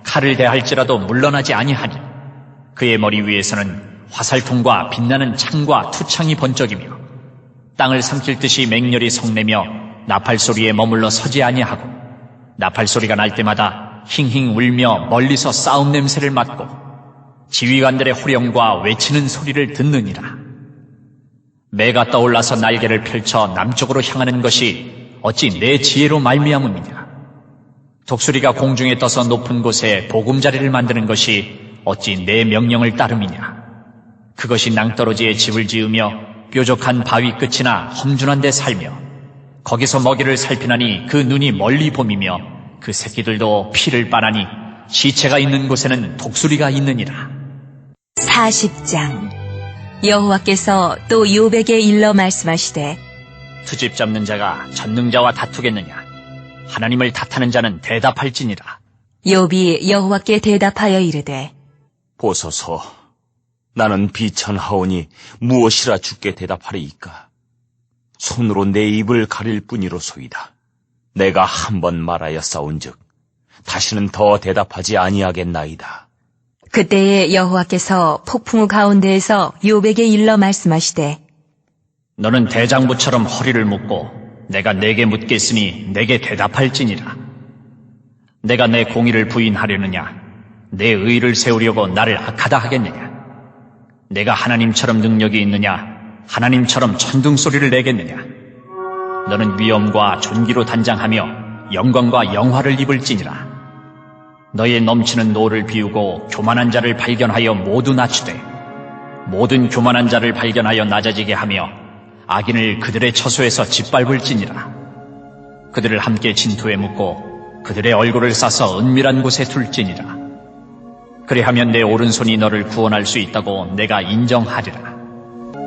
칼을 대할지라도 물러나지 아니하니 그의 머리 위에서는 화살통과 빛나는 창과 투창이 번쩍이며 땅을 삼킬 듯이 맹렬히 성내며 나팔 소리에 머물러 서지 아니하고 나팔 소리가 날 때마다 힝힝 울며 멀리서 싸움 냄새를 맡고 지휘관들의 호령과 외치는 소리를 듣느니라. 매가 떠올라서 날개를 펼쳐 남쪽으로 향하는 것이 어찌 내 지혜로 말미암음이냐. 독수리가 공중에 떠서 높은 곳에 보금자리를 만드는 것이 어찌 내 명령을 따름이냐. 그것이 낭떠러지에 집을 지으며 뾰족한 바위 끝이나 험준한 데 살며 거기서 먹이를 살피나니 그 눈이 멀리 봄이며 그 새끼들도 피를 빠나니 시체가 있는 곳에는 독수리가 있느니라. 40장. 여호와께서 또 욥에게 일러 말씀하시되 트집 잡는 자가 전능자와 다투겠느냐. 하나님을 탓하는 자는 대답할지니라. 욥이 여호와께 대답하여 이르되 보소서, 나는 비천하오니 무엇이라 주께 대답하리이까. 손으로 내 입을 가릴 뿐이로소이다. 내가 한 번 말하였사온즉 다시는 더 대답하지 아니하겠나이다. 그때에 여호와께서 폭풍우 가운데에서 욥에게 일러 말씀하시되 너는 대장부처럼 허리를 묶고 내가 내게 묻겠으니 내게 대답할지니라. 내가 내 공의를 부인하려느냐. 내 의를 세우려고 나를 악하다 하겠느냐. 내가 하나님처럼 능력이 있느냐. 하나님처럼 천둥소리를 내겠느냐. 너는 위엄과 존귀로 단장하며 영광과 영화를 입을지니라. 너의 넘치는 노를 비우고 교만한 자를 발견하여 모두 낮추되 모든 교만한 자를 발견하여 낮아지게 하며 악인을 그들의 처소에서 짓밟을지니라. 그들을 함께 진토에 묻고 그들의 얼굴을 싸서 은밀한 곳에 둘지니라. 그리하면 내 오른손이 너를 구원할 수 있다고 내가 인정하리라.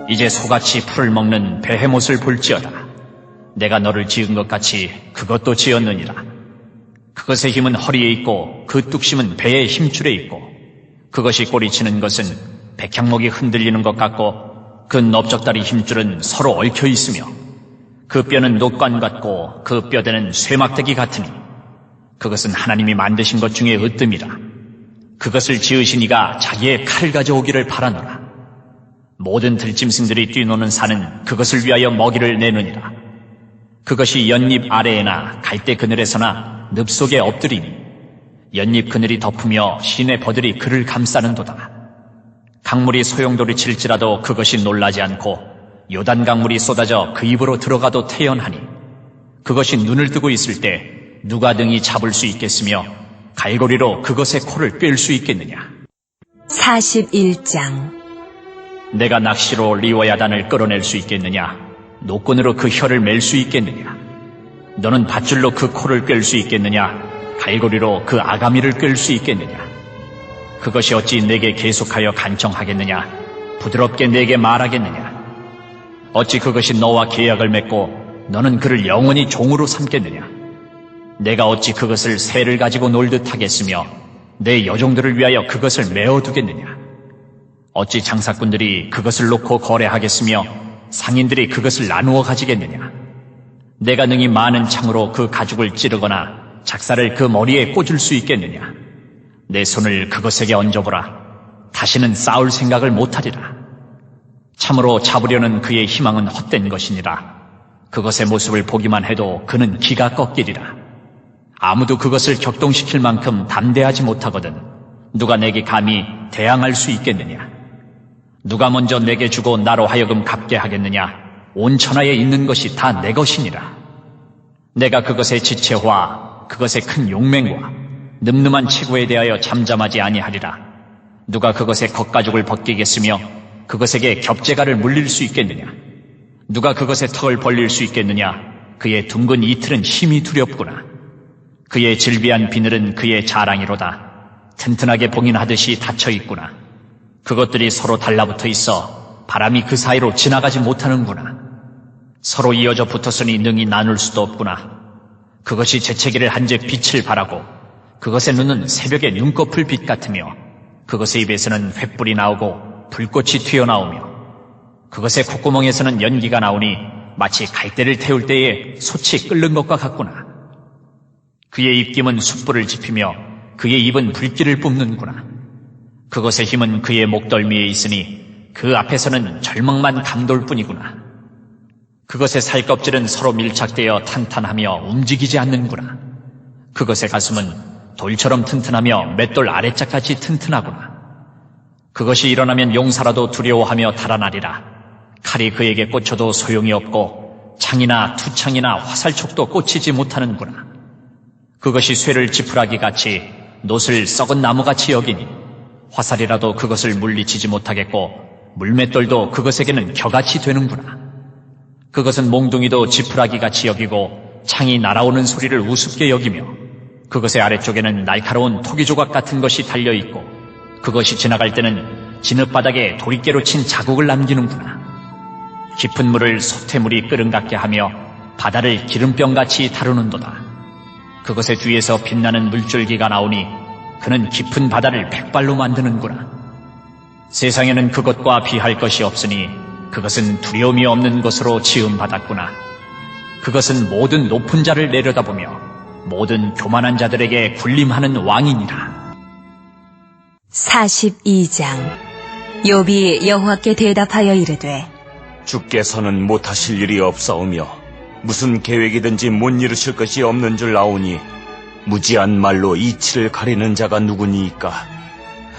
이제 소같이 풀을 먹는 베헤못을 볼지어다. 내가 너를 지은 것 같이 그것도 지었느니라. 그것의 힘은 허리에 있고 그 뚝심은 배의 힘줄에 있고 그것이 꼬리치는 것은 백향목이 흔들리는 것 같고 그 넓적다리 힘줄은 서로 얽혀 있으며 그 뼈는 녹관 같고 그 뼈대는 쇠막대기 같으니 그것은 하나님이 만드신 것 중에 으뜸이라. 그것을 지으신 이가 자기의 칼을 가져오기를 바라노라. 모든 들짐승들이 뛰노는 산은 그것을 위하여 먹이를 내느니라. 그것이 연잎 아래에나 갈대 그늘에서나 늪 속에 엎드리니 연잎 그늘이 덮으며 시내 버들이 그를 감싸는도다. 강물이 소용돌이칠지라도 그것이 놀라지 않고 요단 강물이 쏟아져 그 입으로 들어가도 태연하니 그것이 눈을 뜨고 있을 때 누가 등이 잡을 수 있겠으며 갈고리로 그것의 코를 꿰을 수 있겠느냐. 41장. 내가 낚시로 리워야단을 끌어낼 수 있겠느냐. 노끈으로 그 혀를 맬 수 있겠느냐. 너는 밧줄로 그 코를 꿰을 수 있겠느냐. 갈고리로 그 아가미를 꿰을 수 있겠느냐. 그것이 어찌 내게 계속하여 간청하겠느냐. 부드럽게 내게 말하겠느냐. 어찌 그것이 너와 계약을 맺고 너는 그를 영원히 종으로 삼겠느냐. 내가 어찌 그것을 새를 가지고 놀듯 하겠으며 내 여종들을 위하여 그것을 메어두겠느냐. 어찌 장사꾼들이 그것을 놓고 거래하겠으며 상인들이 그것을 나누어 가지겠느냐. 내가 능히 많은 창으로 그 가죽을 찌르거나 작사를 그 머리에 꽂을 수 있겠느냐. 내 손을 그것에게 얹어보라. 다시는 싸울 생각을 못하리라. 참으로 잡으려는 그의 희망은 헛된 것이니라. 그것의 모습을 보기만 해도 그는 기가 꺾이리라. 아무도 그것을 격동시킬 만큼 담대하지 못하거든 누가 내게 감히 대항할 수 있겠느냐. 누가 먼저 내게 주고 나로 하여금 갚게 하겠느냐. 온 천하에 있는 것이 다 내 것이니라. 내가 그것의 지체와 그것의 큰 용맹과 늠름한 체구에 대하여 잠잠하지 아니하리라. 누가 그것의 겉가죽을 벗기겠으며 그것에게 겹재갈을 물릴 수 있겠느냐. 누가 그것의 턱을 벌릴 수 있겠느냐. 그의 둥근 이틀은 힘이 두렵구나. 그의 질비한 비늘은 그의 자랑이로다. 튼튼하게 봉인하듯이 닫혀 있구나. 그것들이 서로 달라붙어 있어 바람이 그 사이로 지나가지 못하는구나. 서로 이어져 붙었으니 능히 나눌 수도 없구나. 그것이 재채기를 한즉 빛을 발하고 그것의 눈은 새벽의 눈꺼풀 빛 같으며 그것의 입에서는 횃불이 나오고 불꽃이 튀어나오며 그것의 콧구멍에서는 연기가 나오니 마치 갈대를 태울 때에 솥이 끓는 것과 같구나. 그의 입김은 숯불을 지피며 그의 입은 불길을 뿜는구나. 그것의 힘은 그의 목덜미에 있으니 그 앞에서는 절망만 감돌 뿐이구나. 그것의 살껍질은 서로 밀착되어 탄탄하며 움직이지 않는구나. 그것의 가슴은 돌처럼 튼튼하며 맷돌 아래짝같이 튼튼하구나. 그것이 일어나면 용사라도 두려워하며 달아나리라. 칼이 그에게 꽂혀도 소용이 없고 창이나 투창이나 화살촉도 꽂히지 못하는구나. 그것이 쇠를 지푸라기같이 놋을 썩은 나무같이 여기니 화살이라도 그것을 물리치지 못하겠고 물맷돌도 그것에게는 겨같이 되는구나. 그것은 몽둥이도 지푸라기같이 여기고 창이 날아오는 소리를 우습게 여기며 그것의 아래쪽에는 날카로운 토기조각 같은 것이 달려있고 그것이 지나갈 때는 진흙바닥에 도리깨로 친 자국을 남기는구나. 깊은 물을 소태물이 끓음 같게 하며 바다를 기름병같이 다루는도다. 그것의 뒤에서 빛나는 물줄기가 나오니 그는 깊은 바다를 백발로 만드는구나. 세상에는 그것과 비할 것이 없으니 그것은 두려움이 없는 것으로 지음받았구나. 그것은 모든 높은 자를 내려다보며 모든 교만한 자들에게 군림하는 왕이니라. 42장. 욥이 여호와께 대답하여 이르되 주께서는 못하실 일이 없사오며 무슨 계획이든지 못 이루실 것이 없는 줄 아오니 무지한 말로 이치를 가리는 자가 누구니이까.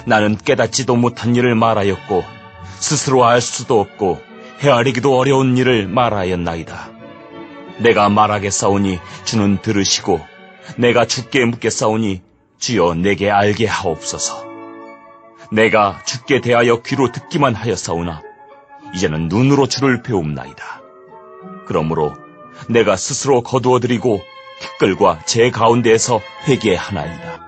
나는 깨닫지도 못한 일을 말하였고 스스로 알 수도 없고 헤아리기도 어려운 일을 말하였나이다. 내가 말하겠사오니 주는 들으시고 내가 주께 묻겠사오니 주여 내게 알게 하옵소서. 내가 주께 대하여 귀로 듣기만 하였사오나 이제는 눈으로 주를 배움나이다. 그러므로 내가 스스로 거두어드리고 티끌과 제 가운데에서 회개하나이다.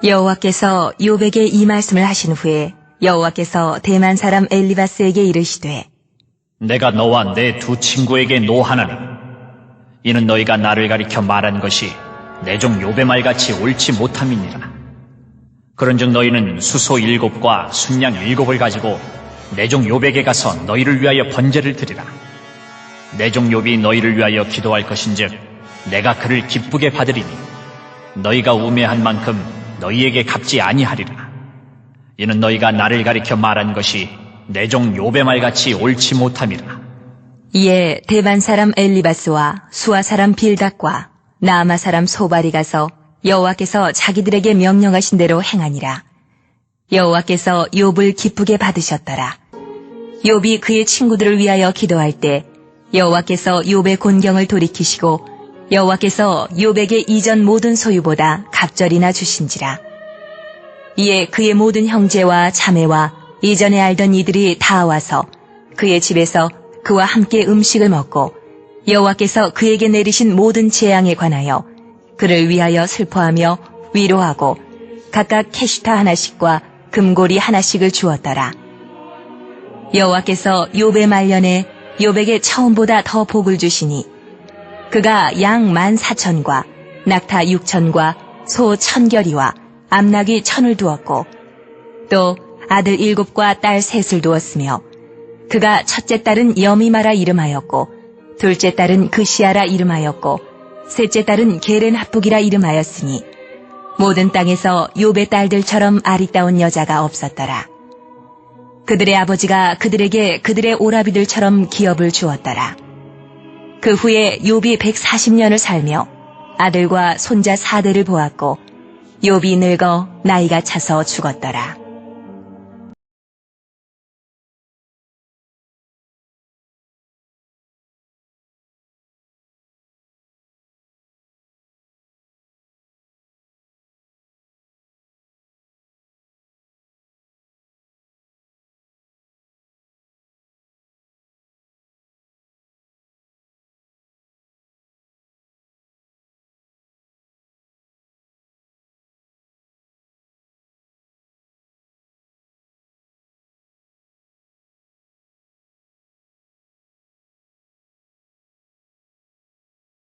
여호와께서 욥에게 이 말씀을 하신 후에 여호와께서 대만 사람 엘리바스에게 이르시되 내가 너와 내 두 친구에게 노하나니 이는 너희가 나를 가리켜 말한 것이 내 종 욥의 말같이 옳지 못함이니라. 그런즉 너희는 수소 7과 순양 7을 가지고 내 종 욥에게 가서 너희를 위하여 번제를 드리라. 내 종 욥이 너희를 위하여 기도할 것인즉 내가 그를 기쁘게 받으리니 너희가 우매한 만큼 너희에게 갚지 아니하리라. 이는 너희가 나를 가리켜 말한 것이 내 종 욥의 말같이 옳지 못함이라. 이에 대반 사람 엘리바스와 수아 사람 빌닷과 나아마 사람 소발이 가서 여호와께서 자기들에게 명령하신 대로 행하니라. 여호와께서 욥을 기쁘게 받으셨더라. 욥이 그의 친구들을 위하여 기도할 때 여호와께서 욥의 곤경을 돌이키시고 여호와께서 욥에게 이전 모든 소유보다 갑절이나 주신지라. 이에 그의 모든 형제와 자매와 이전에 알던 이들이 다 와서 그의 집에서 그와 함께 음식을 먹고 여호와께서 그에게 내리신 모든 재앙에 관하여 그를 위하여 슬퍼하며 위로하고 각각 캐시타 하나씩과 금고리 하나씩을 주었더라. 여호와께서 욥의 말년에 욥에게 처음보다 더 복을 주시니 그가 양 14,000과 낙타 6,000과 소 1,000결이와 암낙이 1,000을 두었고 또 아들 7과 딸 3을 두었으며 그가 첫째 딸은 여미마라 이름하였고 둘째 딸은 그시아라 이름하였고 셋째 딸은 게렌합북이라 이름하였으니 모든 땅에서 욥의 딸들처럼 아리따운 여자가 없었더라. 그들의 아버지가 그들에게 그들의 오라비들처럼 기업을 주었더라. 그 후에 욥이 140년을 살며 아들과 손자 4대를 보았고 욥이 늙어 나이가 차서 죽었더라.